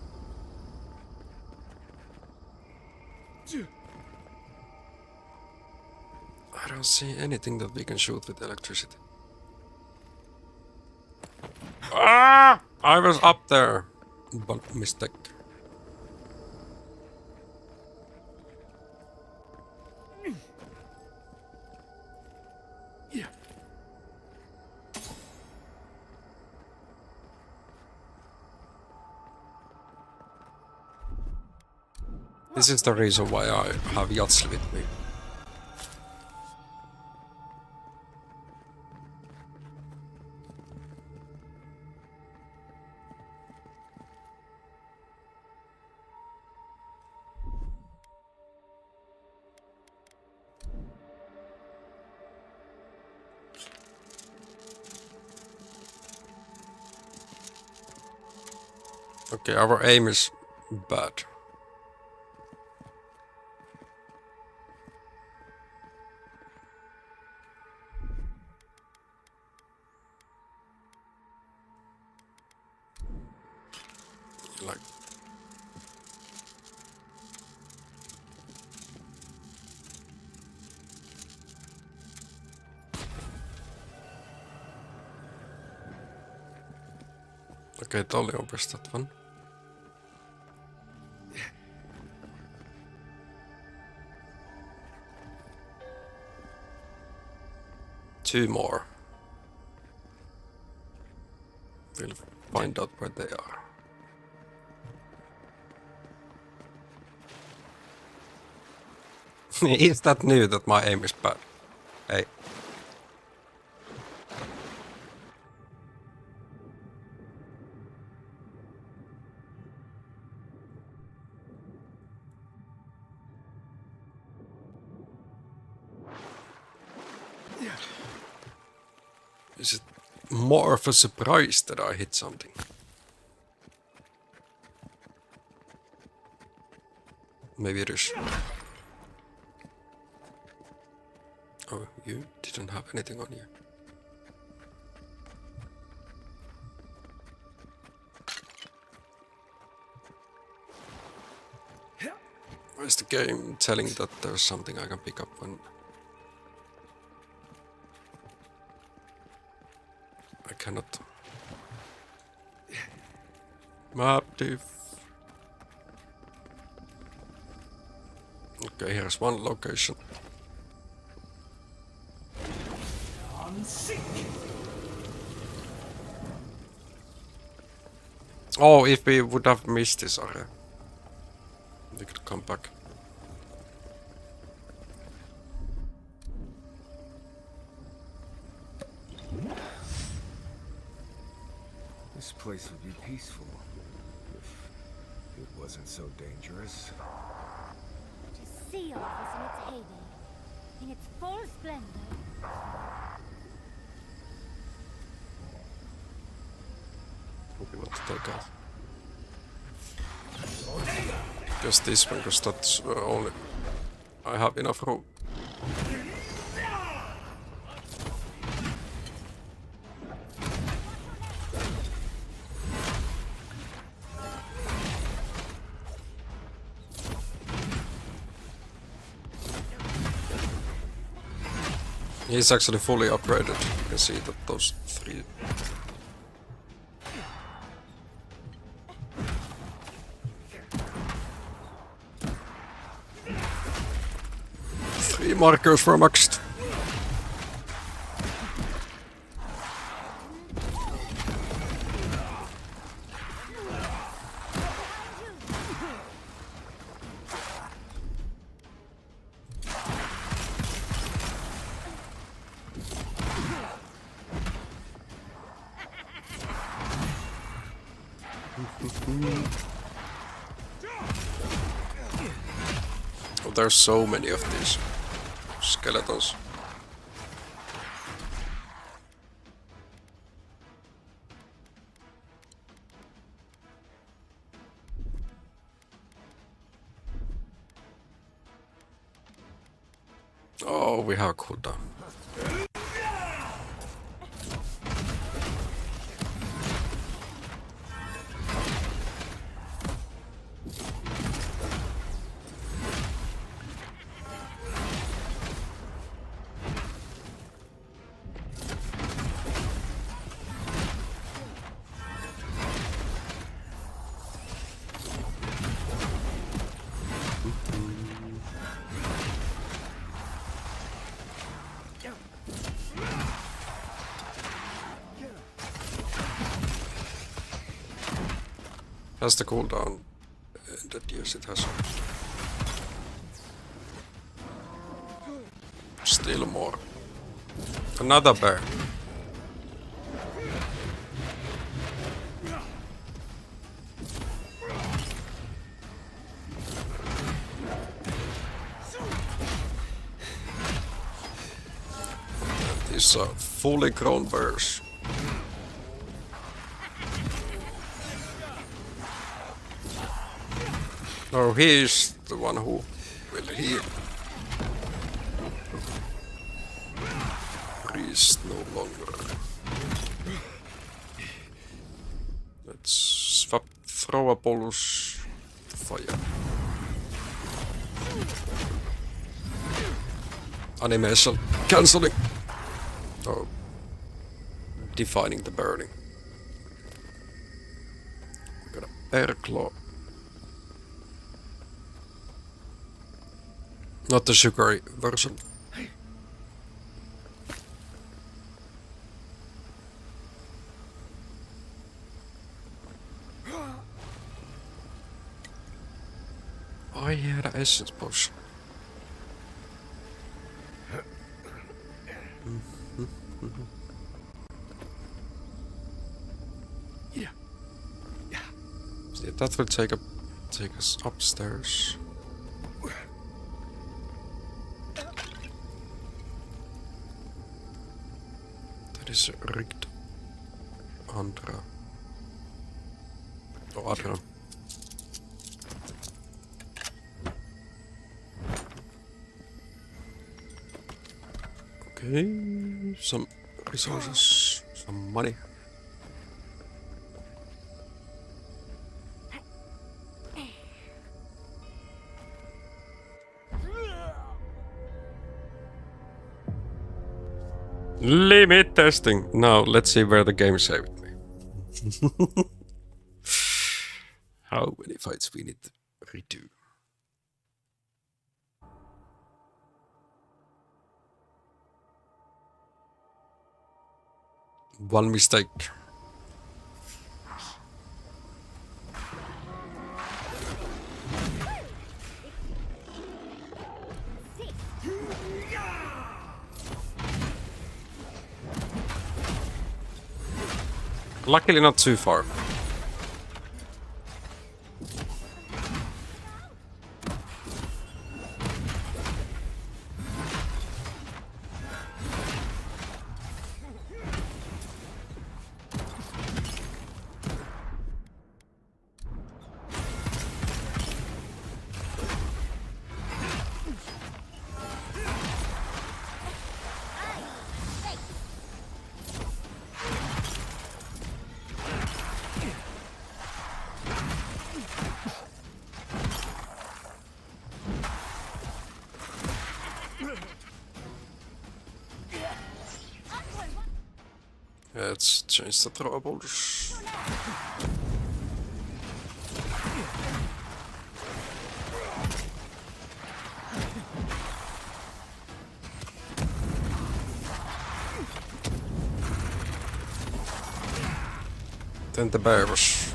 I don't see anything that we can shoot with electricity. Ah! I was up there, but mistake. This is the reason why I have Yatsli with me. Okay, our aim is bad. Like okay, totally opens that one. Two more. We'll find out where they are. Is that new that my aim is bad? Hey. Is it more of a surprise that I hit something? Maybe it is. Oh, you didn't have anything on you. Where's the game telling that there's something I can pick up when I cannot? Map diff. Okay, here's one location. Oh, if we would have missed this area, we could come back. This place would be peaceful if it wasn't so dangerous. To see all this in its heyday, in its full splendor. We want to take out. Just this one, because that's only I have enough room. He's actually fully upgraded. You can see that those three. Three markers were maxed. Oh, there's so many of these skeletons. Oh, we have cooldown. Has the cooldown ended? Yes, it has. Still more. Another bear. These are fully grown bears. No, he is the one who will heal. Priest no longer. Let's swap throwables to fire. Animation cancelling. Oh, defining the burning. We got a bear claw. Not the sugary version. Oh yeah, the essence potion. Yeah. See, that will take us upstairs. That is rigged Andra. Oh, Adra. Okay, some resources, some money. Limit testing. Now let's see where the game saved me. How many fights we need to redo? One mistake. Luckily not too far. Let's change the throwables. Then the bear was...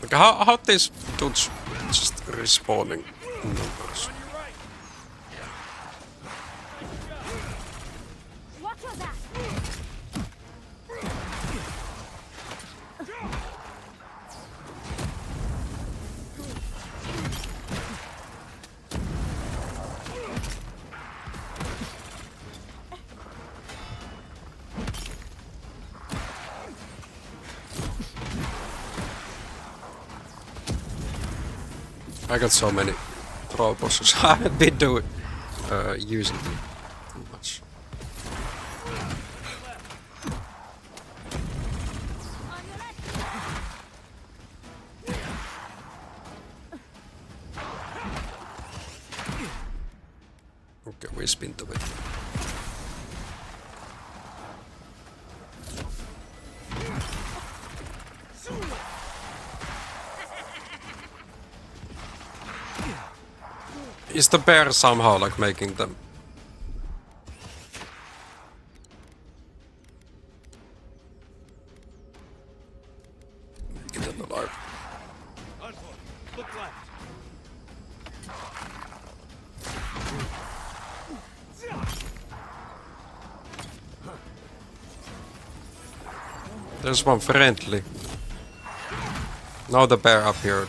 Like, how these dudes just respawning in numbers? I got so many troll bosses. I haven't been doing using them too much. Okay, we spin to it. Is the bear somehow like making them? Making them alive. Look left. There's one friendly. Now the bear appeared.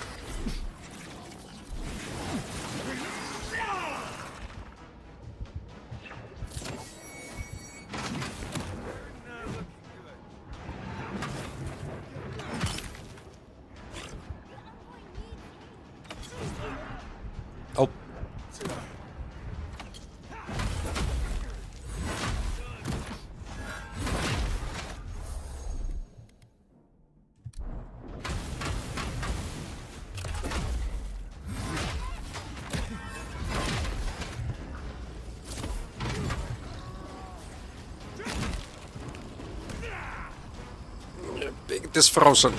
Oh. It is frozen.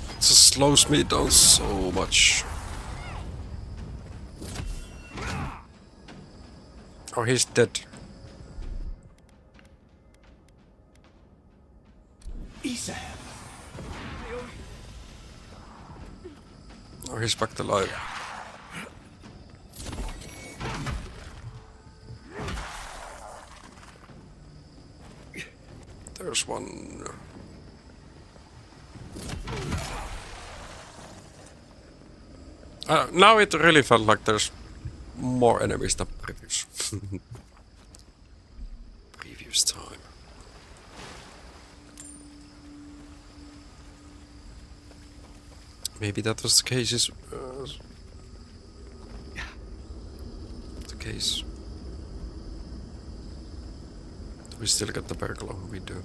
It just slows me down so much. Oh, he's dead. Oh, he's back to life. There's one. Now it really felt like there's more enemies than previous. Previous time. Maybe that was the case. The case. We still got the burglar. We do.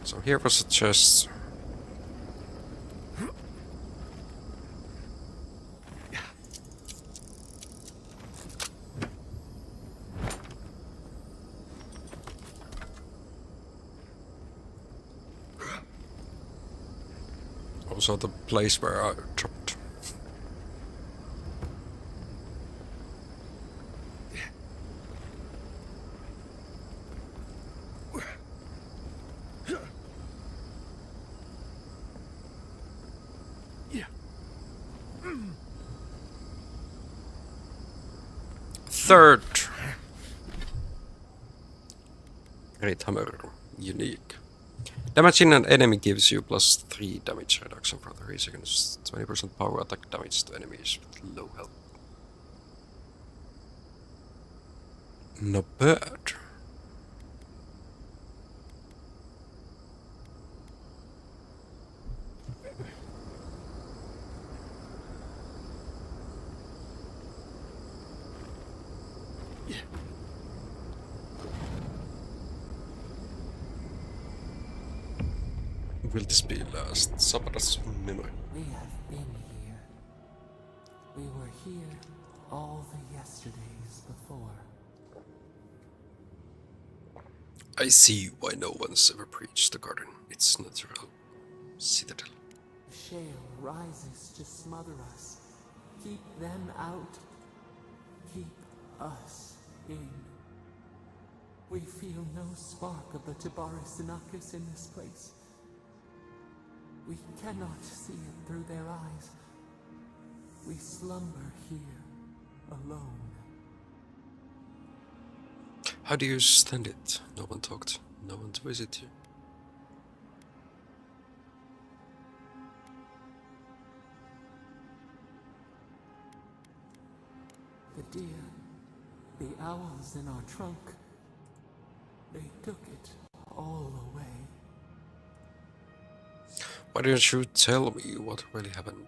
So here was a chest. Also the place where I dropped. Third. Great hammer. Unique. Damaging an enemy gives you +3 damage reduction for 3 seconds. 20% power attack damage to enemies with low health. Not bad. Will this be last? Sabbath's memory. We have been here. We were here all the yesterdays before. I see why no one's ever preached the garden. It's natural. Citadel. The shale rises to smother us. Keep them out. Keep us in. We feel no spark of the Tibaris Inachus in this place. We cannot see it through their eyes. We slumber here, alone. How do you stand it? No one talked. No one to visit you. dear. The owls in our trunk. They took it all away. Why didn't you tell me what really happened?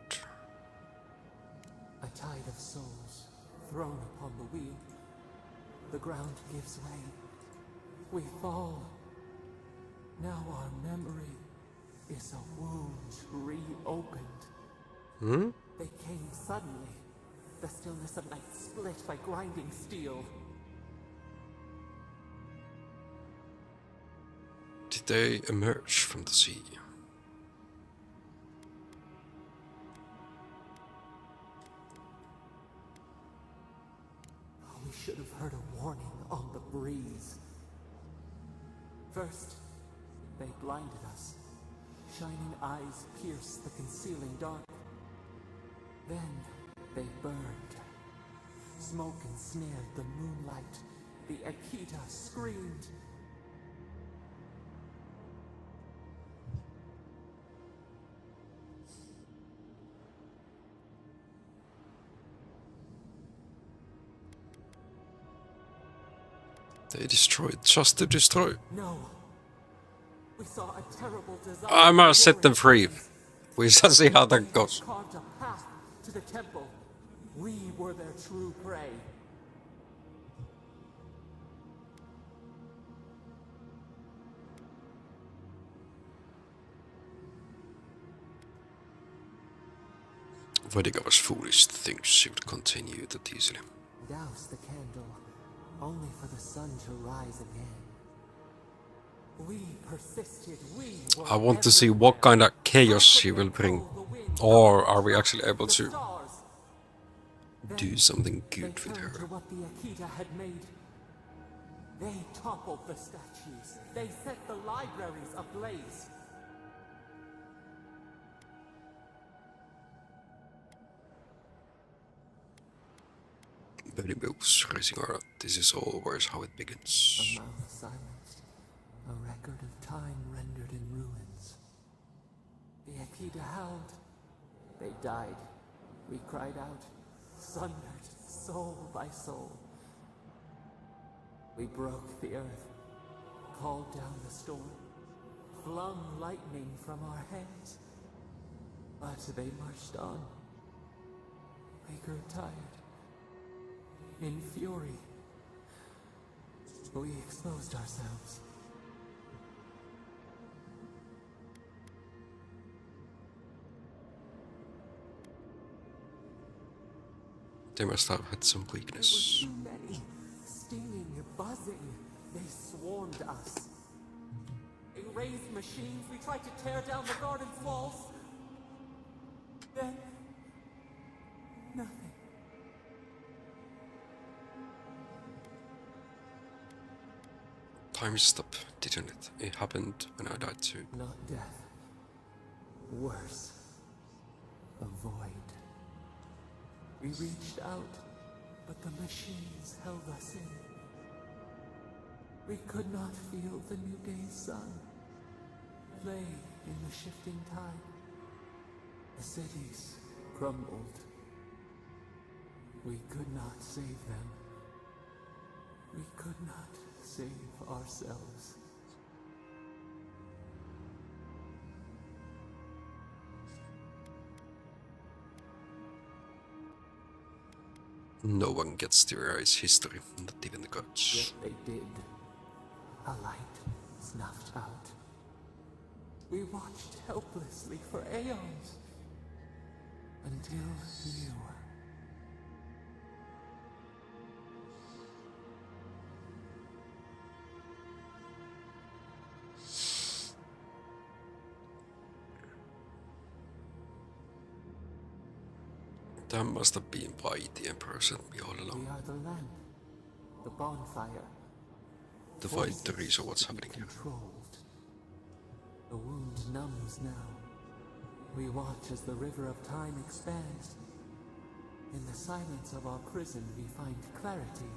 A tide of souls thrown upon the wheel. The ground gives way. We fall. Now our memory is a wound reopened. Hmm? They came suddenly. The stillness of night split by grinding steel. Did they emerge from the sea? We should have heard a warning on the breeze. First, they blinded us. Shining eyes pierced the concealing dark. Then they burned. Smoke ensnared the moonlight. The Akita screamed. They destroyed just to destroy. No. We saw a terrible disaster. I must set them free. We shall see how that goes. Carved a path to the temple. We were their true prey. Vedica was foolish to think she would continue that easily. Douse the candle, only for the sun to rise again. We persisted, we were I want to see what kind of chaos she will bring. Or are we actually able to do something good with her? To what the Akita had made. They toppled the statues. They set the libraries ablaze. Betty moves, raising her up. This is always how it begins. A mouth silenced. A record of time rendered in ruins. The Akita howled. They died. We cried out, sundered, soul by soul. We broke the earth, called down the storm, flung lightning from our hands. But they marched on. We grew tired. In fury, we exposed ourselves. They must have had some weakness. There were too many, stinging, buzzing. They swarmed us. They raised machines. We tried to tear down the garden's walls. Then, nothing. Time stopped, didn't it? It happened when I died too. Not death. Worse. A void. We reached out, but the machines held us in. We could not feel the new day's sun. Lay in the shifting tide. The cities crumbled. We could not save them. We could not save ourselves. No one gets to erase history, not even the gods. Yet they did. A light snuffed out. We watched helplessly for aeons. Until you. That must have been why the Emperor sent me all along. We are the lamp, the bonfire. To find the reason what's happening here. Controlled. The wound numbs now. We watch as the river of time expands. In the silence of our prison we find clarity.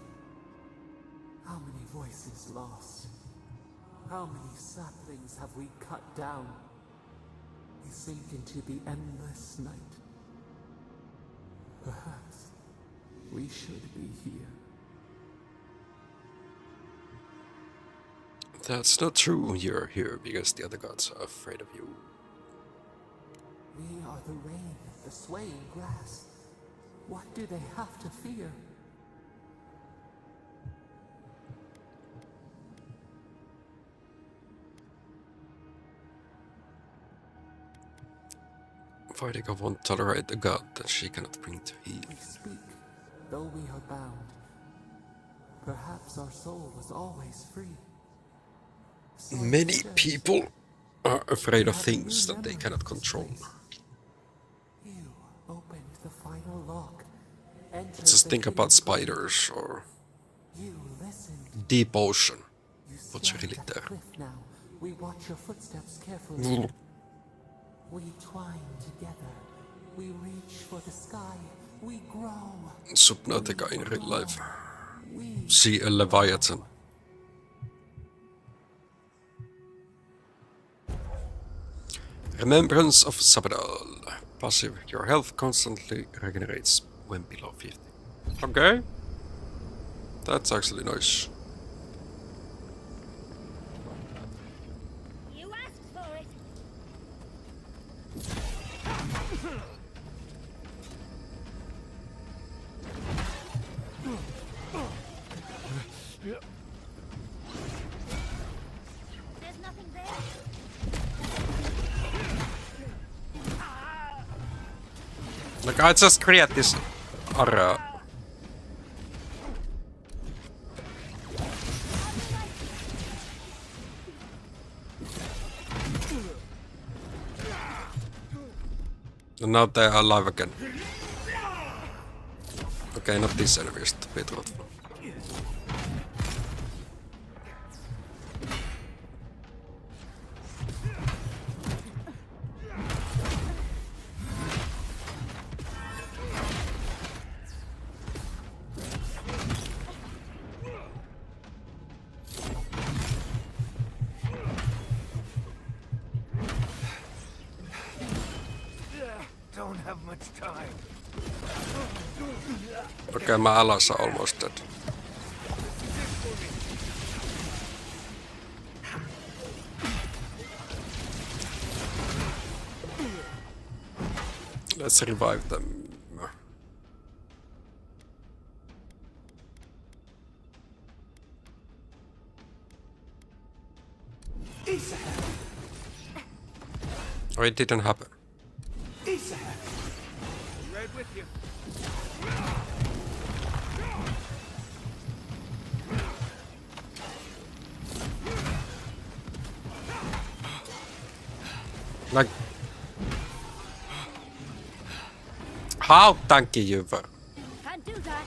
How many voices lost? How many saplings have we cut down? We sink into the endless night. Perhaps We should be here. That's not true. You're here because the other gods are afraid of you. We are the rain, the swaying grass. What do they have to fear? Vaidica won't tolerate a god that she cannot bring to heal. We speak, though we are bound. Perhaps our soul was always free. So Many instead, people are afraid of have things new that they memories cannot of control. space. You opened the final lock. entered Just the think about hidden grave. spiders or You listened. deep ocean. You What's stand really at the there? cliff now. We watch your footsteps carefully. We twine together. We reach for the sky. We grow. Subnautica in real life. We See a leviathan. Remembrance of Sabadal. Passive. Your health constantly regenerates when below 50. Okay. That's actually nice. You asked for it. There's nothing there. Like, I just create this area. And now they are alive again. Okay, not this enemy, just a bit rough. Don't have much time. Okay, my allies are almost dead. Let's revive them. Oh, it didn't happen. Right with you. Like, how tanky you were. Can't do that.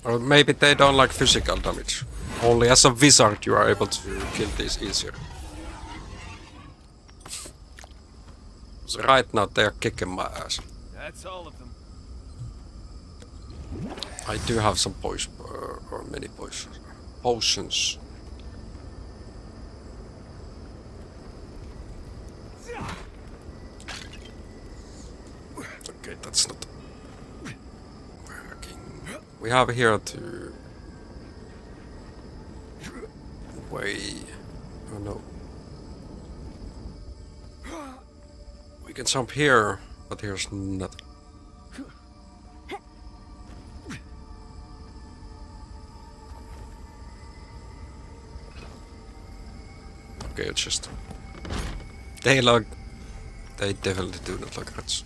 Or maybe they don't like physical damage. Only as a wizard you are able to kill these easier. So right now they are kicking my ass. That's all of them. I do have some poison, or many poisons. Potions. Okay, that's not working. We have here to way. Oh no. We can jump here, but here's nothing. Okay, it's just they definitely do not like rats.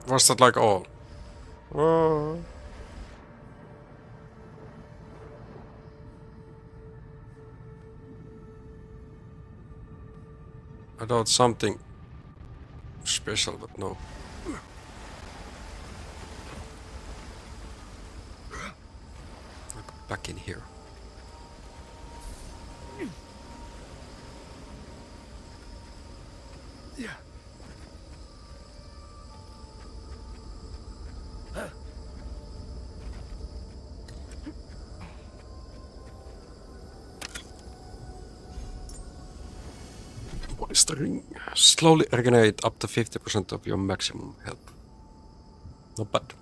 Was that like all? Oh. I thought something special, but no. Back in here. What is the ring? Slowly regenerate up to 50% of your maximum health. Not bad.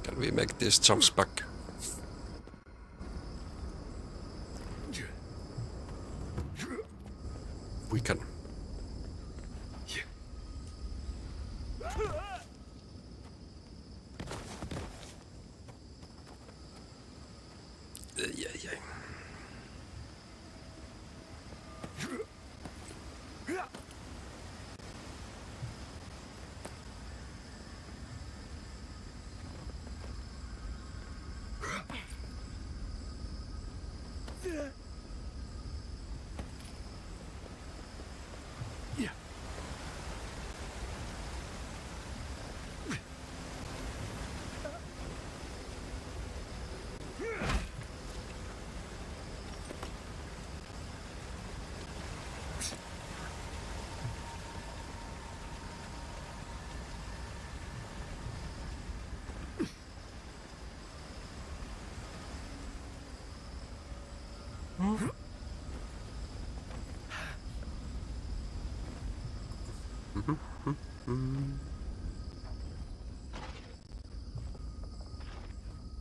Can we make these jumps back? We can. Yeah.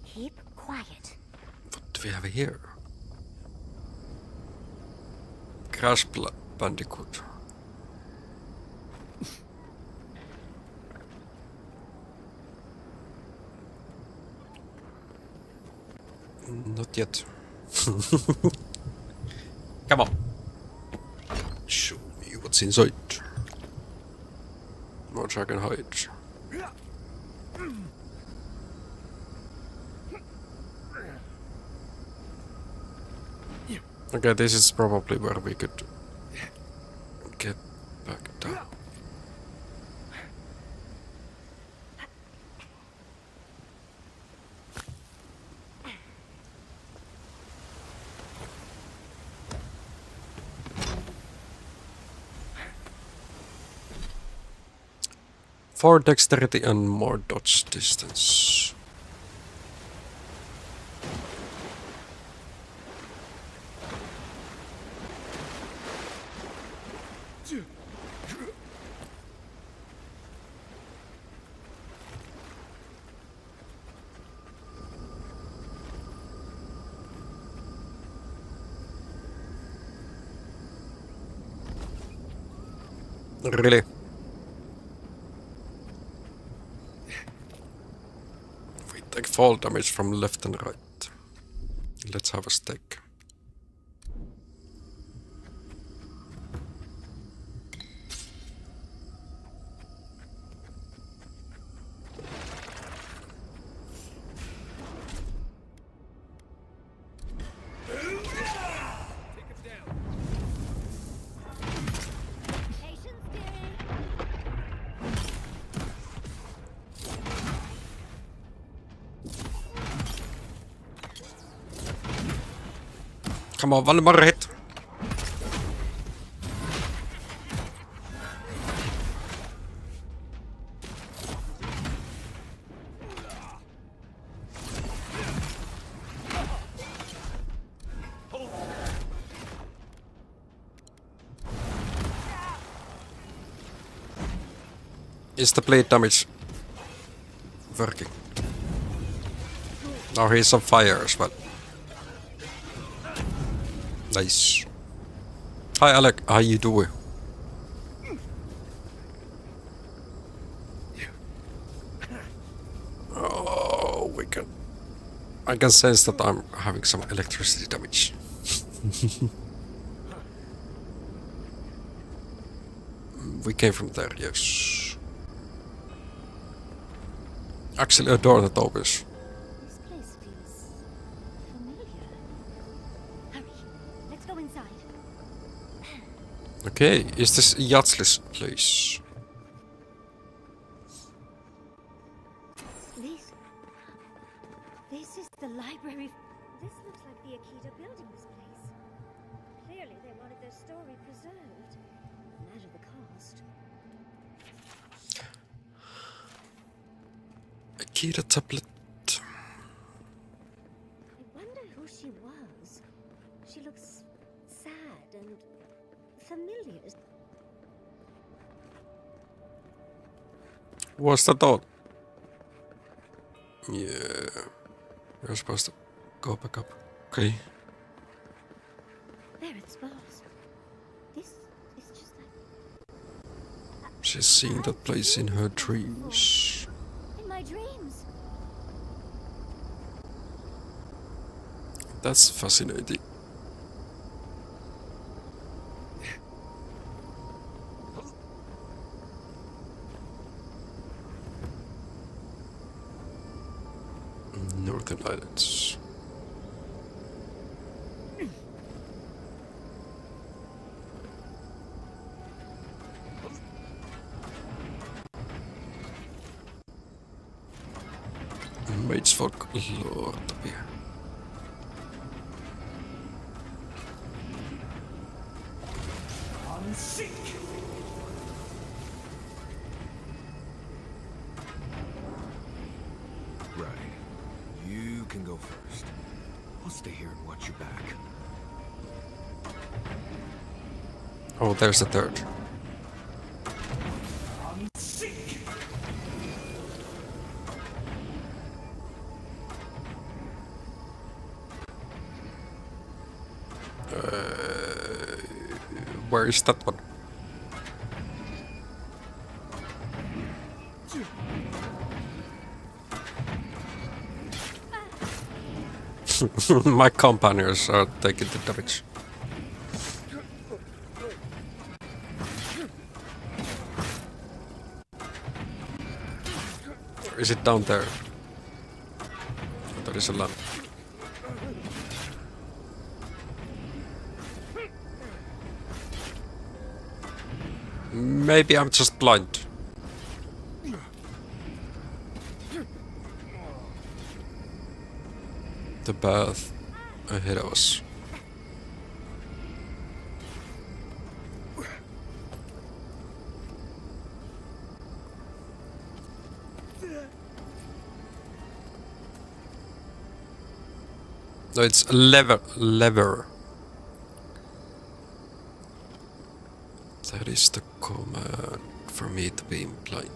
Keep quiet. What do we have here? Crash Bandicoot. Not yet. Come on. Show me what's inside. Much I can hide. Okay, this is probably where we could get back down. For dexterity and more dodge distance. Really? We take fall damage from left and right. Let's have a stake. Come on, one more hit. Is the blade damage working? Now he's on fire as well. Nice. Hi Alec, how you doing? I can sense that I'm having some electricity damage. We came from there, yes. Actually, a door that opens. This place feels familiar. Hurry, let's go inside. Okay, is this Yatsli's place? This is the library. This looks like the Akita building this place. Clearly they wanted their story preserved, no matter the cost. Akita tablet. I wonder who she was. She looks sad and familiar. What's that all? Yeah. You're supposed to go back up. Okay. There it spells. This is just like... She's seeing that place in her dreams. In my dreams. That's fascinating. Northern Islands. Maid's folk Lord here. Right. You can go first. I'll stay here and watch your back. Oh, there's the third. Where is that one? My companions are taking the damage. Or is it down there? There is a lamp. Maybe I'm just blind. The path ahead of us. No, it's lever. That is the command for me to be blind.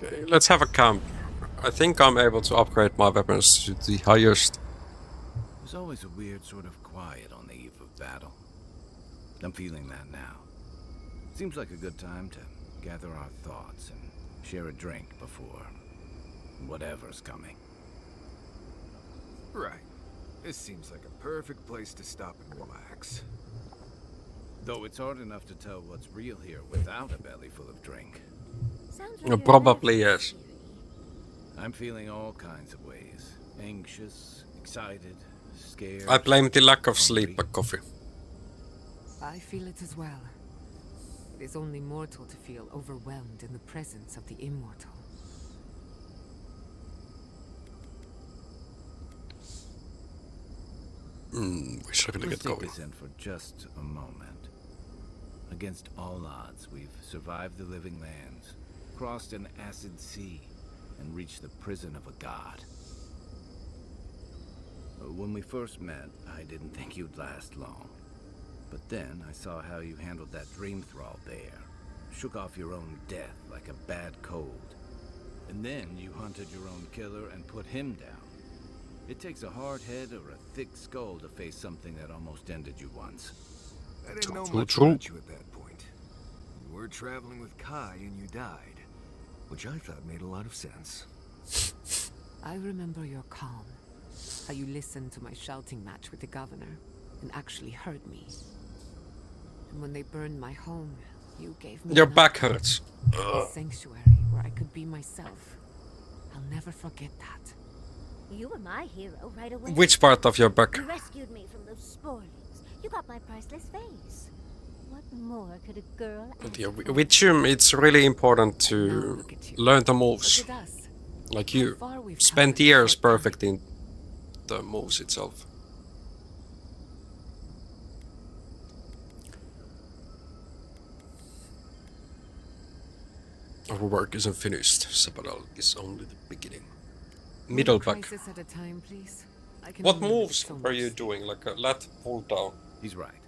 Okay, let's have a camp. I think I'm able to upgrade my weapons to the highest. There's always a weird sort of quiet on the eve of battle. I'm feeling that now. Seems like a good time to gather our thoughts and share a drink before whatever's coming. Right. This seems like a perfect place to stop and relax. Though it's hard enough to tell what's real here without a belly full of drink. Probably yes. I'm feeling all kinds of ways. Anxious, excited, scared. I blame the lack of sleep and coffee. I feel it as well. It is only mortal to feel overwhelmed in the presence of the immortal. We should really Let's get take going. this in for just a moment. Against all odds, we've survived the living lands, crossed an acid sea, and reached the prison of a god. When we first met, I didn't think you'd last long. But then I saw how you handled that dream thrall bear. Shook off your own death like a bad cold. And then you hunted your own killer and put him down. It takes a hard head or a thick skull to face something that almost ended you once. I didn't know True, much true. about you at that point. You were traveling with Kai and you died, which I thought made a lot of sense. I remember your calm. How you listened to my shouting match with the governor and actually heard me. And when they burned my home, you gave me Your another back hurts. sanctuary where I could be myself. I'll never forget that. You were my hero right away. Which part of your back? You rescued me from those sporelings. You got my priceless face. What more could a girl ask Yeah, for? with Jim, it's really important to learn the moves. Look at us. Like How you far we've spent come in a years short time. perfecting the moves itself. Our work isn't finished. Sabadell is only the beginning. Middle One back. crisis at a time, please. I can What only do moves so are you much. doing? Like a lat pull down? He's right.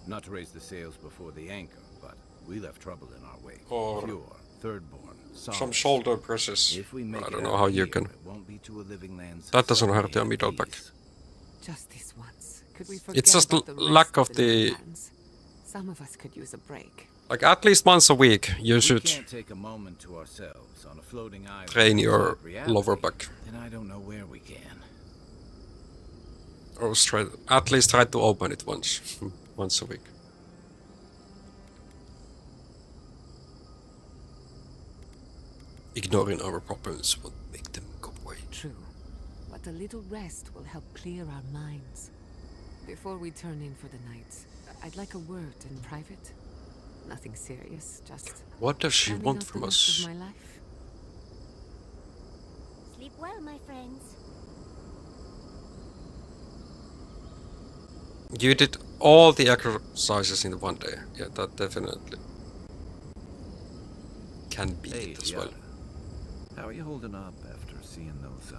Not to raise the sails before the anchor, but we left trouble in our wake. Or Pure, thirdborn, some solid. shoulder presses. If we make I it don't know out how you here, can. it won't be to a living land's That doesn't suddenly hurt your at middle back. peace. Just this once. Could we It's forget just about the lack rest of the- Lands? Some of us could use a break. Like at least once a week, you We should can't take a moment to ourselves on a floating island train your outside reality, lower back. then I don't know where we can. Or at least try to open it once a week. Ignoring our problems won't make them go away. True. But a little rest will help clear our minds. Before we turn in for the night, I'd like a word in private. Nothing serious, just What does she planning want out from the rest us? of my life. Sleep well, my friends. You did all the exercises in one day. Yeah, that definitely can be it as well. How are you holding up after seeing those,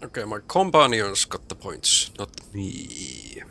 Okay, my companions got the points, not me.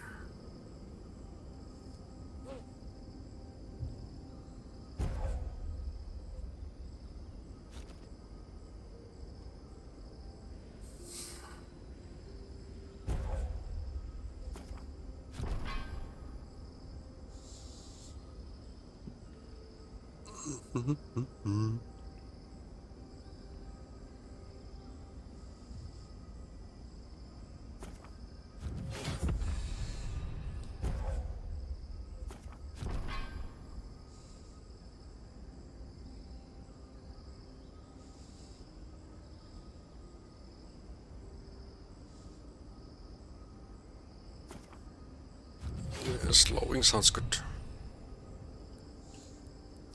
Yeah, slowing sounds good.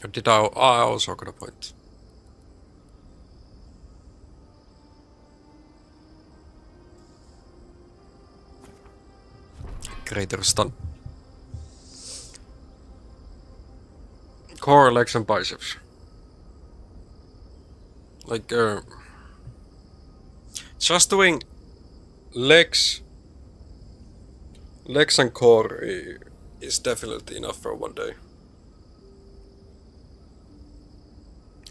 Or did I also got a point? Greater stun. Core, legs and biceps. Like, just doing legs and core is definitely enough for one day.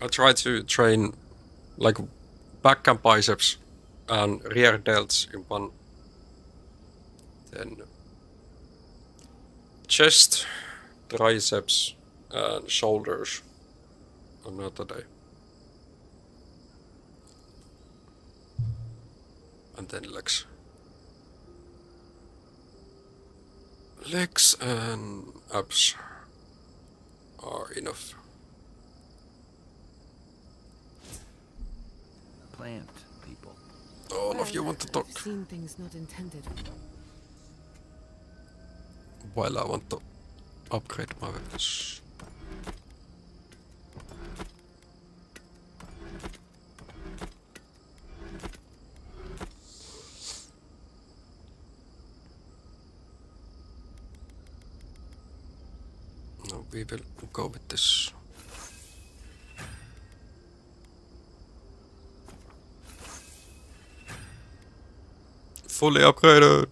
I try to train like back and biceps and rear delts in one. Then chest, triceps and shoulders another day. And then legs. Legs and abs are enough. plant people? All of you want to talk. I've seen things not intended. While I want to upgrade my weapons. No, we will go with this. Fully upgraded.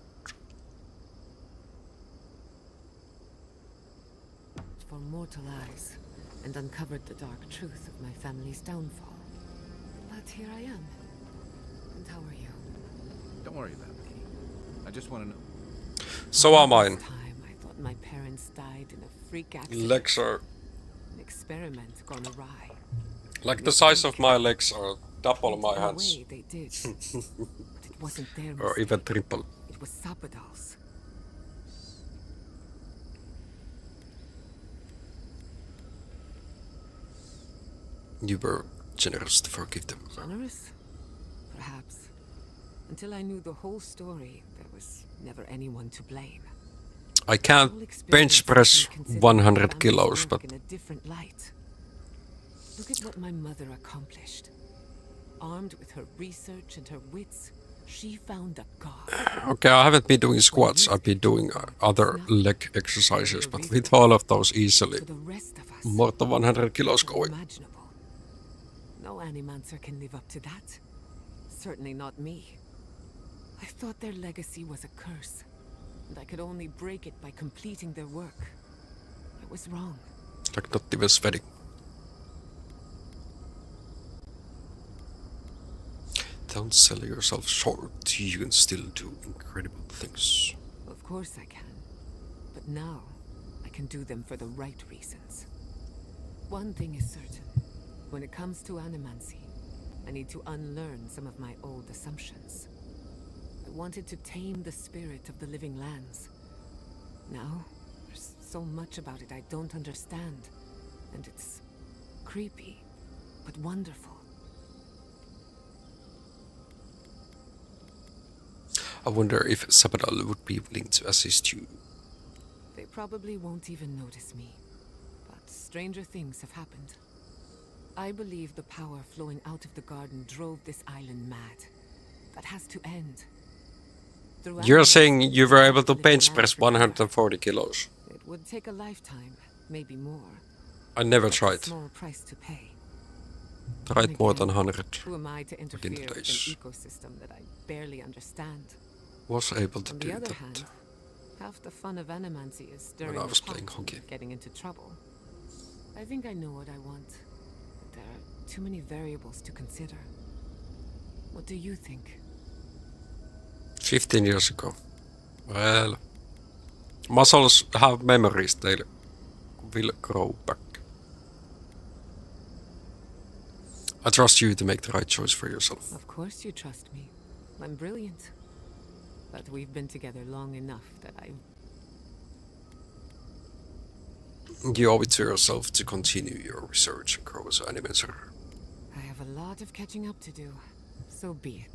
For mortal eyes and uncovered the dark truth of my family's downfall. But here I am. And how are you? Don't worry about me. I just want to know. So are mine. Time I thought my parents died in a freak accident. Legs are An experiment gone awry. like the size of my legs are double my In a hands. way, they did. But it wasn't their Or even mistake. triple. It was Sabadal's. You were generous to forgive them. Generous? Perhaps. Until I knew the whole story, there was never anyone to blame. I can't bench press 100 kilos, but in a different light. Look at what my mother accomplished. Armed with her research and her wits, she found a god. okay, I haven't been doing squats. I've been doing other leg exercises, but with all of those easily, For the rest of us, more than 100 kilos going. unimaginable. No animancer can live up to that. Certainly not me. I thought their legacy was a curse, and I could only break it by completing their work. I was wrong. Like not even sweating. Don't sell yourself short. You can still do incredible things. Of course I can. But now, I can do them for the right reasons. One thing is certain. When it comes to animancy, I need to unlearn some of my old assumptions. I wanted to tame the spirit of the living lands. Now, there's so much about it I don't understand. And it's creepy, but wonderful. I wonder if Sabadal would be willing to assist you. They probably won't even notice me. But stranger things have happened. I believe the power flowing out of the garden drove this island mad. That has to end. Throughout You're the saying rest you of were the able to living bench lands press together. 140 kilos. It would take a lifetime, maybe more. I never That's a tried. small price to pay. Tried Then more than again, 100 Who am I to interfere within the with days. an ecosystem that I barely understand? Was able to On do the other that. hand, half the fun of animancy is stirring I the was pot playing hockey. and getting into trouble. I think I know what I want, but there are too many variables to consider. What do you think? 15 years ago. Well, muscles have memories. They will grow back. I trust you to make the right choice for yourself. Of course you trust me. I'm brilliant. But we've been together long enough that You owe it to yourself to continue your research and grow as an animator. I have a lot of catching up to do. So be it.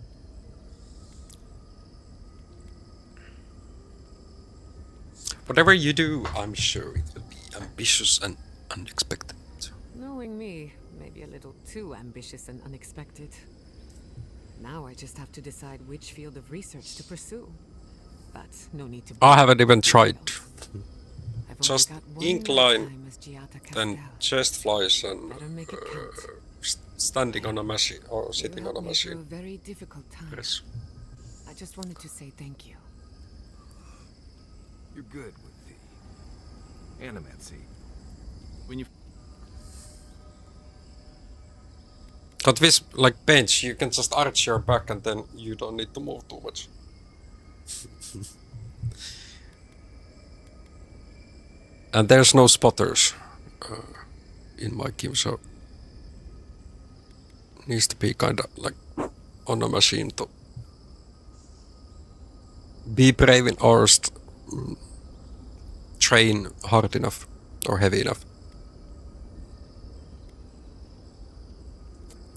Whatever you do, I'm sure it will be ambitious and unexpected. Knowing me, maybe a little too ambitious and unexpected. Now I just have to decide which field of research to pursue. But no need to... I haven't even tried. I've only Just got one incline, lifetime as Giata then Castel. chest flies and Better make it count. standing on a machine or sitting You on a helped me through a machine. very difficult time. Yes. I just wanted to say thank you. You're good with the animancy. When you But with like bench, you can just arch your back and then you don't need to move too much. And there's no spotters in my game, so needs to be kinda like on a machine to be brave in or train hard enough or heavy enough.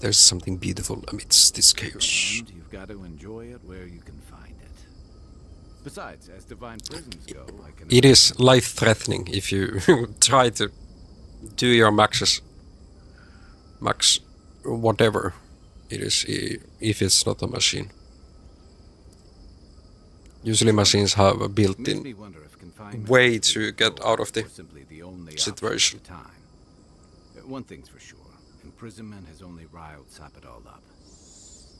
There's something beautiful amidst this chaos. And you've got to enjoy it where you can find it. Besides, as divine prisons go, I can... It is life-threatening if you try to do your max whatever it is, if it's not a machine. Usually machines have a Makes built-in me wonder if confinement way is to the get goal out of the or simply the only situation. option at the time. One thing's for sure, imprisonment has only riled Sappadal up.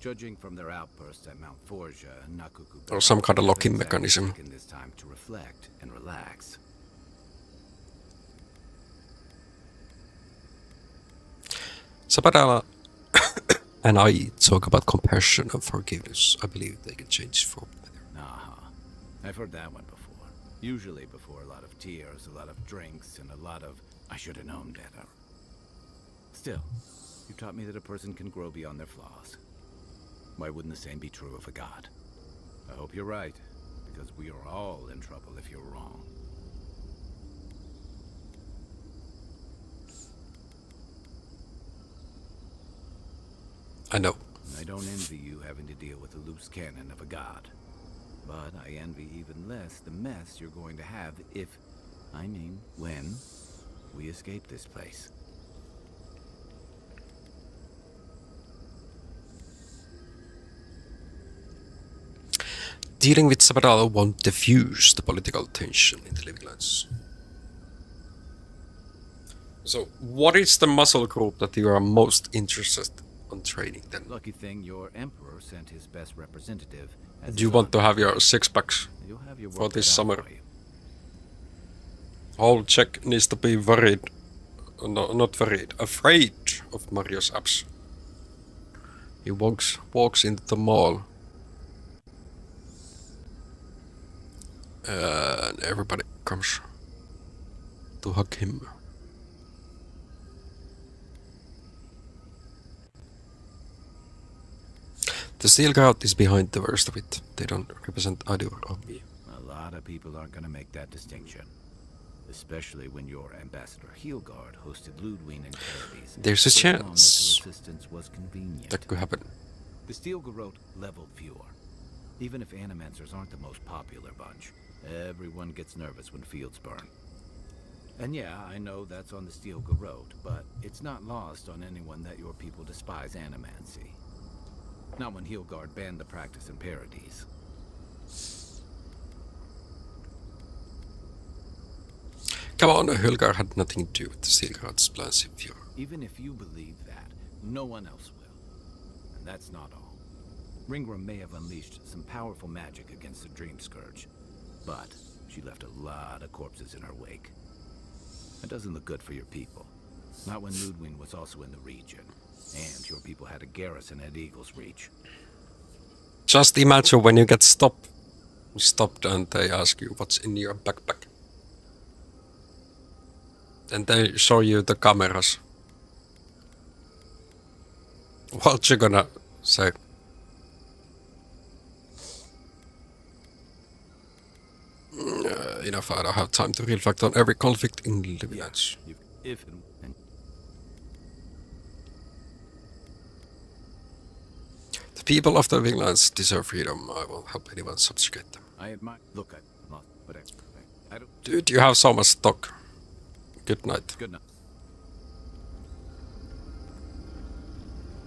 Judging from their outbursts at Mount Forja and Nakuku, Or some kind of locking haven't exactly mechanism. taken this time to reflect and relax. Sabadala and I talk about compassion and forgiveness. I believe they can change for better. I've heard that one before. Usually before a lot of tears, a lot of drinks, and a lot of I should have known better. Still, you taught me that a person can grow beyond their flaws. Why wouldn't the same be true of a god? I hope you're right, because we are all in trouble if you're wrong. I know. I don't envy you having to deal with the loose cannon of a god. But I envy even less the mess you're going to have if, I mean, when, we escape this place. Dealing with Sabadala won't diffuse the political tension in the Living Lands. So, what is the muscle group that you are most interested in training then? Lucky thing your emperor sent his best representative. Do you want to have your 6-packs for this summer? Whole Czech needs to be worried, no, not worried, afraid of Mario's abs. He walks into the mall. And everybody comes to hug him. The Steel Guard is behind the worst of it. They don't represent either of me. A lot of people aren't going to make that distinction. Especially when your ambassador Heelguard hosted Ludwig and Caribbees. There's a chance was convenient. that could happen. The Steel Garrote leveled fewer. Even if Animancers aren't the most popular bunch, everyone gets nervous when fields burn. And yeah, I know that's on the Steel Garrote, but it's not lost on anyone that your people despise Animancy. Not when Heelguard banned the practice in Paradise. Come on, Hulgar had nothing to do with the Steel Guard's plans in Fury. Even if you believe that, no one else will. And that's not all. Ringram may have unleashed some powerful magic against the Dream Scourge, but she left a lot of corpses in her wake. That doesn't look good for your people. Not when Ludwig was also in the region, and your people had a garrison at Eagle's Reach. Just imagine when you get stopped and they ask you what's in your backpack. And they show you the cameras. What you gonna say? Enough, I don't have time to reflect on every conflict in the village. The people of the Winglands deserve freedom. I won't help anyone subjugate them. I admire. Look, I'm not, but I don't. Dude, you have so much stock. Good night. Good night.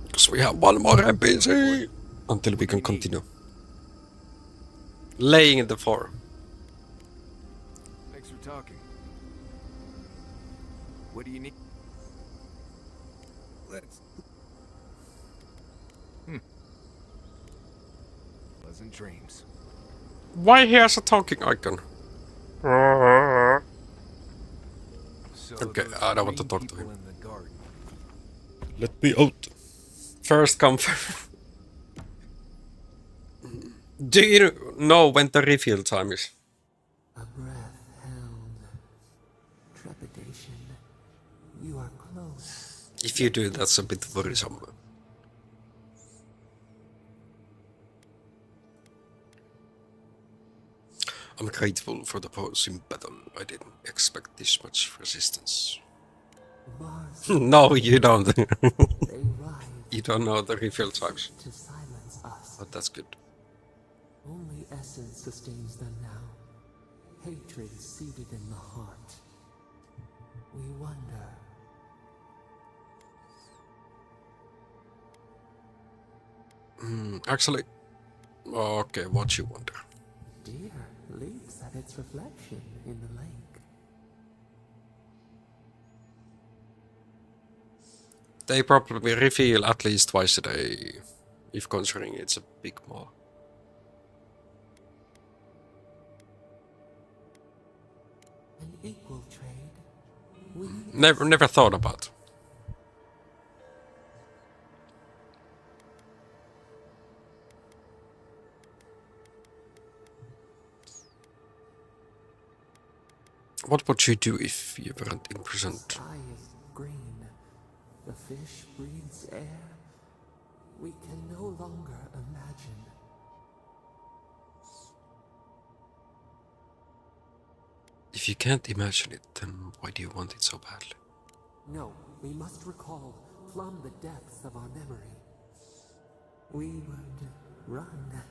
Because we have one more NPC until we can continue. Laying in the floor. Thanks for talking. What do you need? Let's. Pleasant dreams. Why he has a talking icon? Okay, I don't want to talk to him. Let me out. First come first. Do you know when the refill time is? A breath held. Trepidation. You are close. If you do, that's a bit worrisome. I'm grateful for the pause in battle. I didn't expect this much resistance. No, you don't. You don't know the refill times. To silence us. But that's good. Only essence sustains them now. Hatred seated in the heart. We wonder. Actually, okay, what you wonder? Deer leaps at its reflection in the lake. They probably refill at least twice a day if considering it's a big mall. An equal trade. We Never thought about. What would you do if you weren't imprisoned? The sky is green. The fish breathes air. We can no longer imagine. If you can't imagine it, then why do you want it so badly? No, we must recall, plumb the depths of our memory. We would run,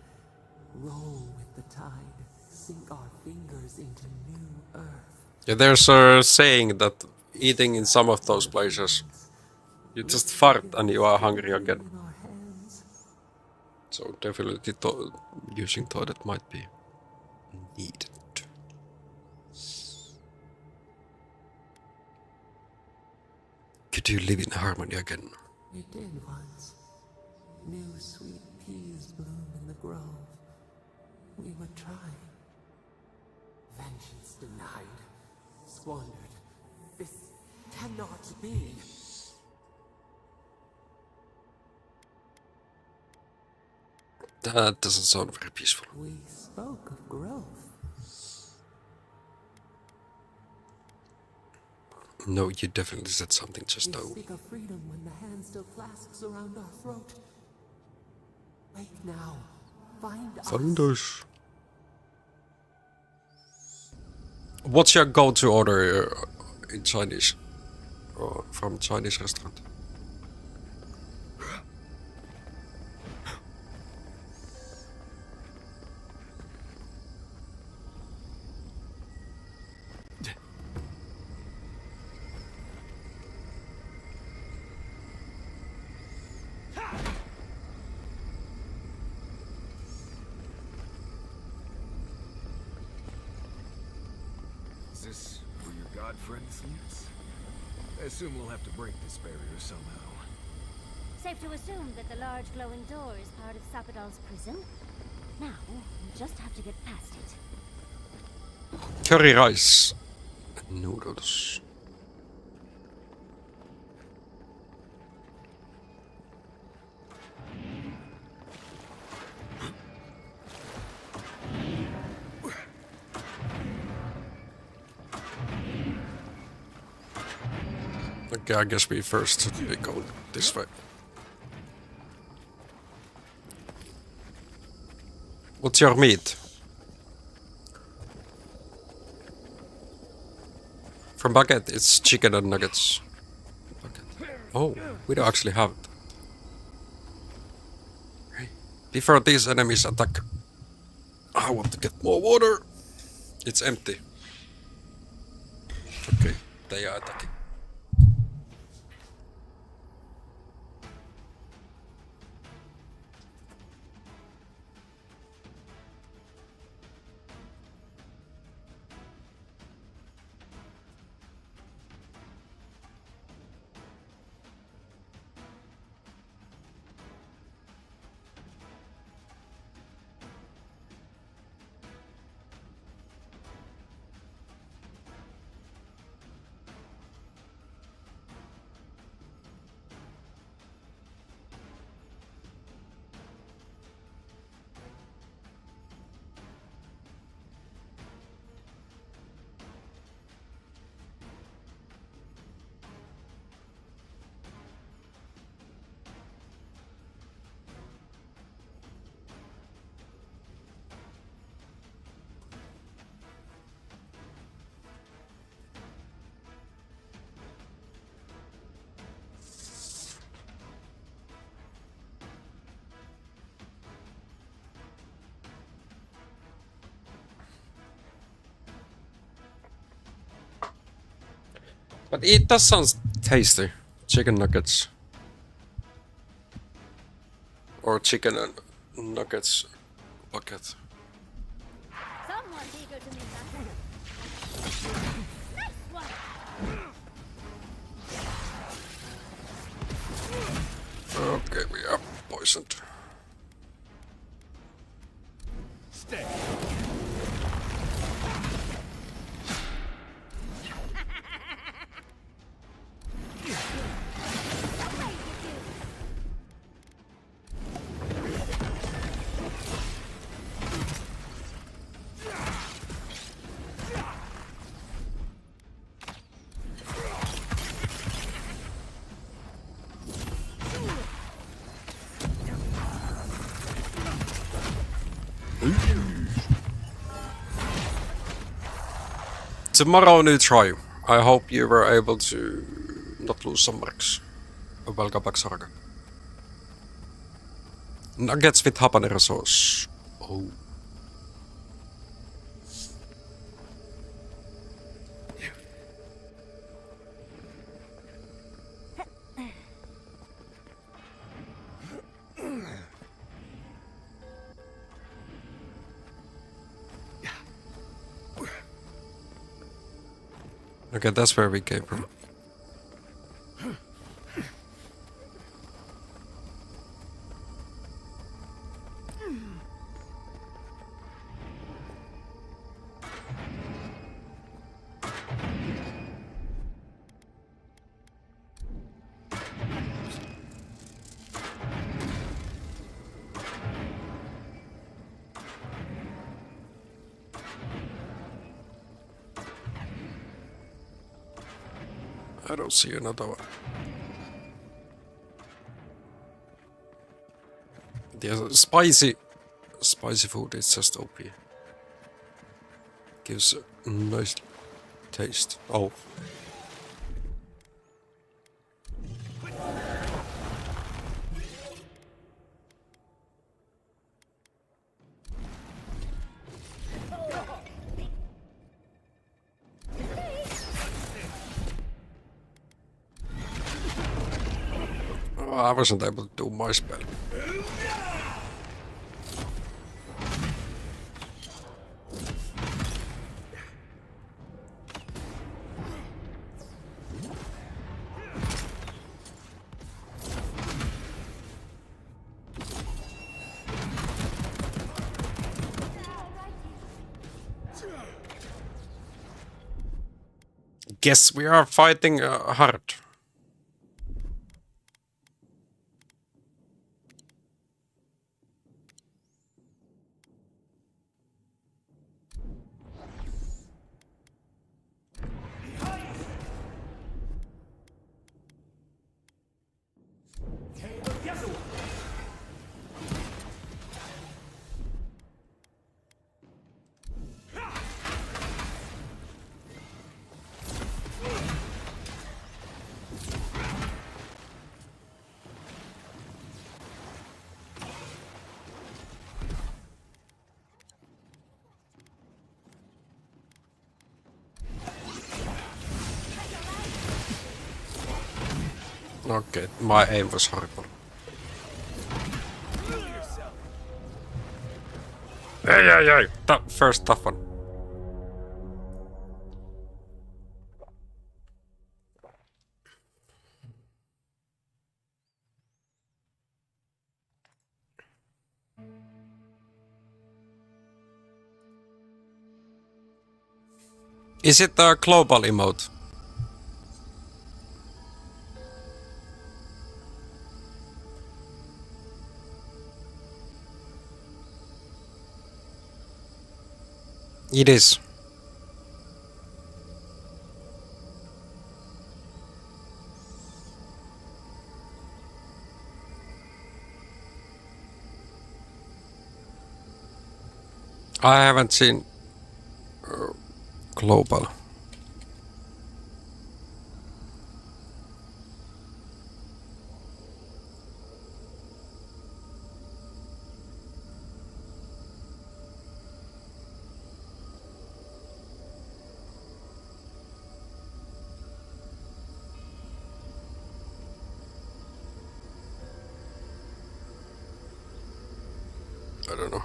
roll with the tide, sink our fingers into new earth. Yeah, there's a saying that eating in some of those places, you just fart and you are hungry again. In our hands. So definitely using toilet might be needed. Could you live in harmony again? We did once. New sweet peas bloom in the grove. We would try. Vengeance denied. Squandered. This cannot be. That doesn't sound very peaceful. We spoke of growth. No, you definitely said something just We now. speak of freedom when the hand still clasps around our throat. Wake now. Find us. What's your go-to order in Chinese? Or from Chinese restaurant? Is this where your god friend sleeps? I assume we'll have to break this barrier somehow. Safe to assume that the large glowing door is part of Sapadal's prison? Now, we just have to get past it. Curry rice and noodles. Okay, I guess we first should be going this way. What's your meat? From Bucket, it's chicken and nuggets. Bucket. Oh, we don't actually have it. Before these enemies attack, I want to get more water. It's empty. Okay, they are attacking. But it does sound tasty. Chicken nuggets. Or chicken and nuggets bucket. Someone's eager to meet us. Nice one! Okay, we are poisoned. stay. Tomorrow, new try. I hope you were able to not lose some marks. Welcome back, Sarga. Nuggets with habanero sauce. Oh. Okay, that's where we came from. I don't see another one. The spicy food is just OP. Gives a nice taste. Oh. I wasn't able to do my spell. Guess we are fighting hard. Okay, my aim was horrible. Hey. First tough one. Is it a global emote? It is. I haven't seen global. I don't know.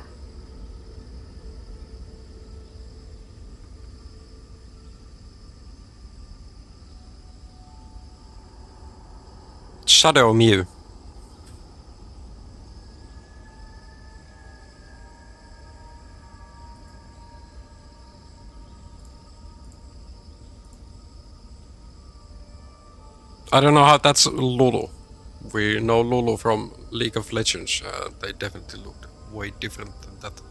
Shadow Mew. I don't know how that's Lulu. We know Lulu from League of Legends. They definitely looked way different than that.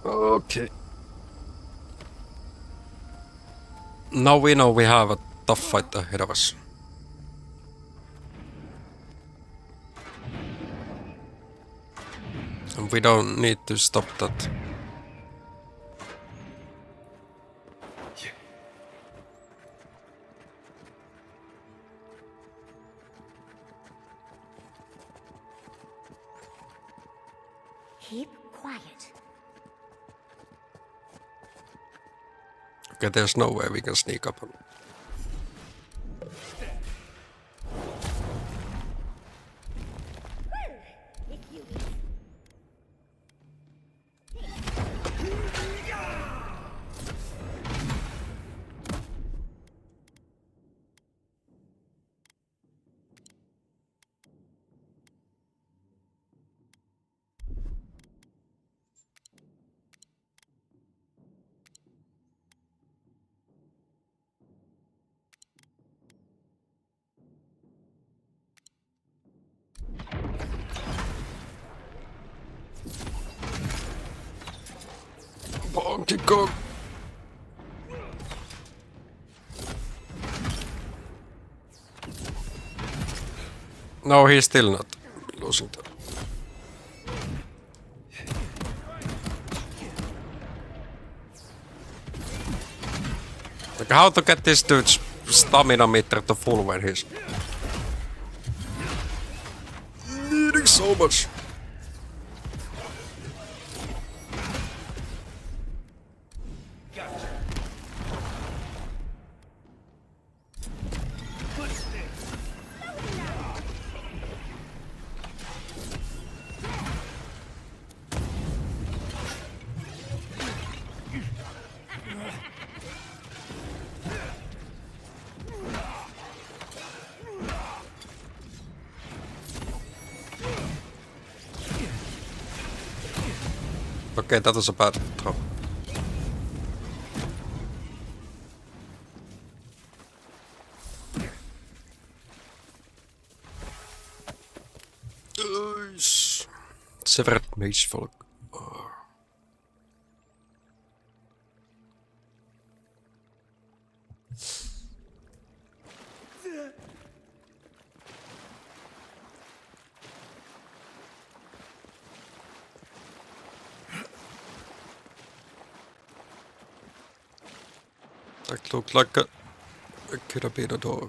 Okay. Now we know we have a tough fight ahead of us. And we don't need to stop that. Keep quiet. Okay, there's no way we can sneak up on. Bonky Kong. No, he's still not losing that. Like, how to get this dude's stamina meter to full when he's needing so much. Okay, that was a bad throw. Severed mage folk. That looked like it could have been a door.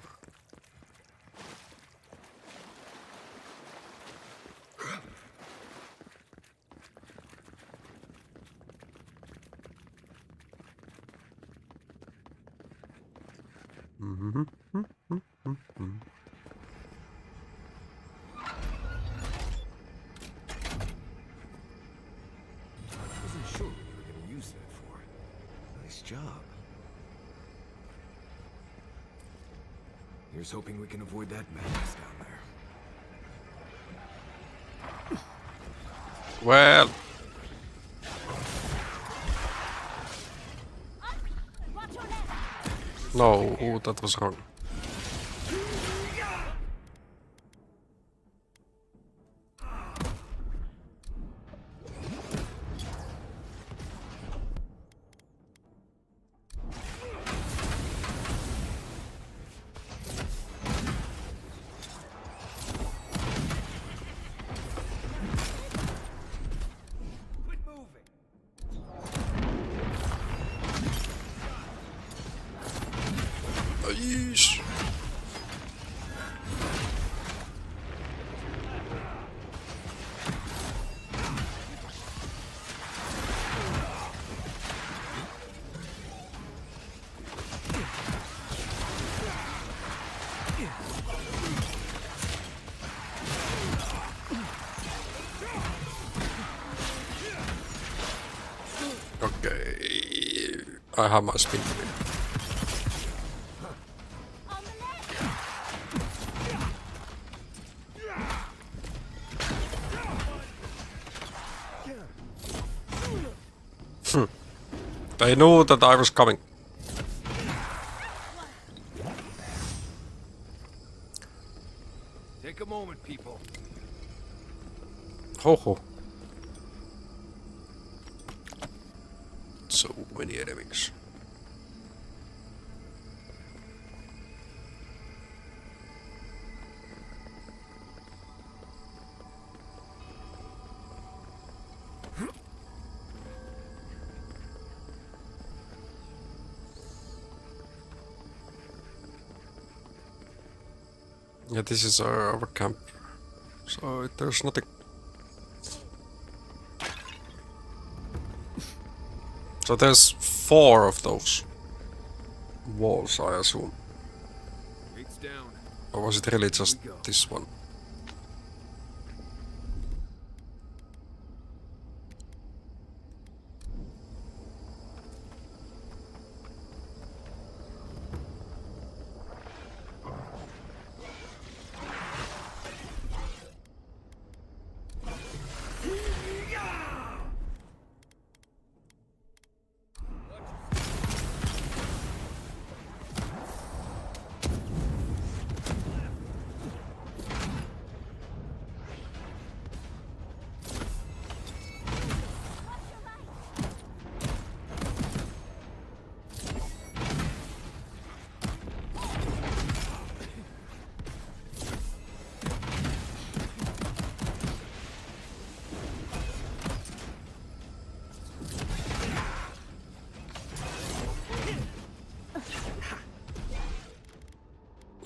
Wasn't sure what you were going to use that for. Nice job. Here's hoping we can avoid that madness down there. Well. No, ooh, that was wrong. Yeesh. Okay, I have my spin. They knew that I was coming. Take a moment, people. Ho ho. So many enemies. Yeah, this is our camp. So there's nothing. So there's 4 of those walls, I assume. Gates down. Or was it really just this one?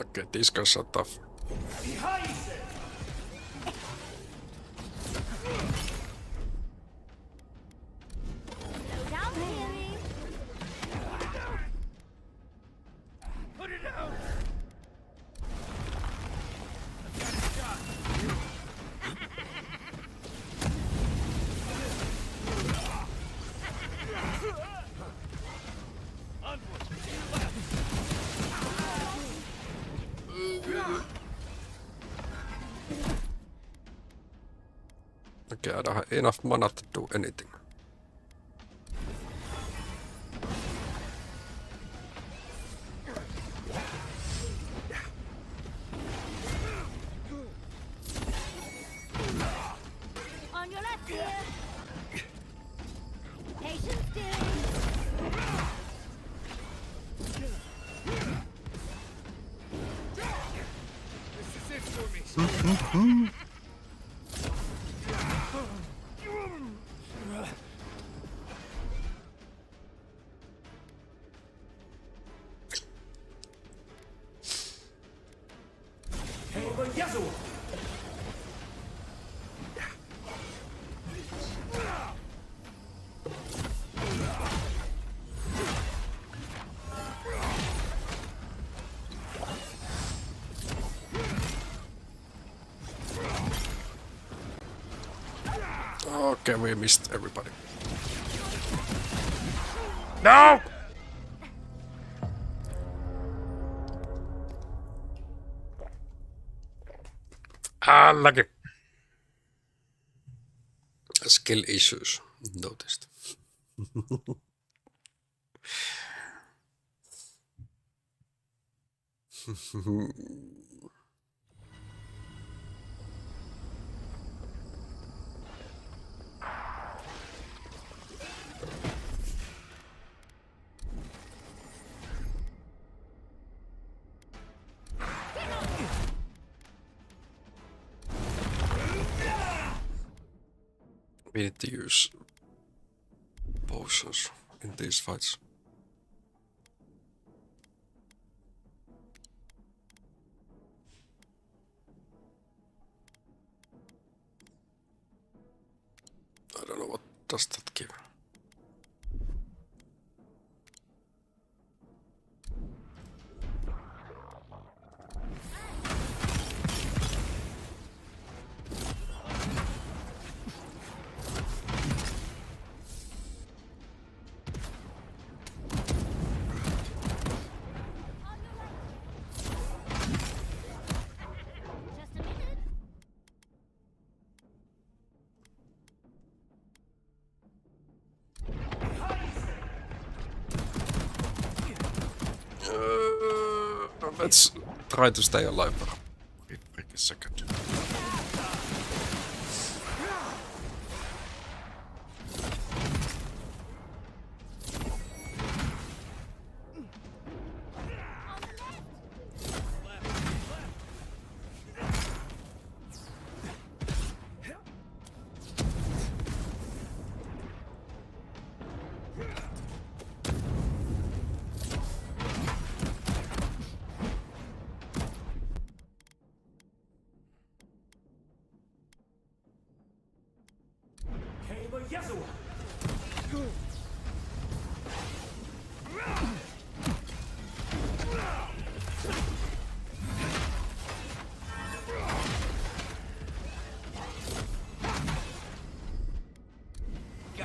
Okay, these guys are tough. Okay, I don't have enough mana to do anything. On your left here. Patience, dear. This is it for me. Okay, we missed everybody. No! Ah, lucky. Skill issues noticed. We need to use potions in these fights. I don't know what does that give. Let's try to stay alive for a second.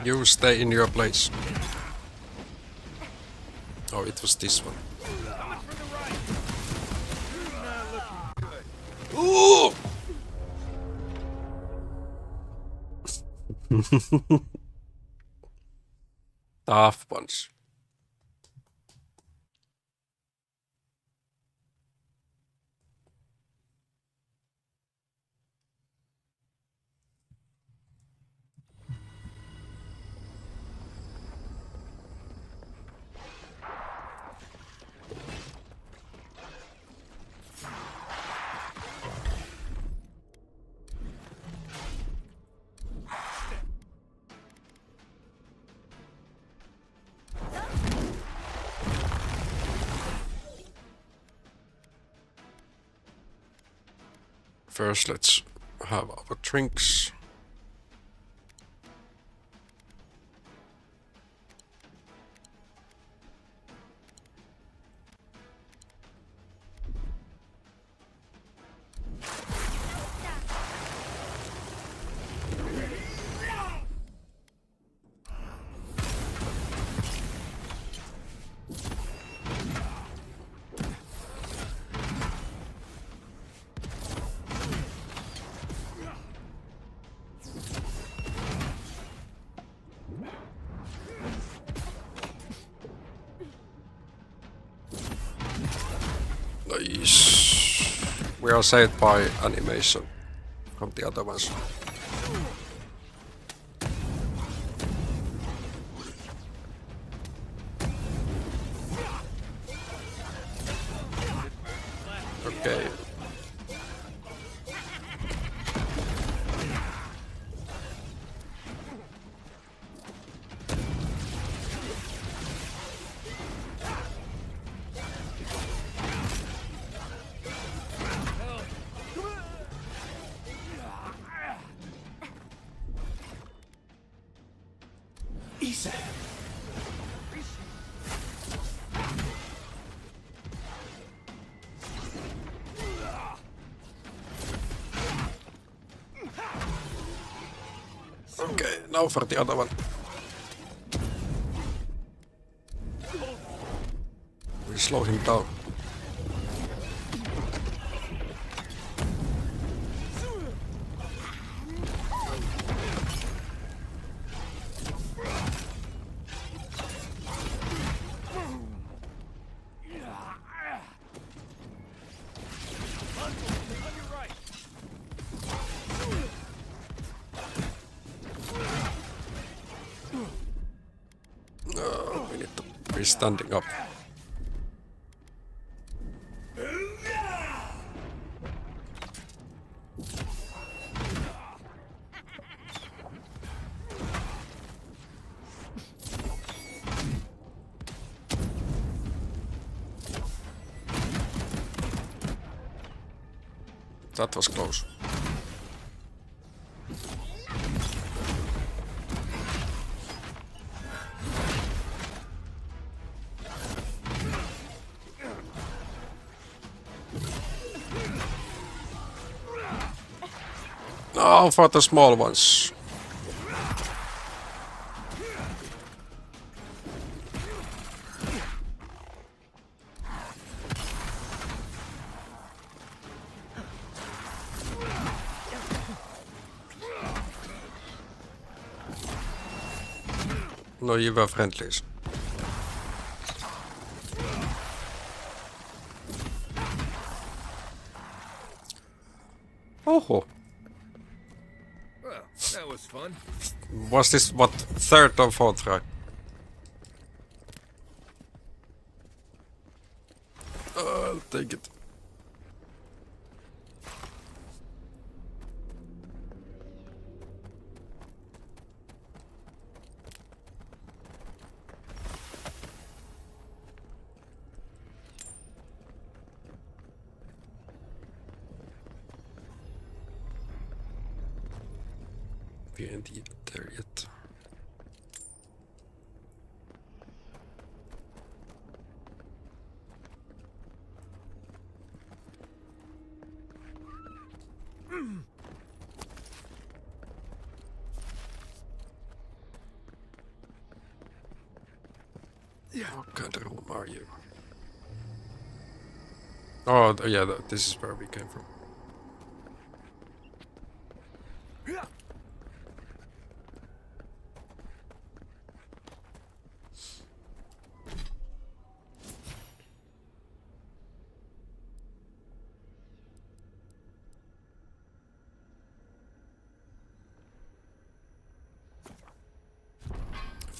You stay in your place. Oh, it was this one. Ooh! Tough ones. First, let's have our drinks. Nice. We are saved by animation from the other ones. Okay. Okay, now for the other one. We slow him down. We need to be standing up. That was close. Oh, for the small ones. No, you were friendlies. Oho. Well, that was fun. Was this, what, third or fourth try? I'll take it. We ain't there yet. What kind of room are you? Oh, yeah, this is where we came from.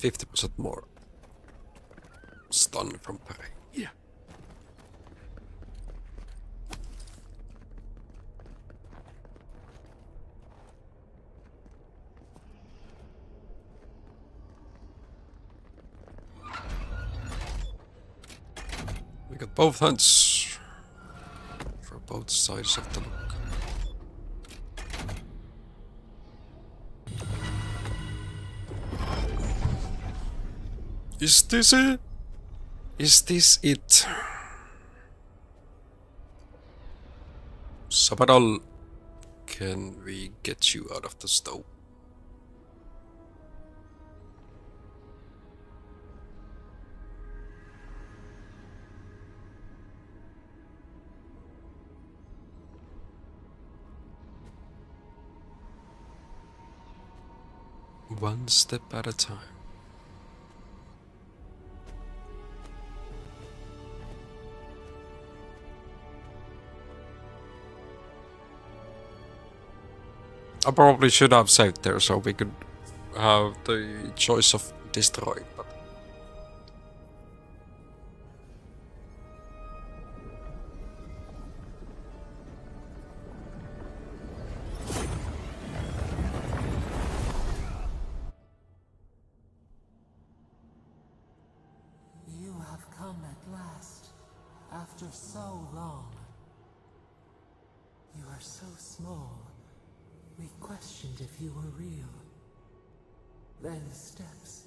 %50 more stun from parry. Yeah. We got both hands for both sides of the look. Is this it? Is this it? Sabadal, can we get you out of the stove? One step at a time. I probably should have saved there so we could have the choice of destroying, but You have come at last, after so long. You are so small. We questioned if you were real. Then steps,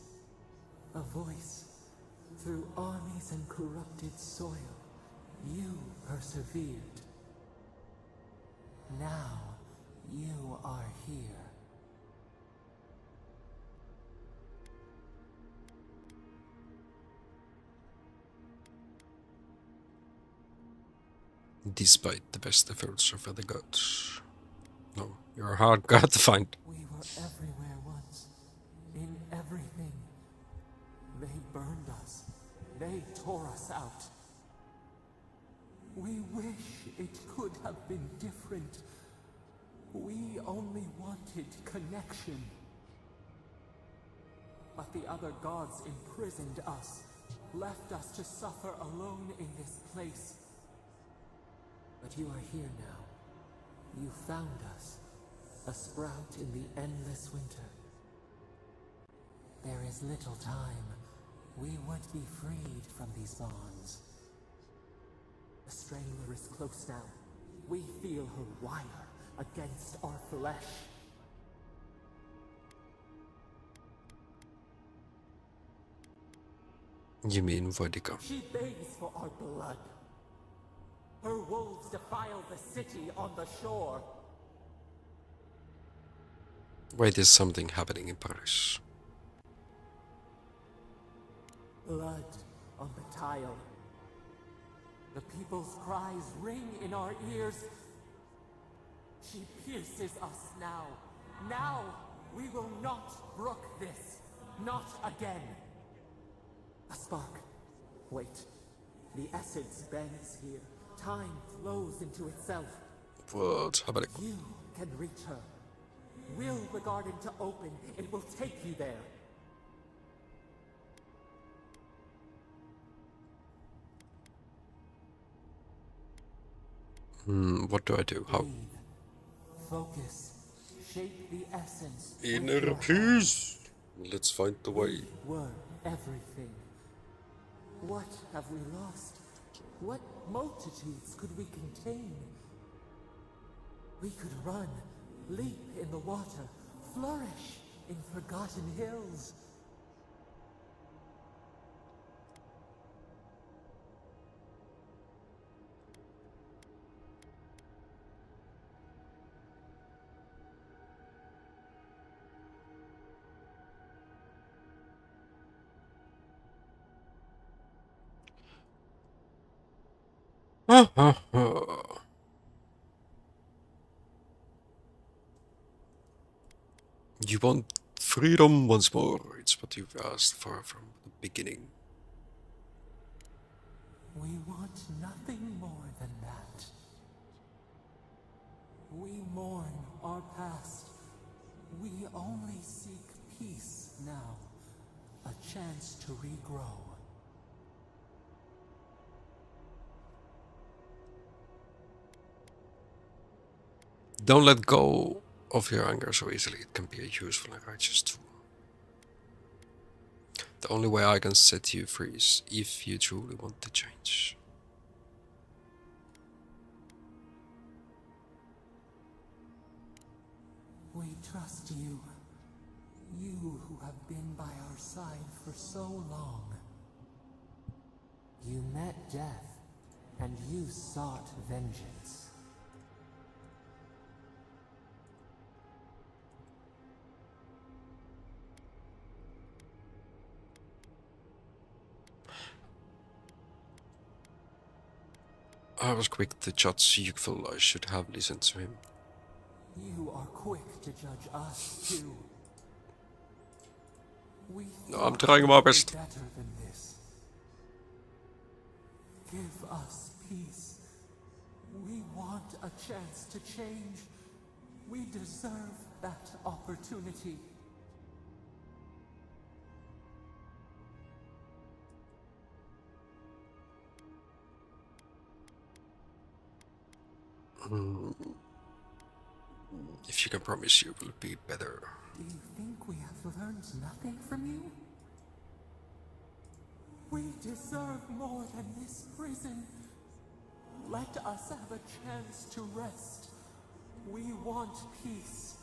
a voice, through armies and corrupted soil. You persevered. Now, you are here. despite the best efforts of the gods. No, you're a hard god to find. We were everywhere once, in everything. They burned us. They tore us out. We wish it could have been different. We only wanted connection. But the other gods imprisoned us, left us to suffer alone in this place. But you are here now. You found us, a sprout in the endless winter. There is little time. We would be freed from these bonds. The Strangler is close now. We feel her wire against our flesh. You mean Vodika? She begs for our blood. Her wolves defile the city on the shore. Wait, there's something happening in Paris. Blood on the tile. The people's cries ring in our ears. She pierces us now. Now we will not brook this. Not again. A spark. Wait. The essence bends here. Time flows into itself. What's happening? You can reach her. Will the garden to open, it will take you there. What do I do? How? Breathe. Focus. Shape the essence. with Inner your peace. Let's find the We way. were everything. What have we lost? What multitudes could we contain? We could run, leap in the water, flourish in forgotten hills. You want freedom once more. It's what you've asked for from the beginning. We want nothing more than that. We mourn our past. We only seek peace now. A chance to regrow. Don't let go of your anger so easily. It can be a useful and righteous tool. The only way I can set you free is if you truly want to change. We trust you. You who have been by our side for so long. You met death, and you sought vengeance. I was quick to judge Yukvil. I should have listened to him. You are quick to judge us, too. We No, I'm thought trying we my could be best. better than this. Give us peace. We want a chance to change. We deserve that opportunity. If you can promise you will be better. Do you think we have learned nothing from you? We deserve more than this prison. Let us have a chance to rest. We want peace.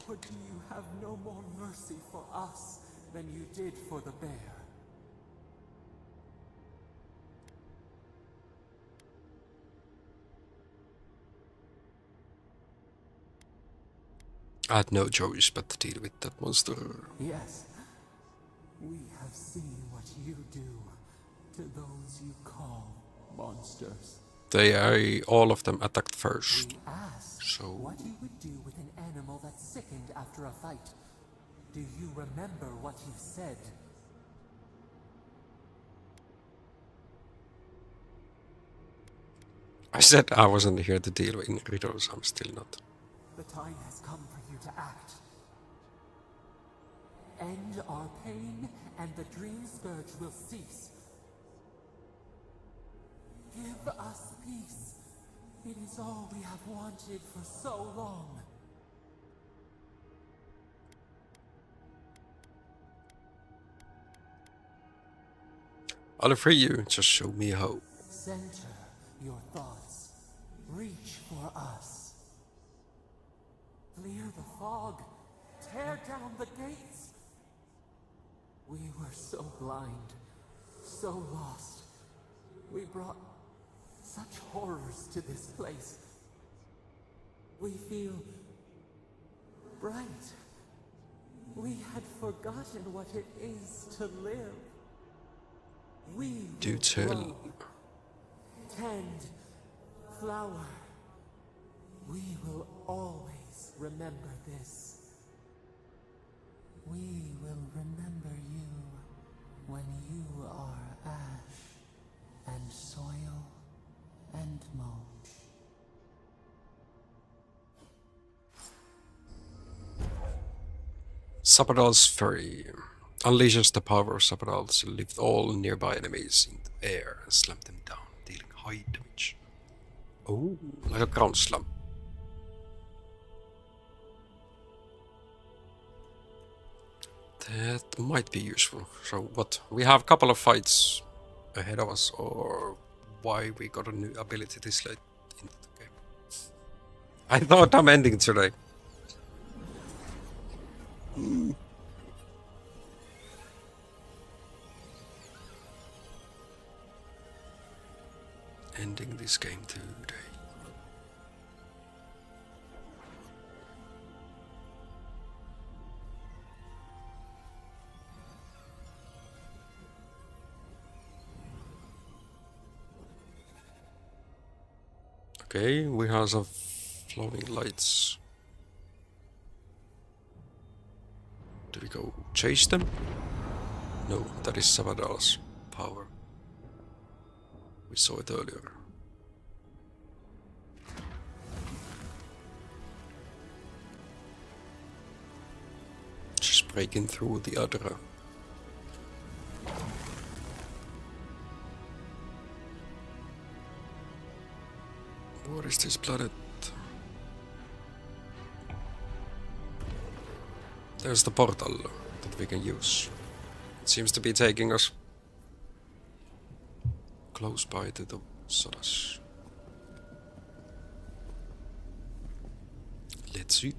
Or do you have no more mercy for us than you did for the bear? I had no choice but to deal with that monster. Yes. We have seen what you do to those you call monsters. All of them attacked first. We asked what you would do with an animal that sickened after a fight. Do you remember what you said? I said I wasn't here to deal in riddles. I'm still not. The time has come for you to act. End our pain, and the dream scourge will cease. Give us peace. It is all we have wanted for so long. I'll free you. Just show me how. Center your thoughts. Reach for us. Clear the fog. Tear down the gates. We were so blind, so lost. We brought such horrors to this place. We feel bright. We had forgotten what it is to live. We Do will tell. grow, tend, flower. We will always remember this. We will remember you when you are ash and soil and mulch. Sapadal's Fury unleashes the power of Sapadal to lift all nearby enemies into the air and slam them down, dealing high damage. Oh, like a ground slam. That might be useful. So what? We have a couple of fights ahead of us, or why we got a new ability this late into the game. I thought I'm ending today. Ending this game today. Okay, we have some flowing lights. Do we go chase them? No, that is Sabadal's power. We saw it earlier. Just breaking through the other. What is this planet? There's the portal that we can use. It seems to be taking us close by to the Sodas. Let's see.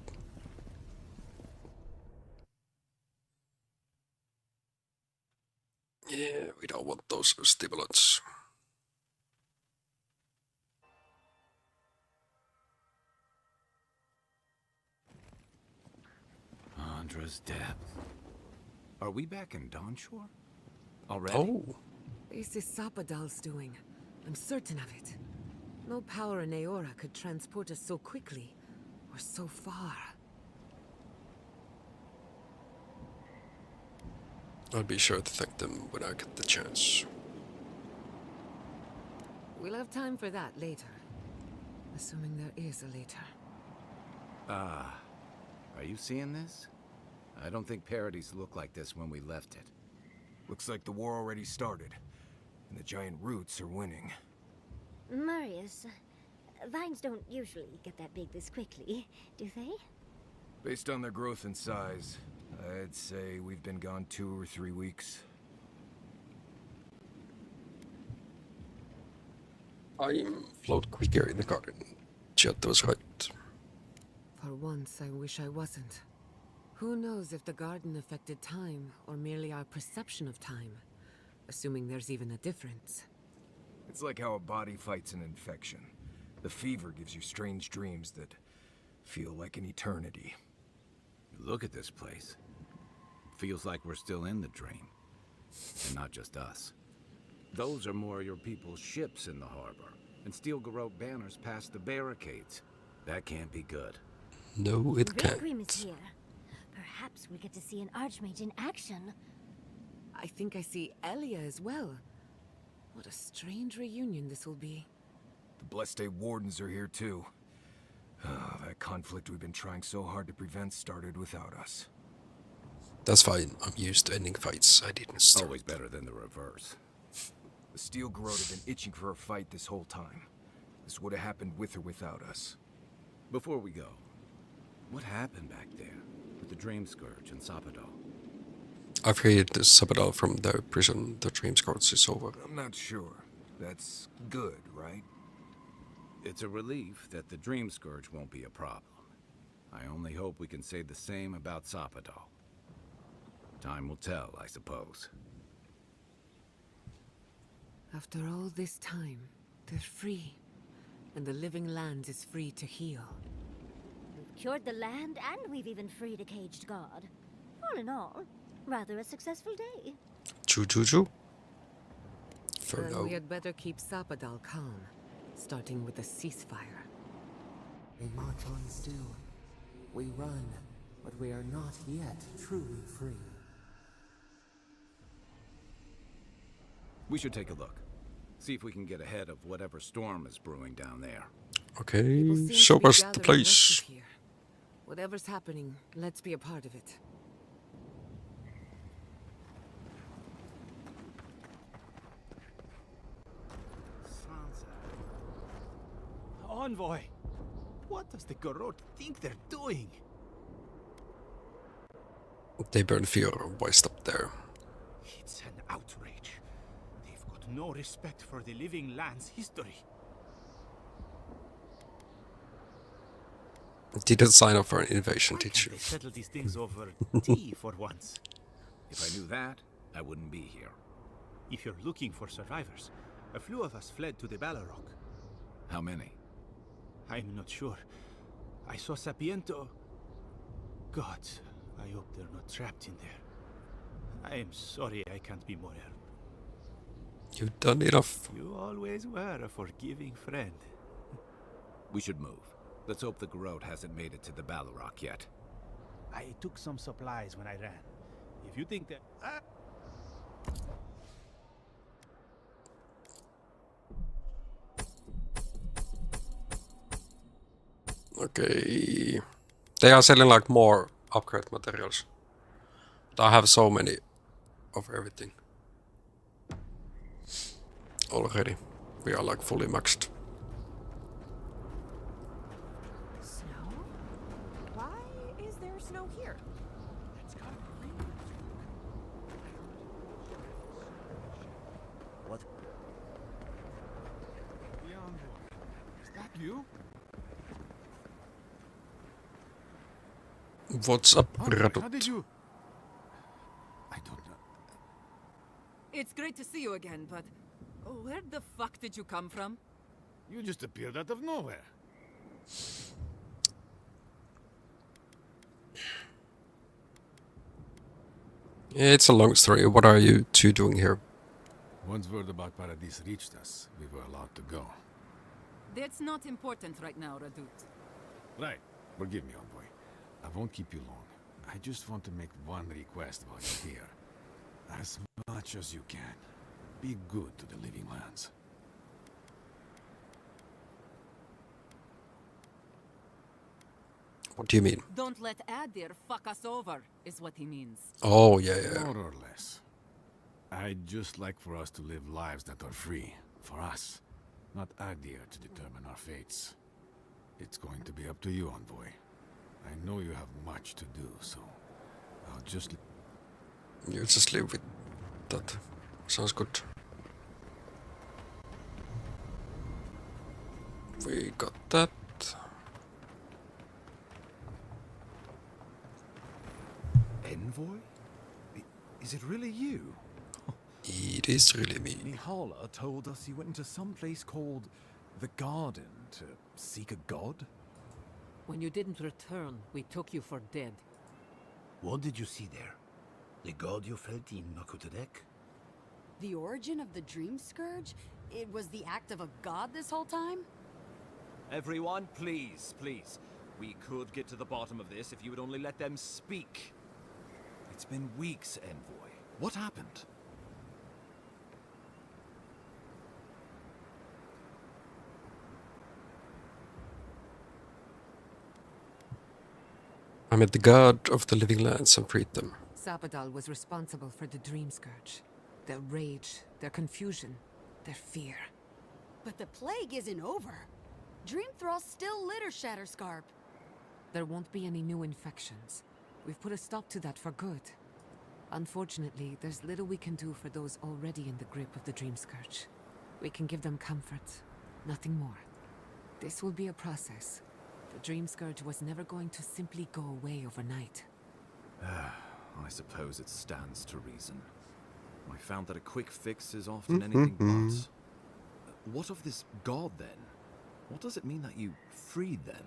Yeah, we don't want those stimulants. Andra's depth. Are we back in Dawnshore? Already? Oh. This is Sapadal's doing. I'm certain of it. No power in Aora could transport us so quickly, or so far. I'll be sure to thank them when I get the chance. We'll have time for that later. Assuming there is a later. Are you seeing this? I don't think parodies looked like this when we left it. Looks like the war already started, and the giant roots are winning. Marius, vines don't usually get that big this quickly, do they? Based on their growth and size, I'd say we've been gone 2 or 3 weeks. I float quicker in the garden. Chet was right. For once, I wish I wasn't. Who knows if the garden affected time, or merely our perception of time? Assuming there's even a difference. It's like how a body fights an infection. The fever gives you strange dreams that feel like an eternity. Look at this place. It feels like we're still in the dream. And not just us. Those are more your people's ships in the harbor, and steel garrote banners past the barricades. That can't be good. No, it can't. Requiem is here. Perhaps we get to see an Archmage in action. I think I see Elia as well. What a strange reunion this will be. The Blessed Day Wardens are here too. That conflict we've been trying so hard to prevent started without us. That's fine. I'm used to ending fights. I didn't start. Always better than the reverse. The Steel Garrote have been itching for a fight this whole time. This would have happened with or without us. Before we go, what happened back there with the Dream Scourge and Sapadal? I've freed the Sapadal from the prison. The Dream Scourge is over. I'm not sure. That's good, right? It's a relief that the Dream Scourge won't be a problem. I only hope we can say the same about Sapadal. Time will tell, I suppose. After all this time, they're free. And the living land is free to heal. We've cured the land, and we've even freed a caged god. All in all, rather a successful day. Choo choo choo. For Well, now. we had better keep Sapadal calm, starting with a ceasefire. We march on still. We run, but we are not yet truly free. We should take a look. See if we can get ahead of whatever storm is brewing down there. Okay, People seem show to be us the gathering place. restive here. Whatever's happening, let's be a part of it. Envoy! What does the Garrote think they're doing? They burn fear. Why stop there? It's an outrage. They've got no respect for the living land's history. Didn't sign up for an invasion, Why did can't you? they settle these things over tea for once? If I knew that, I wouldn't be here. If you're looking for survivors, a few of us fled to the Balrog. How many? I'm not sure. I saw Sapiento. God, I hope they're not trapped in there. I am sorry I can't be more help. You've done enough. You always were a forgiving friend. We should move. Let's hope the Garrote hasn't made it to the Balrog yet. I took some supplies when I ran. If you think that... Okay. They are selling like more upgrade materials. But I have so many of everything. Already. We are like fully maxed. Snow? Why is there snow here? That's gotta be rain. What? Is that you? What's up, How Radut? did you? I don't know. It's great to see you again, but where the fuck did you come from? You just appeared out of nowhere. It's a long story. What are you two doing here? Once word about Paradis reached us, we were allowed to go. That's not important right now, Radut. Right. Forgive me, Envoy. I won't keep you long. I just want to make one request while you're here. As much as you can, be good to the living lands. What do you mean? Don't let Adir fuck us over, is what he means. Oh, yeah. More or less. I'd just like for us to live lives that are free. For us. Not Adir to determine our fates. It's going to be up to you, Envoy. I know you have much to do, so I'll just... You just live with that. Sounds good. We got that. Envoy? Is it really you? It is really me. Nihala told us you went into some place called the Garden to seek a god? When you didn't return, we took you for dead. What did you see there? The god you felt in Makutadek? The origin of the Dream Scourge? It was the act of a god this whole time? Everyone, please, please. We could get to the bottom of this if you would only let them speak. It's been weeks, Envoy. What happened? I met the god of the living lands and freed them. Sapadal was responsible for the Dream Scourge. Their rage, their confusion, their fear. But the plague isn't over. Dream Thralls still litter Shatterscarp. There won't be any new infections. We've put a stop to that for good. Unfortunately, there's little we can do for those already in the grip of the Dream Scourge. We can give them comfort, nothing more. This will be a process. The Dream Scourge was never going to simply go away overnight. I suppose it stands to reason. I found that a quick fix is often anything but. What of this god, then? What does it mean that you freed them?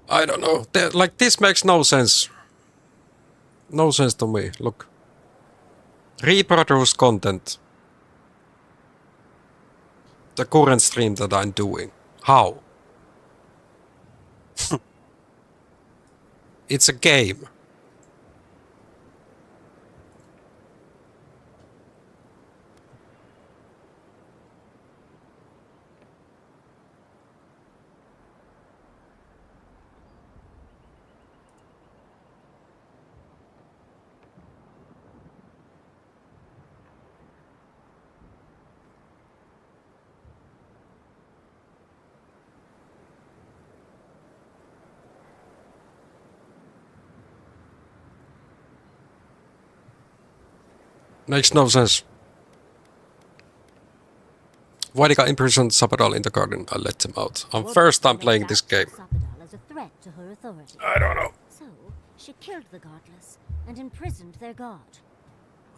I don't know. Like, this makes no sense. No sense to me. Look. Reproduce content. The current stream that I'm doing. How? It's a game. Makes no sense. Why they got imprisoned Sabadal in the garden? I let them out. First time playing this game. Sabadal as a threat to her authority. I don't know. So, she killed the godless and imprisoned their god.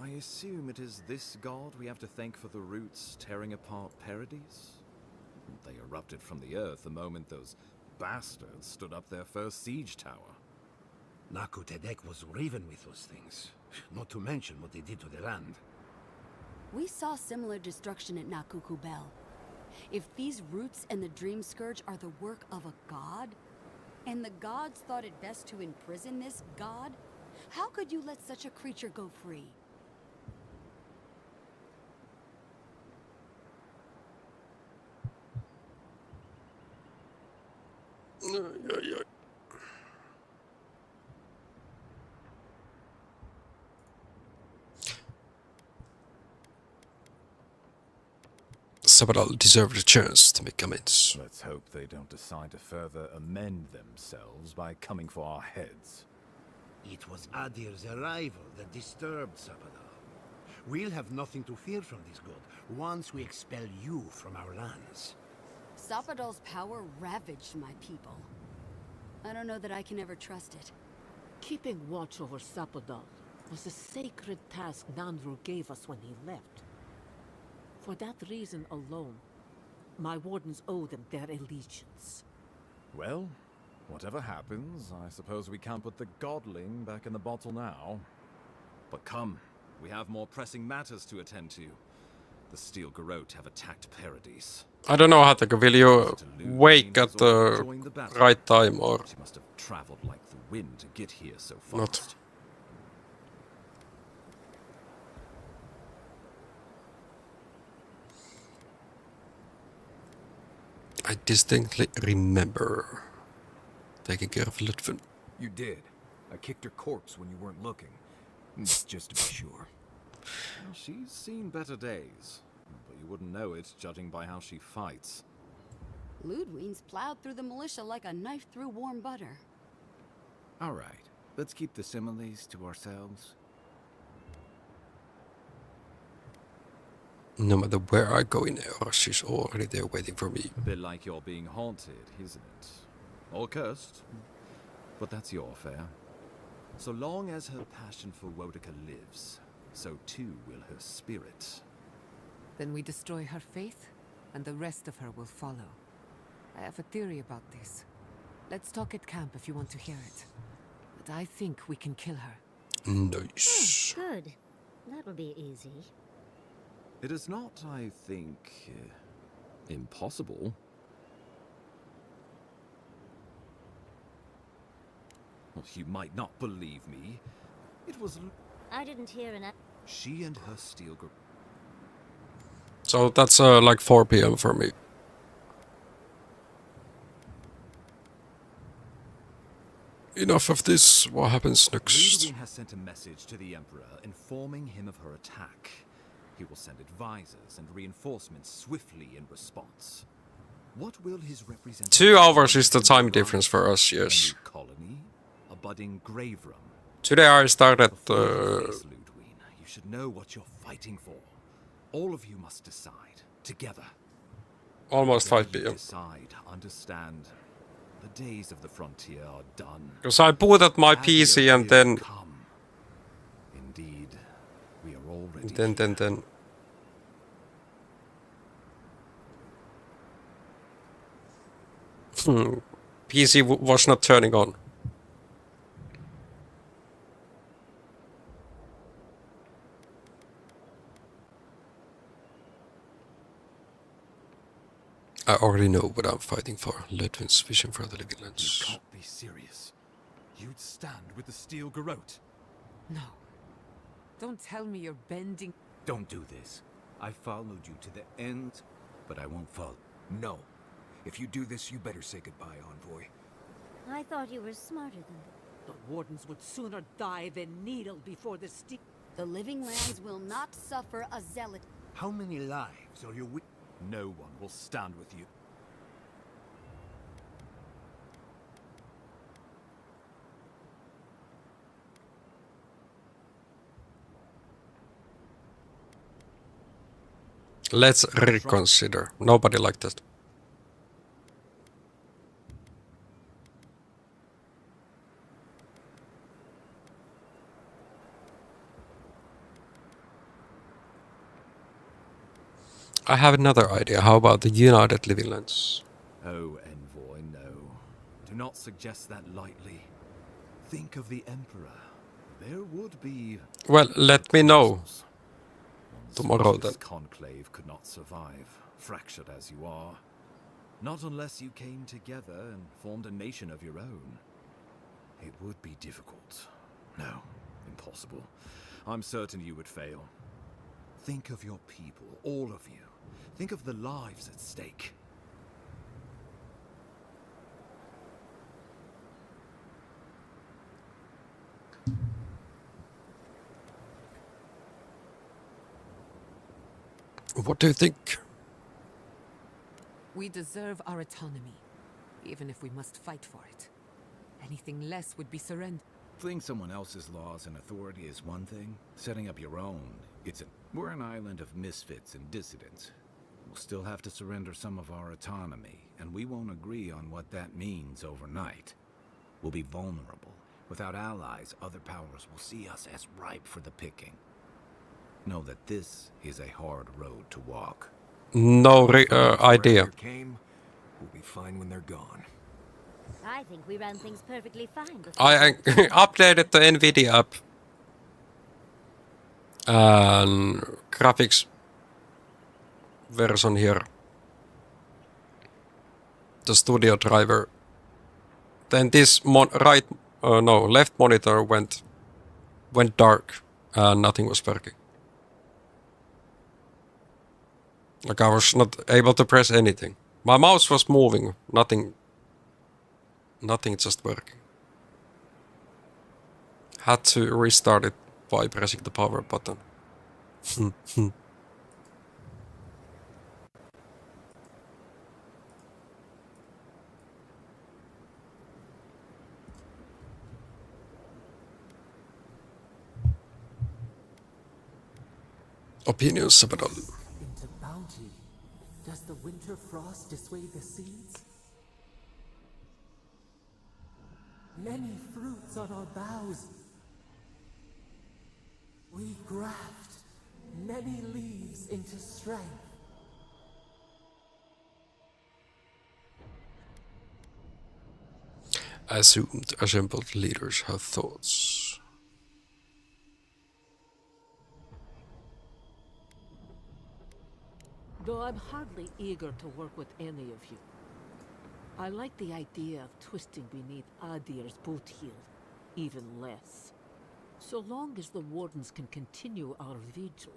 I assume it is this god we have to thank for the roots tearing apart Paradise? They erupted from the earth the moment those bastards stood up their first siege tower. Naku Tedek was riven with those things, not to mention what they did to the land. We saw similar destruction at Nakuku Bell. If these roots and the Dream Scourge are the work of a god, and the gods thought it best to imprison this god, how could you let such a creature go free? Sabadal deserved a chance to make amends. Let's hope they don't decide to further amend themselves by coming for our heads. It was Adir's arrival that disturbed Sabadal. We'll have nothing to fear from this god once we expel you from our lands. Sapadal's power ravaged my people. I don't know that I can ever trust it. Keeping watch over Sapadal was a sacred task Nandru gave us when he left. For that reason alone, my wardens owe them their allegiance. Well, whatever happens, I suppose we can't put the godling back in the bottle now. But come, we have more pressing matters to attend to. The Steel Garrote have attacked Paradise. I don't know how to will you wake at the right time or She must have traveled like the wind to get here so fast. not. I distinctly remember taking care of Lutfen. You did. I kicked her corpse when you weren't looking. Just to be sure. Well, she's seen better days, but you wouldn't know it judging by how she fights. Ludwine's plowed through the militia like a knife through warm butter. All right, let's keep the similes to ourselves. No matter where I go in Eora, she's already there waiting for me. A bit like you're being haunted, isn't it? Or cursed. But that's your affair. So long as her passion for Wodika lives, so too will her spirit. Then we destroy her faith, and the rest of her will follow. I have a theory about this. Let's talk at camp if you want to hear it. But I think we can kill her. Nice. Good. That'll be easy. It is not, I think, impossible. Well, you might not believe me. It was... I didn't hear an... She and her steel group. So that's like 4 PM for me. Enough of this. What happens next? Ludwig has sent a message to the Emperor informing him of her attack. He will send advisors and reinforcements swiftly in response. What will his representative... 2 hours is the time difference for us, yes. A new colony, a budding grave room. Today I started... Ludwig, you should know what you're fighting for. All of you must decide, together. Almost 5 When you PM. decide, understand, the days of the frontier are done. Because I booted my PC and then... Indeed, we are already Then... PC was not turning on. I already know what I'm fighting for. Ludwig's vision for the living lands. You can't be serious. You'd stand with the Steel Garrote. No. Don't tell me you're bending... Don't do this. I followed you to the end, but I won't follow. No. If you do this, you better say goodbye, Envoy. I thought you were smarter than... The wardens would sooner die than needle before the steel... The living lands will not suffer a zealot. How many lives are you... No one will stand with you. Let's reconsider. Nobody liked that. I have another idea. How about the United Living Lands? Oh, Envoy, no. Do not suggest that lightly. Think of the Emperor. There would be... Well, let me know One's tomorrow then. speechless conclave could not survive, fractured as you are. Not unless you came together and formed a nation of your own. It would be difficult. No, impossible. I'm certain you would fail. Think of your people, all of you. Think of the lives at stake. What do you think? We deserve our autonomy, even if we must fight for it. Anything less would be surrender. Fleeing someone else's laws and authority is one thing. Setting up your own, we're an island of misfits and dissidents. We'll still have to surrender some of our autonomy, and we won't agree on what that means overnight. We'll be vulnerable. Without allies, other powers will see us as ripe for the picking. Know that this is a hard road to walk. No idea. We'll be fine when they're gone. I think we ran things perfectly fine before. I updated the NVIDIA app. And graphics version here. The studio driver. Then this left monitor went dark and nothing was working. Like I was not able to press anything. My mouse was moving, nothing just working. Had to restart it by pressing the power button. Opinions about all. Into bounty. Does the winter frost dissuade the seeds? Many fruits on our boughs. We graft many leaves into strength. Assumed assembled leaders have thoughts. Though I'm hardly eager to work with any of you. I like the idea of twisting beneath Adir's boot heel, even less. So long as the Wardens can continue our vigil.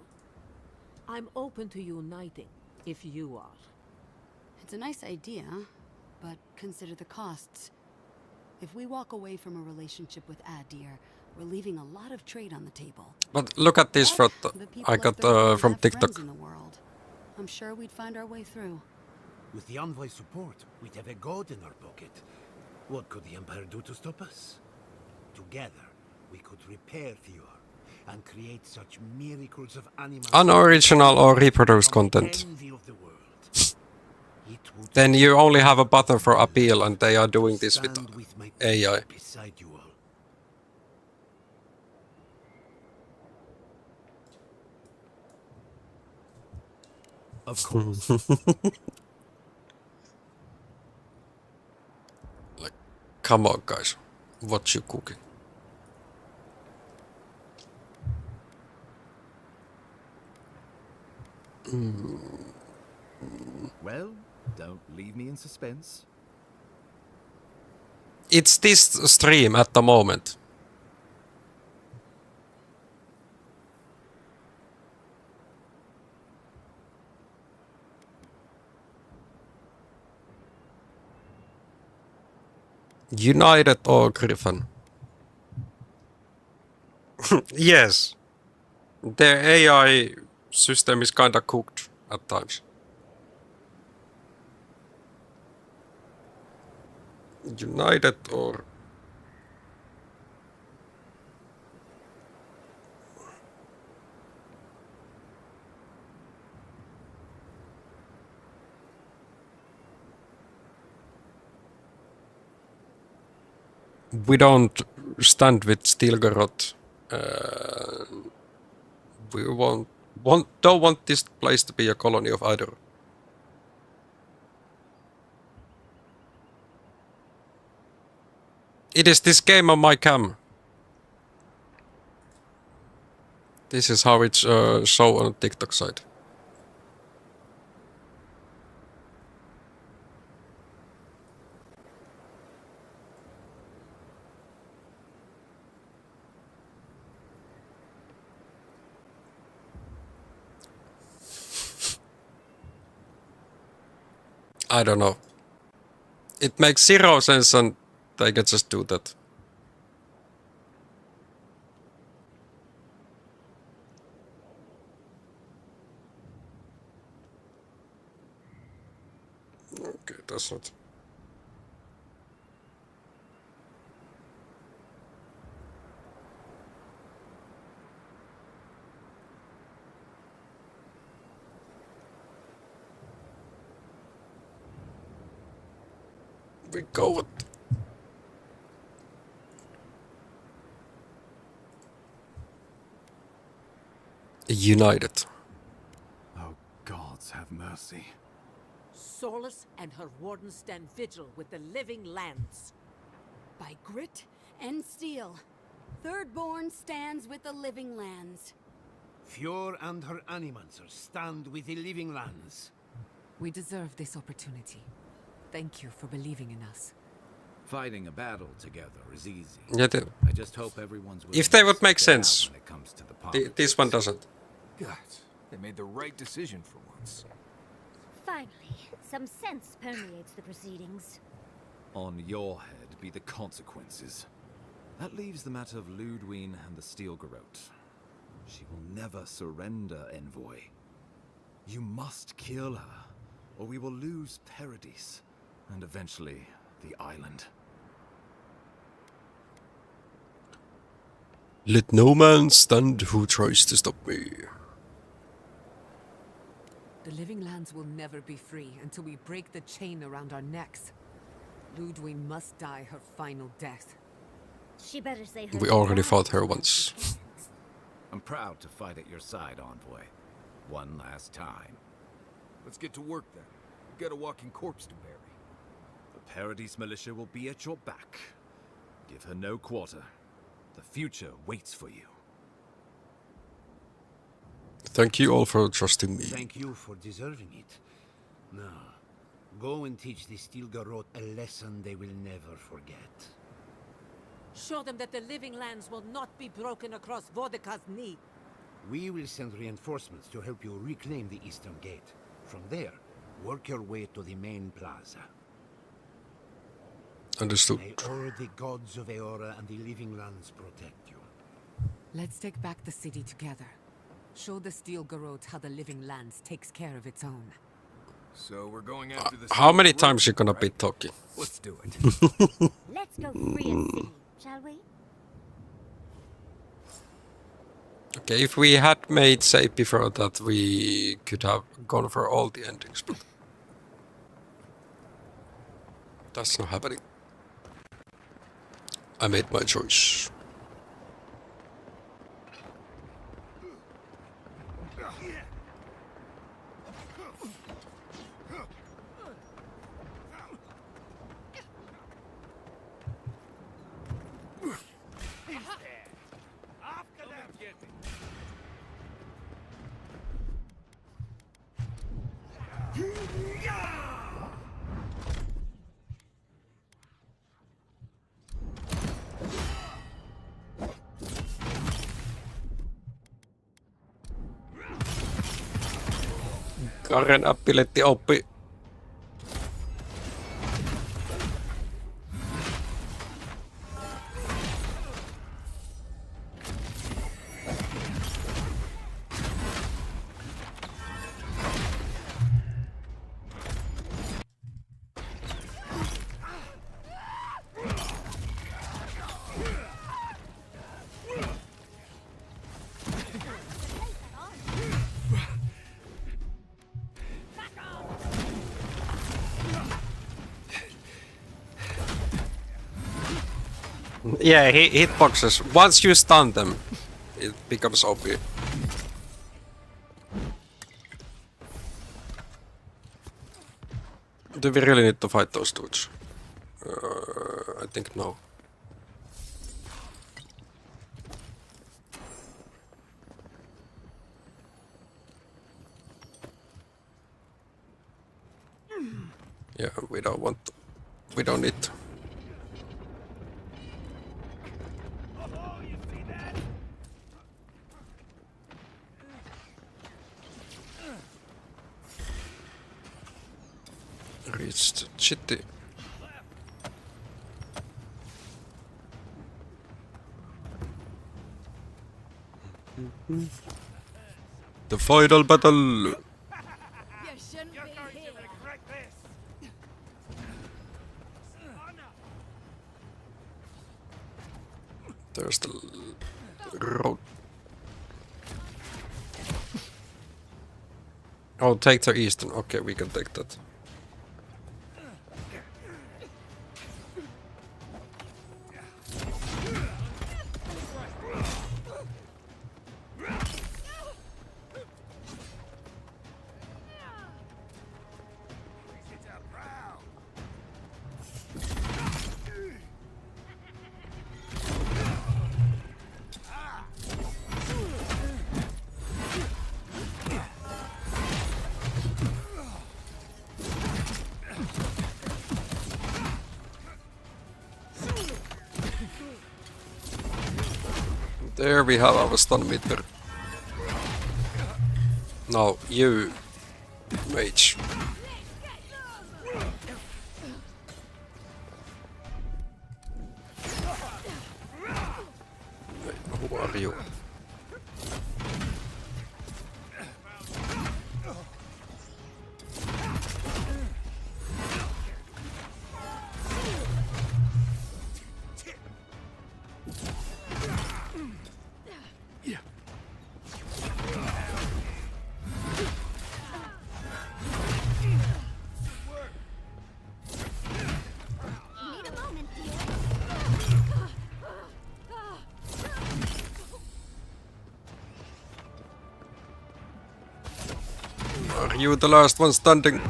I'm open to uniting, if you are. It's a nice idea, but consider the costs. If we walk away from a relationship with Adir, we're leaving a lot of trade on the table. But look at this photo I got from TikTok. In the world. I'm sure we'd find our way through. With the Envoy's support, we'd have a god in our pocket. What could the Empire do to stop us? Together, we could repair Fior and create such miracles of animals. Unoriginal or reproduced content. Then you only have a button for appeal and they are doing this with AI. Beside you all. Of course. Like, come on guys, what you cooking? Well, don't leave me in suspense. It's this stream at the moment. United or Griffin? Yes. Their AI system is kinda cooked at times. United or... we don't stand with Stilgarot. We don't want this place to be a colony of either. It is this game on my cam. This is how it's shown on TikTok side. I don't know. It makes zero sense and they can just do that. Okay, that's not. We go with United. Oh, gods have mercy. Solus and her wardens stand vigil with the living lands. By grit and steel, Thirdborn stands with the living lands. Fjord and her animancers stand with the living lands. We deserve this opportunity. Thank you for believing in us. Fighting a battle together is easy. Yeah, I just hope everyone's if they would make willing to sense. when it comes to the politics. This one doesn't. God, they made the right decision for once. Finally, some sense permeates the proceedings. On your head be the consequences. That leaves the matter of Ludwine and the Stilgarot. She will never surrender, Envoy. You must kill her, or we will lose Paradis, and eventually the island. Let no man stand who tries to stop me. The living lands will never be free until we break the chain around our necks. Ludwine must die her final death. She better say her We already fought her once. I'm proud to fight at your side, Envoy. One last time. Let's get to work then. We've got a walking corpse to bury. The Paradis militia will be at your back. Give her no quarter. The future waits for you. Thank you all for trusting me. Thank you for deserving it. Now, go and teach the Stilgarot a lesson they will never forget. Show them that the living lands will not be broken across Vodka's knee. We will send reinforcements to help you reclaim the Eastern Gate. From there, work your way to the main plaza. Understood. May all the gods of Eora and the living lands protect you. Let's take back the city together. Show the Stilgarot how the living lands takes care of its own. So we're going after the How many Stilgarot, times you gonna right? be talking? Let's do it. Let's go free a city, shall we? Okay, if we had made save before that, we could have gone for all the endings, but that's not happening. I made my choice. Karen ability oppi. Yeah, hitboxes. Once you stun them, it becomes OP. Do we really need to fight those dudes? I think no. Yeah, we don't want to. We don't need to. Reach the city. The final battle. There's the road. Oh, take the eastern. Okay, we can take that. There we have our stun meter. Now you, mage. Wait, who are you? Are you the last one standing?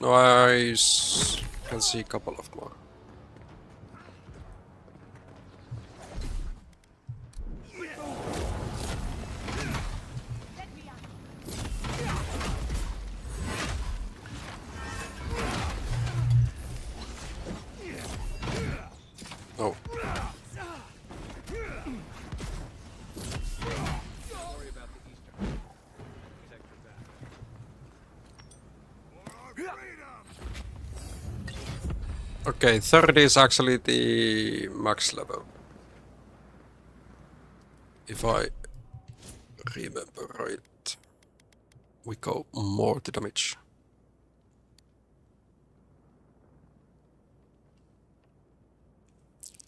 No, I can see a couple of more. Oh. Okay, 30 is actually the max level. If I remember right, we go more to damage.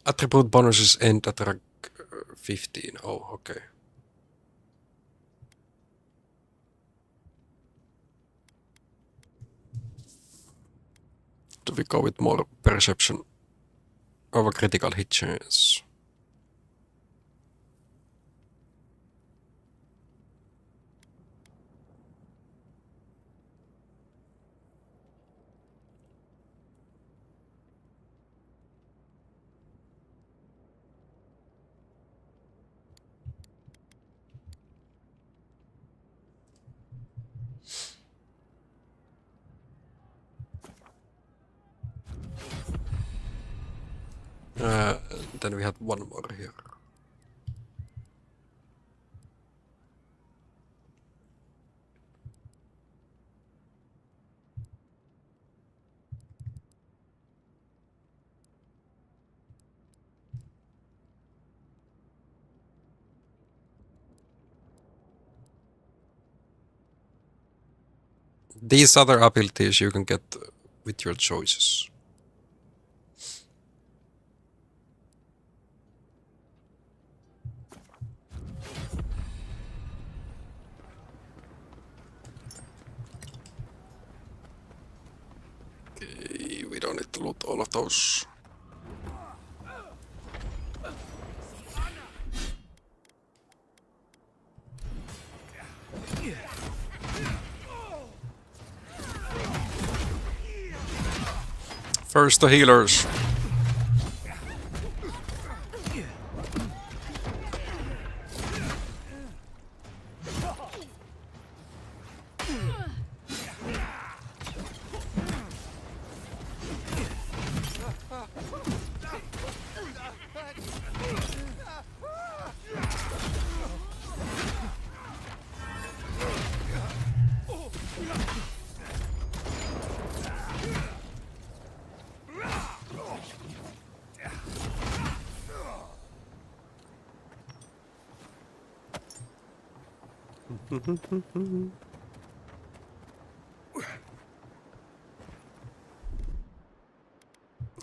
Attribute bonuses end at rank 15. Oh, okay. Do we go with more perception over critical hit chance? Then we had one more here. These other abilities you can get with your choices. Okay, we don't need to loot all of those. First the healers.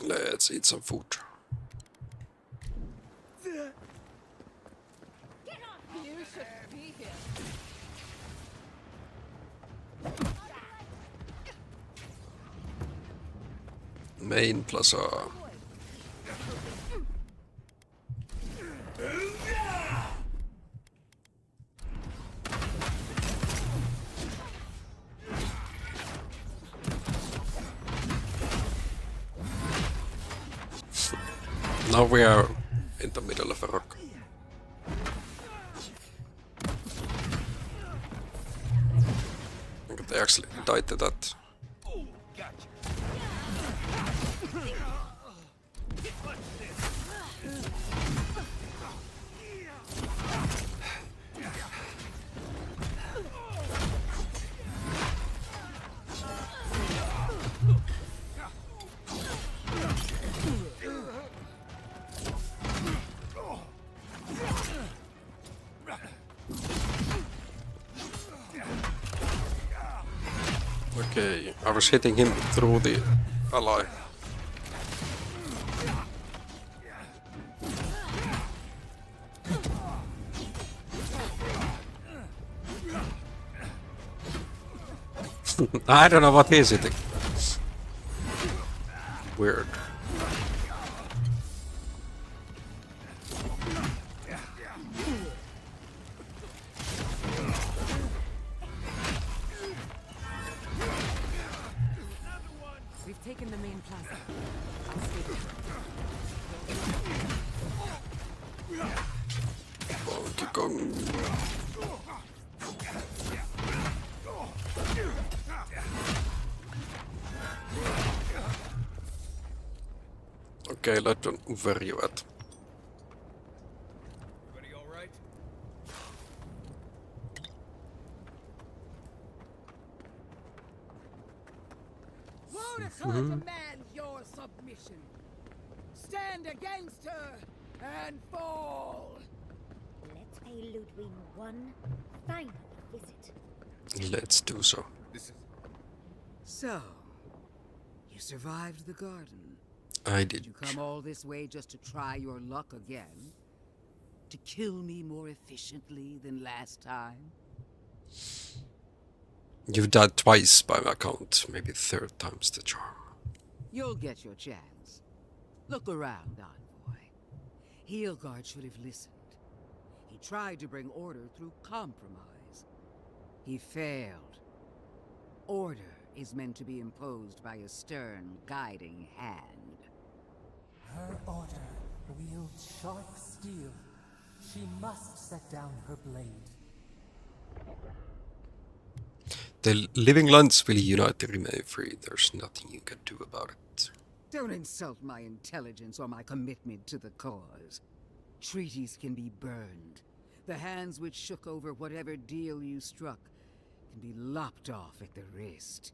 Let's eat some food. You should be here. Main plaza. Now we are in the middle of a rock. They actually died to that. Okay, I was hitting him through the ally. I don't know what he's hitting. Weird. We've taken the main plaza. Donkey Kong. Okei, laitan verjuet. Everybody all right? Mordecai demands your submission. Stand against her and fall. Let's pay Ludwig one final visit. Let's do so. So, you survived the garden. I did. Did you come all this way just to try your luck again? To kill me more efficiently than last time? You've died twice by my count, maybe third time's the charm. You'll get your chance. Look around, Envoy. Heelguard should have listened. He tried to bring order through compromise. He failed. Order is meant to be imposed by a stern, guiding hand. Her order wields sharp steel. She must set down her blade. The living lands will unite to remain free. There's nothing you can do about it. Don't insult my intelligence or my commitment to the cause. Treaties can be burned. The hands which shook over whatever deal you struck can be lopped off at the wrist.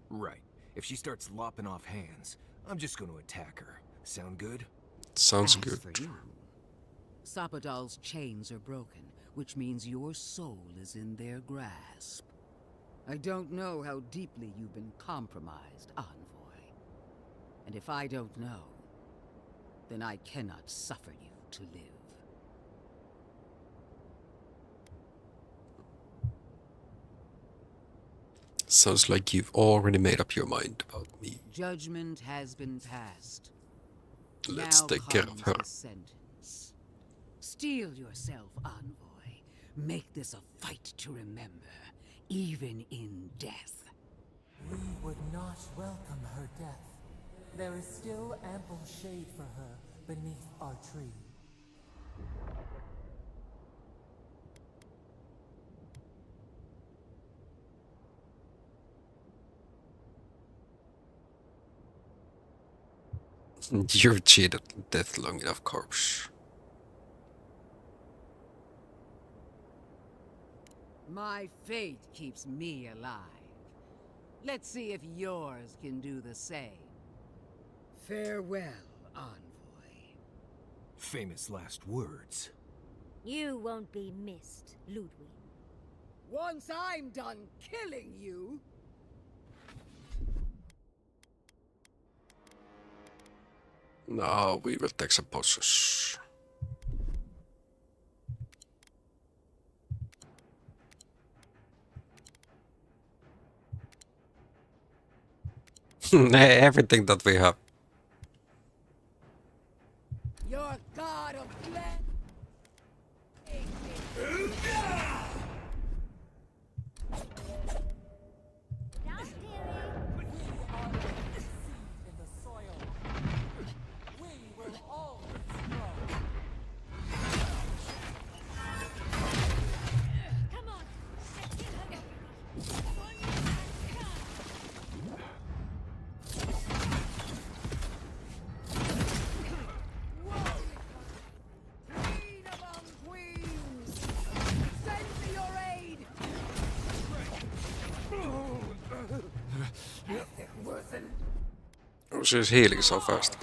Right. If she starts lopping off hands, I'm just going to attack her. Sound good? Sounds As good. for you, Sapadal's chains are broken, which means your soul is in their grasp. I don't know how deeply you've been compromised, Envoy. And if I don't know, then I cannot suffer you to live. Sounds like you've already made up your mind about me. Judgment has been passed. Let's Now take care of comes her. the sentence. Steel yourself, Envoy. Make this a fight to remember, even in death. We would not welcome her death. There is still ample shade for her beneath our tree. You've cheated death long enough, corpse. My fate keeps me alive. Let's see if yours can do the same. Farewell, envoy. Famous last words. You won't be missed, Ludwig. Once I'm done killing you... No, we will take some potions. Everything that we have. Your god of blood. In the soil, we will always grow. Come on! Let's get her! Queen among queens! Send me your aid! Oh, she's healing so fast.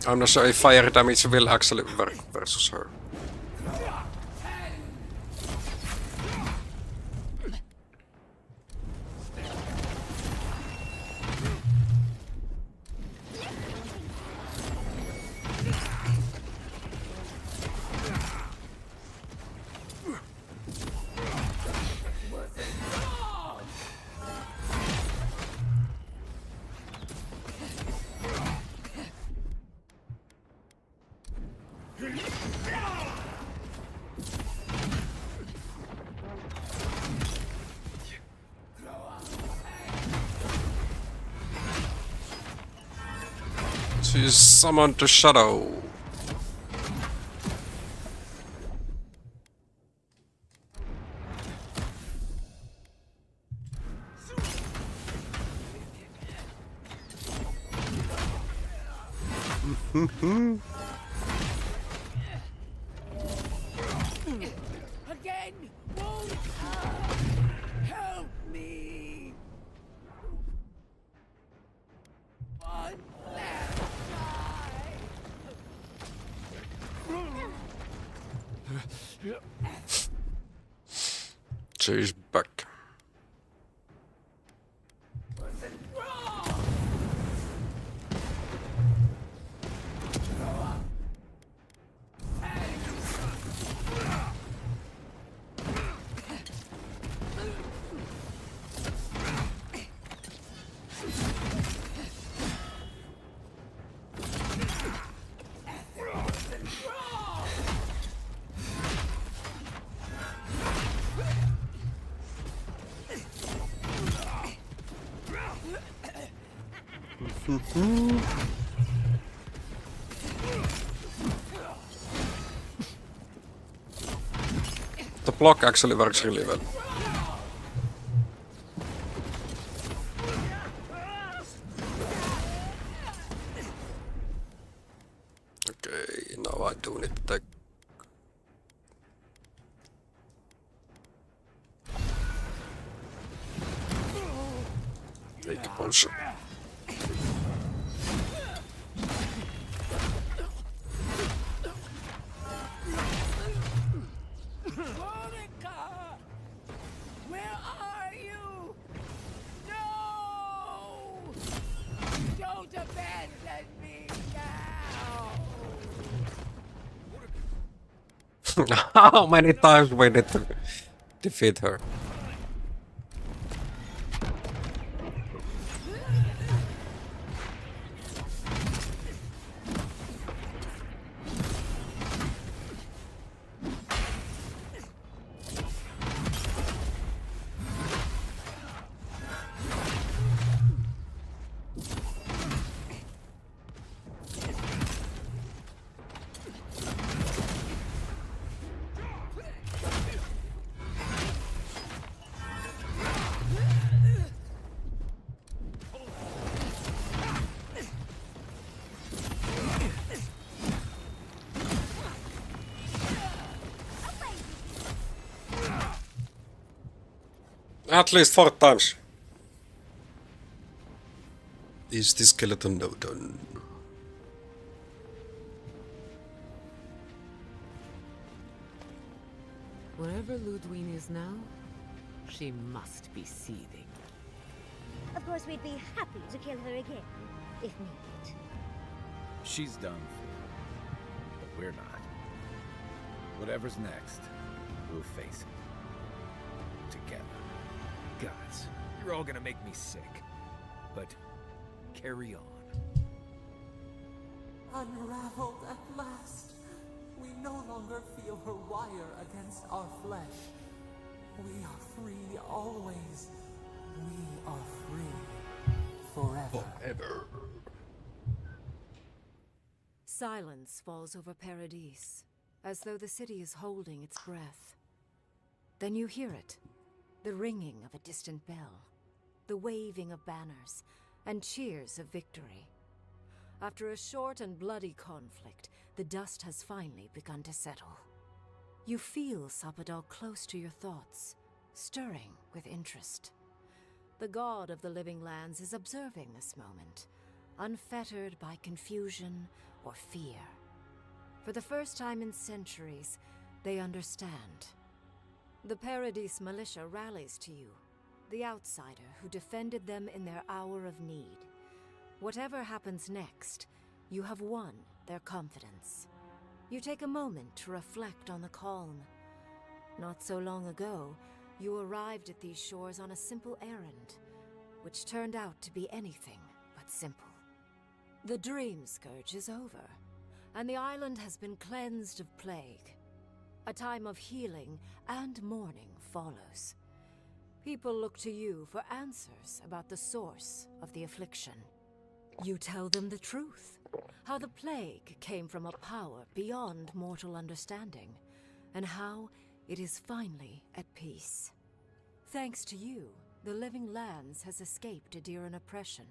I'm not sure if fire damage will actually work versus her. She summoned the shadow. Again! Won't help me! One last She's back. The block actually works really well. Okay, now I do need to take a potion. Where are you? No! Don't abandon me now! How many times we need to defeat her? At least 4 times. Is the skeleton now done? Wherever Ludwine is now, she must be seething. Of course, we'd be happy to kill her again, if needed. She's done for, but we're not. Whatever's next, we'll face it. Together. Gods, you're all gonna make me sick. But carry on. Unraveled at last. We no longer feel her wire against our flesh. We are free always. We are free forever. Silence falls over Paradise, as though the city is holding its breath. Then you hear it, the ringing of a distant bell, the waving of banners, and cheers of victory. After a short and bloody conflict, the dust has finally begun to settle. You feel Sapadal close to your thoughts, stirring with interest. The god of the living lands is observing this moment, unfettered by confusion or fear. For the first time in centuries, they understand. The Paradise militia rallies to you, the outsider who defended them in their hour of need. Whatever happens next, you have won their confidence. You take a moment to reflect on the calm. Not so long ago, you arrived at these shores on a simple errand, which turned out to be anything but simple. The Dream Scourge is over, and the island has been cleansed of plague. A time of healing and mourning follows. People look to you for answers about the source of the affliction. You tell them the truth, how the plague came from a power beyond mortal understanding, and how it is finally at peace. Thanks to you, the Living Lands has escaped Adiran oppression.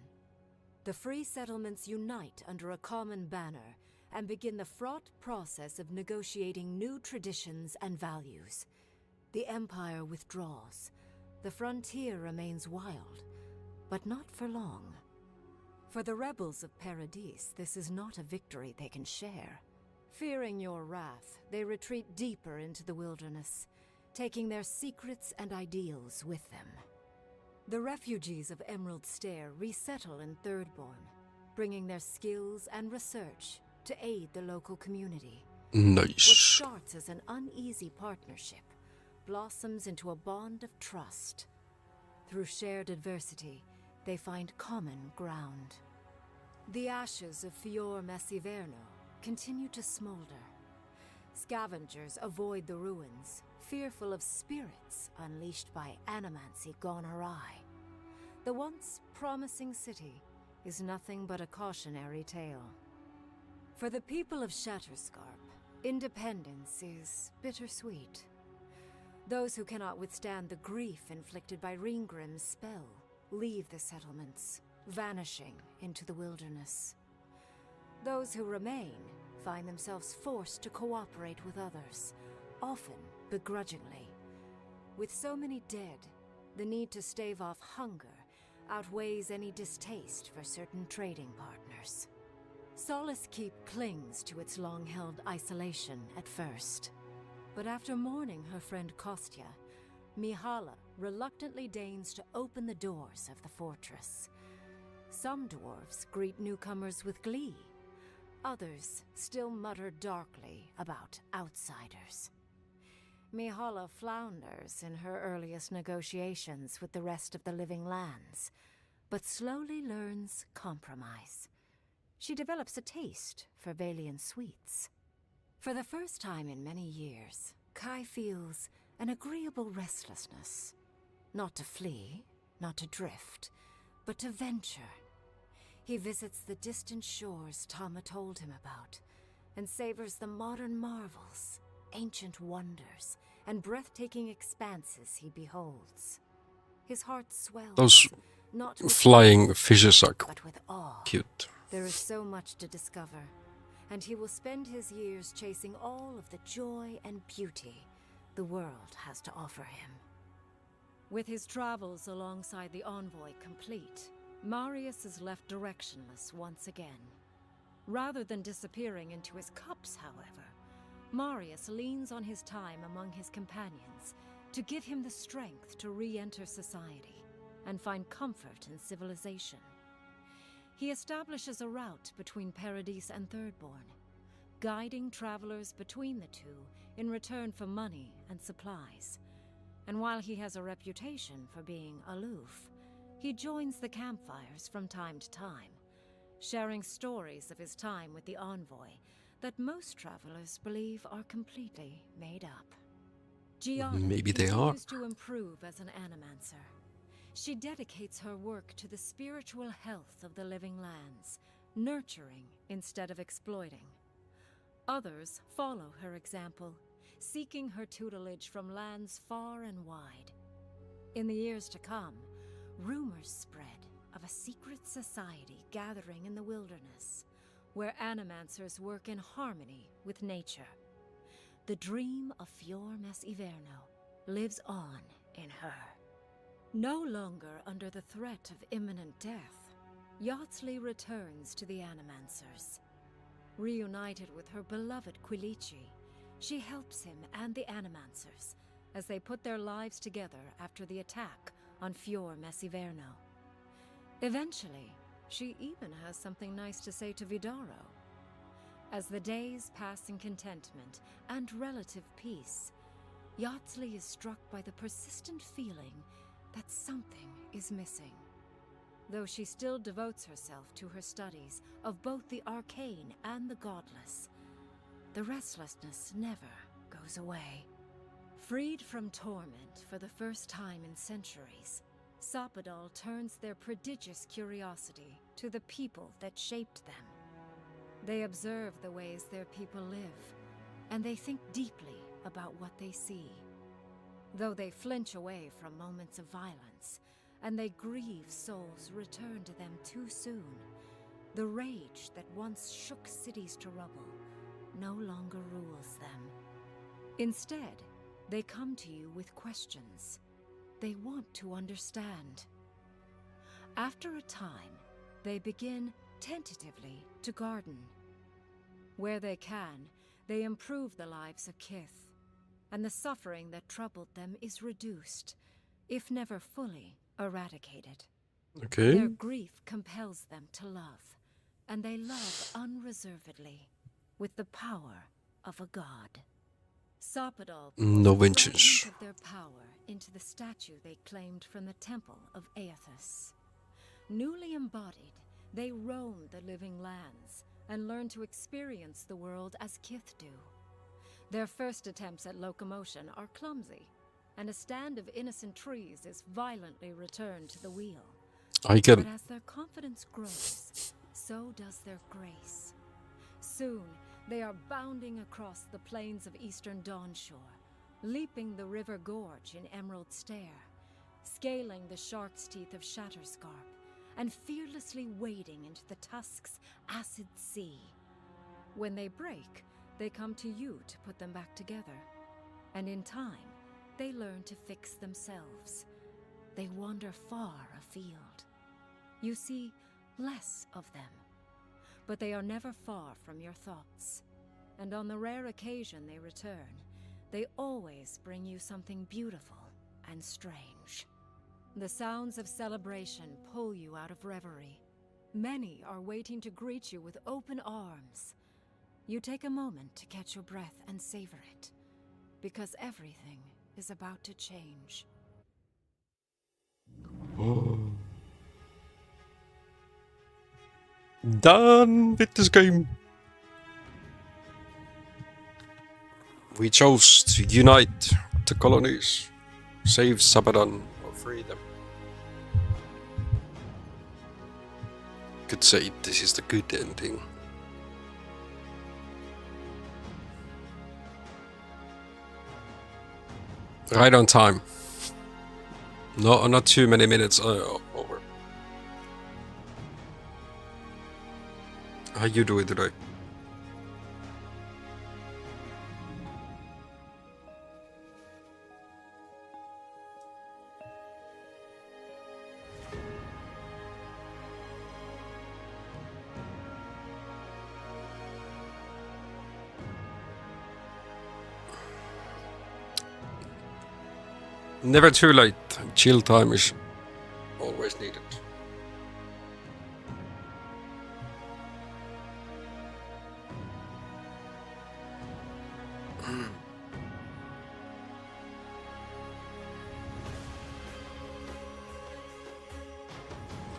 The free settlements unite under a common banner and begin the fraught process of negotiating new traditions and values. The Empire withdraws. The frontier remains wild, but not for long. For the rebels of Paradise, this is not a victory they can share. Fearing your wrath, they retreat deeper into the wilderness, taking their secrets and ideals with them. The refugees of Emerald Stair resettle in Thirdborn, bringing their skills and research to aid the local community. Nice. What starts as an uneasy partnership blossoms into a bond of trust. Through shared adversity, they find common ground. The ashes of Fior Messiverno continue to smolder. Scavengers avoid the ruins, fearful of spirits unleashed by animancy gone awry. The once promising city is nothing but a cautionary tale. For the people of Shatterscarp, independence is bittersweet. Those who cannot withstand the grief inflicted by Ringgrim's spell leave the settlements, vanishing into the wilderness. Those who remain find themselves forced to cooperate with others, often begrudgingly. With so many dead, the need to stave off hunger outweighs any distaste for certain trading partners. Solace Keep clings to its long-held isolation at first. But after mourning her friend Kostya, Mihala reluctantly deigns to open the doors of the fortress. Some dwarves greet newcomers with glee. Others still mutter darkly about outsiders. Mihala flounders in her earliest negotiations with the rest of the Living Lands, but slowly learns compromise. She develops a taste for Valian sweets. For the first time in many years, Kai feels an agreeable restlessness. Not to flee, not to drift, but to venture. He visits the distant shores Tama told him about, and savors the modern marvels, ancient wonders, and breathtaking expanses he beholds. His heart swells. Those not with flying fear, fishes are but with awe. cute. There is so much to discover, and he will spend his years chasing all of the joy and beauty the world has to offer him. With his travels alongside the envoy complete, Marius is left directionless once again. Rather than disappearing into his cups, however, Marius leans on his time among his companions to give him the strength to re-enter society and find comfort in civilization. He establishes a route between Paradise and Thirdborn, guiding travelers between the two in return for money and supplies. And while he has a reputation for being aloof, he joins the campfires from time to time, sharing stories of his time with the envoy that most travelers believe are completely made up. Gianna Maybe they are. continues to improve as an animancer. She dedicates her work to the spiritual health of the living lands, nurturing instead of exploiting. Others follow her example, seeking her tutelage from lands far and wide. In the years to come, rumors spread of a secret society gathering in the wilderness, where animancers work in harmony with nature. The dream of Fior Mes Iverno lives on in her. No longer under the threat of imminent death, Yardsley returns to the Animancers. Reunited with her beloved Quilici, she helps him and the Animancers as they put their lives together after the attack on Fior Mes Iverno. Eventually, she even has something nice to say to Vidaro. As the days pass in contentment and relative peace, Yardsley is struck by the persistent feeling that something is missing. Though she still devotes herself to her studies of both the arcane and the godless, the restlessness never goes away. Freed from torment for the first time in centuries, Sapadal turns their prodigious curiosity to the people that shaped them. They observe the ways their people live, and they think deeply about what they see. Though they flinch away from moments of violence, and they grieve souls returned to them too soon, the rage that once shook cities to rubble no longer rules them. Instead, they come to you with questions. They want to understand. After a time, they begin tentatively to garden. Where they can, they improve the lives of Kith, and the suffering that troubled them is reduced, if never fully eradicated. Okay. Their grief compels them to love, and they love unreservedly, with the power of a god. Sapadal No pours a vengeance. fragment of their power into the statue they claimed from the temple of Aethys. Newly embodied, they roam the living lands and learn to experience the world as Kith do. Their first attempts at locomotion are clumsy, and a stand of innocent trees is violently returned to the wheel. I can. But as their confidence grows, so does their grace. Soon, they are bounding across the plains of eastern Dawnshore, leaping the river gorge in Emerald Stair, scaling the shark's teeth of Shatterscarp, and fearlessly wading into the Tusk's acid sea. When they break, they come to you to put them back together. And in time, they learn to fix themselves. They wander far afield. You see less of them, but they are never far from your thoughts. And on the rare occasion they return, they always bring you something beautiful and strange. The sounds of celebration pull you out of reverie. Many are waiting to greet you with open arms. You take a moment to catch your breath and savor it, because everything is about to change. Done with this game. We chose to unite the colonies, save Sabadan, or free them. Could say this is the good ending. Right on time. No, not too many minutes over. How you doing today? Never too late. Chill time is always needed.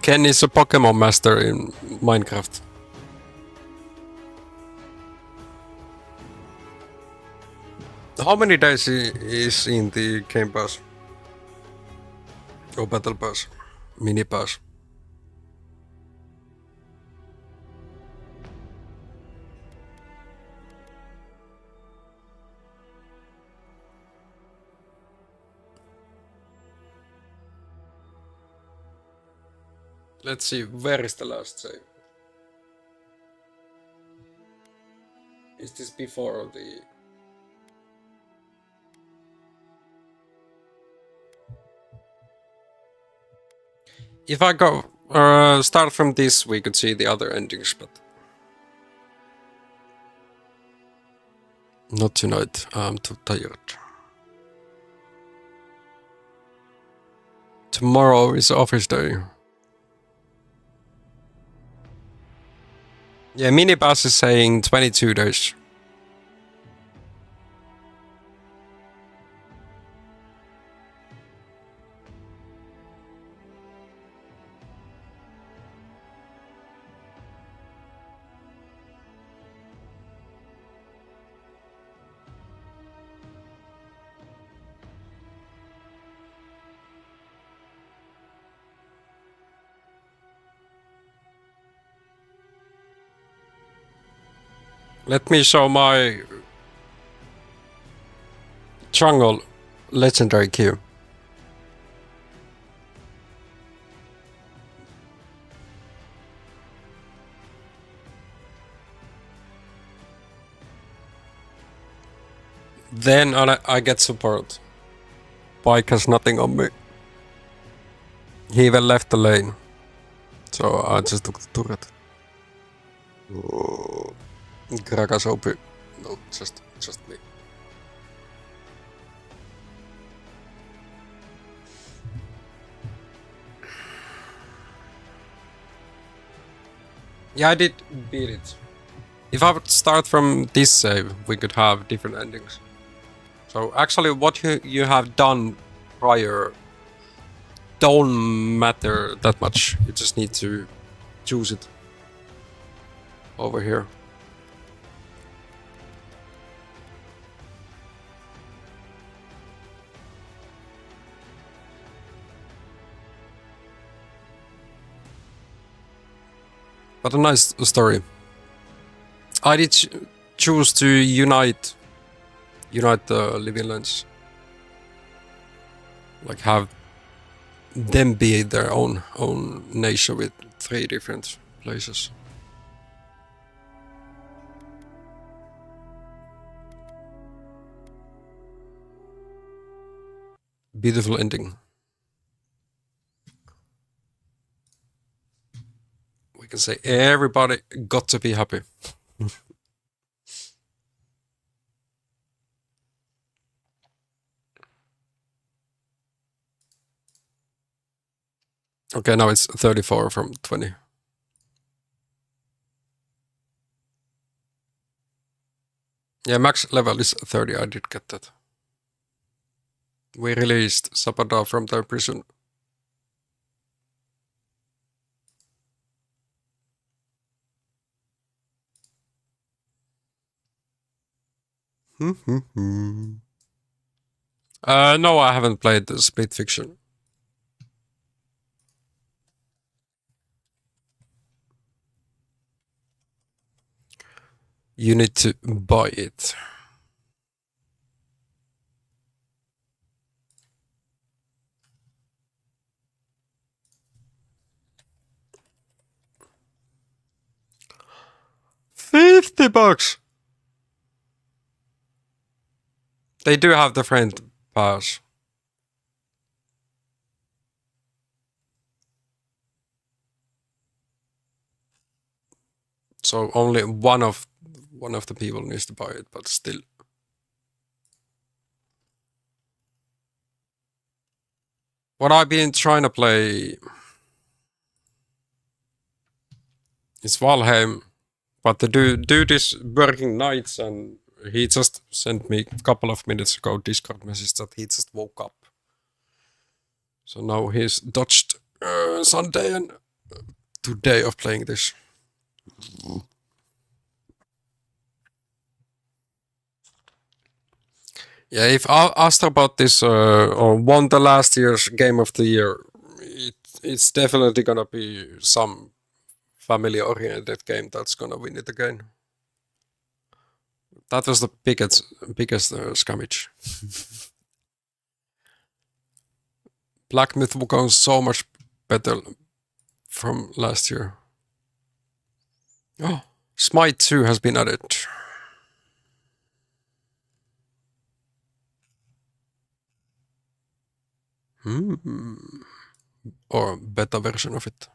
Ken is a Pokemon master in Minecraft. How many days is in the game pass? Or battle pass? Mini pass? Let's see, where is the last save? Is this before the... If I go start from this, we could see the other endings, but not tonight. I'm too tired. Tomorrow is office day. Yeah, mini pass is saying 22 days. Let me show my jungle legendary queue. Then I get support. Pike has nothing on me. He even left the lane. So I just took the turret. Oh. Gragas OP. No, just me. Yeah, I did beat it. If I would start from this save, we could have different endings. So actually what you have done prior don't matter that much. You just need to choose it over here. But a nice story. I did choose to unite the living lands. Like have them be their own nation with 3 different places. Beautiful ending. We can say everybody got to be happy. Okay, now it's 34 from 20. Yeah, max level is 30, I did get that. We released Sabada from their prison. No, I haven't played the Split Fiction. You need to buy it. $50. They do have the friend pass. So only one of the people needs to buy it, but still. What I've been trying to play is Valheim, but the dude is working nights, and he just sent me a couple of minutes ago Discord message that he just woke up. So now he's dodged Sunday and today of playing this. Yeah, if asked about this or won the last year's game of the year, it's definitely gonna be some family-oriented game that's gonna win it again. That was the biggest scammage. Black Myth Wukong so much better from last year. Oh, Smite 2 has been added. Or beta version of it.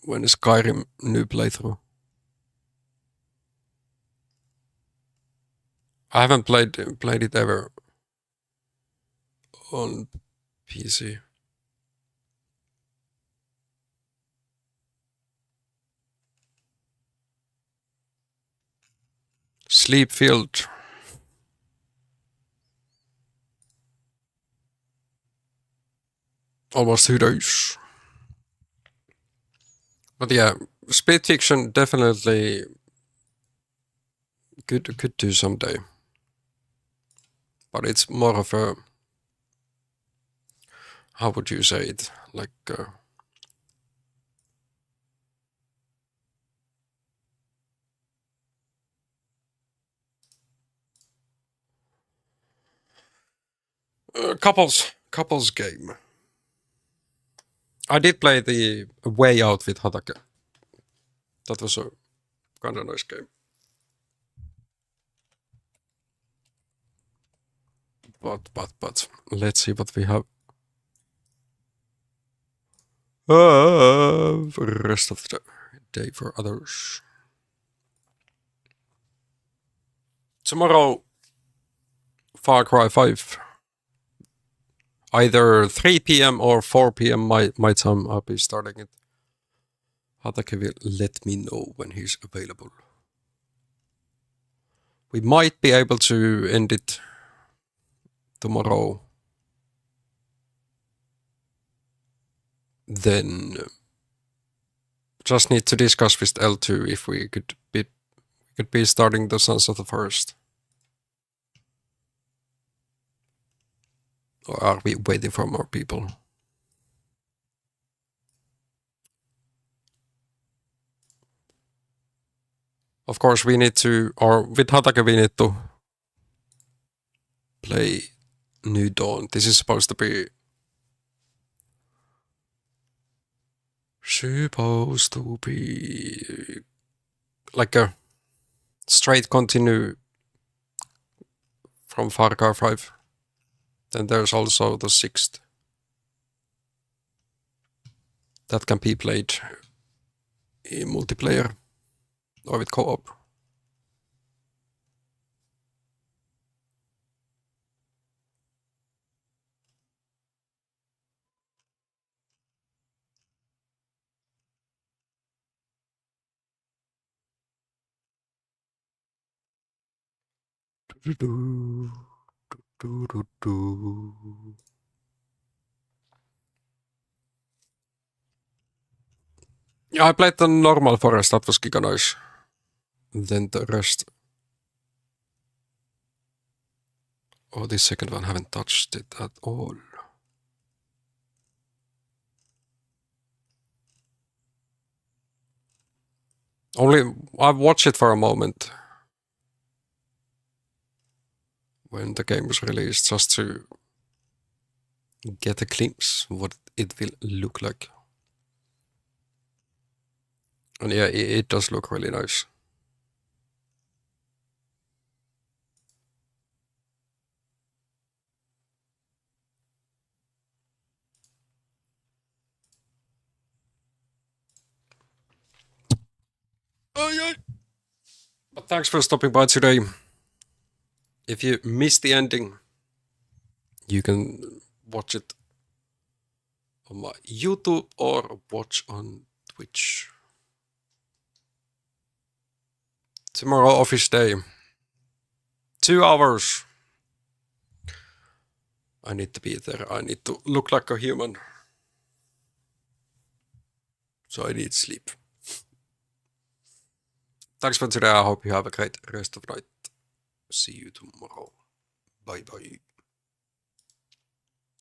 When is Skyrim new playthrough? I haven't played it ever on PC. Sleepfield. Almost 2 days. But yeah, Split Fiction definitely could do someday. But it's more of a, how would you say it? Like couples game. I did play the Way Out with Hatake. That was a kind of nice game. But let's see what we have. For the rest of the day for others. Tomorrow, Far Cry 5. Either 3 p.m. or 4 p.m. my time, I'll be starting it. Hatake will let me know when he's available. We might be able to end it tomorrow. Then just need to discuss with L2 if we could be starting the Sons of the Forest. Or are we waiting for more people? Of course, we need to, or with Hatake, we need to play New Dawn. This is supposed to be like a straight continue from Far Cry 5. Then there's also the 6th that can be played in multiplayer or with co-op. Yeah, I played the normal forest, that was giga nice. Then the rest. Oh, this second one, haven't touched it at all. Only, I've watched it for a moment. When the game was released, just to get a glimpse what it will look like. And yeah, it does look really nice. But thanks for stopping by today. If you missed the ending, you can watch it on my YouTube or watch on Twitch. Tomorrow, office day. 2 hours. I need to be there. I need to look like a human. So I need sleep. Thanks for today. I hope you have a great rest of the night. See you tomorrow. Bye bye.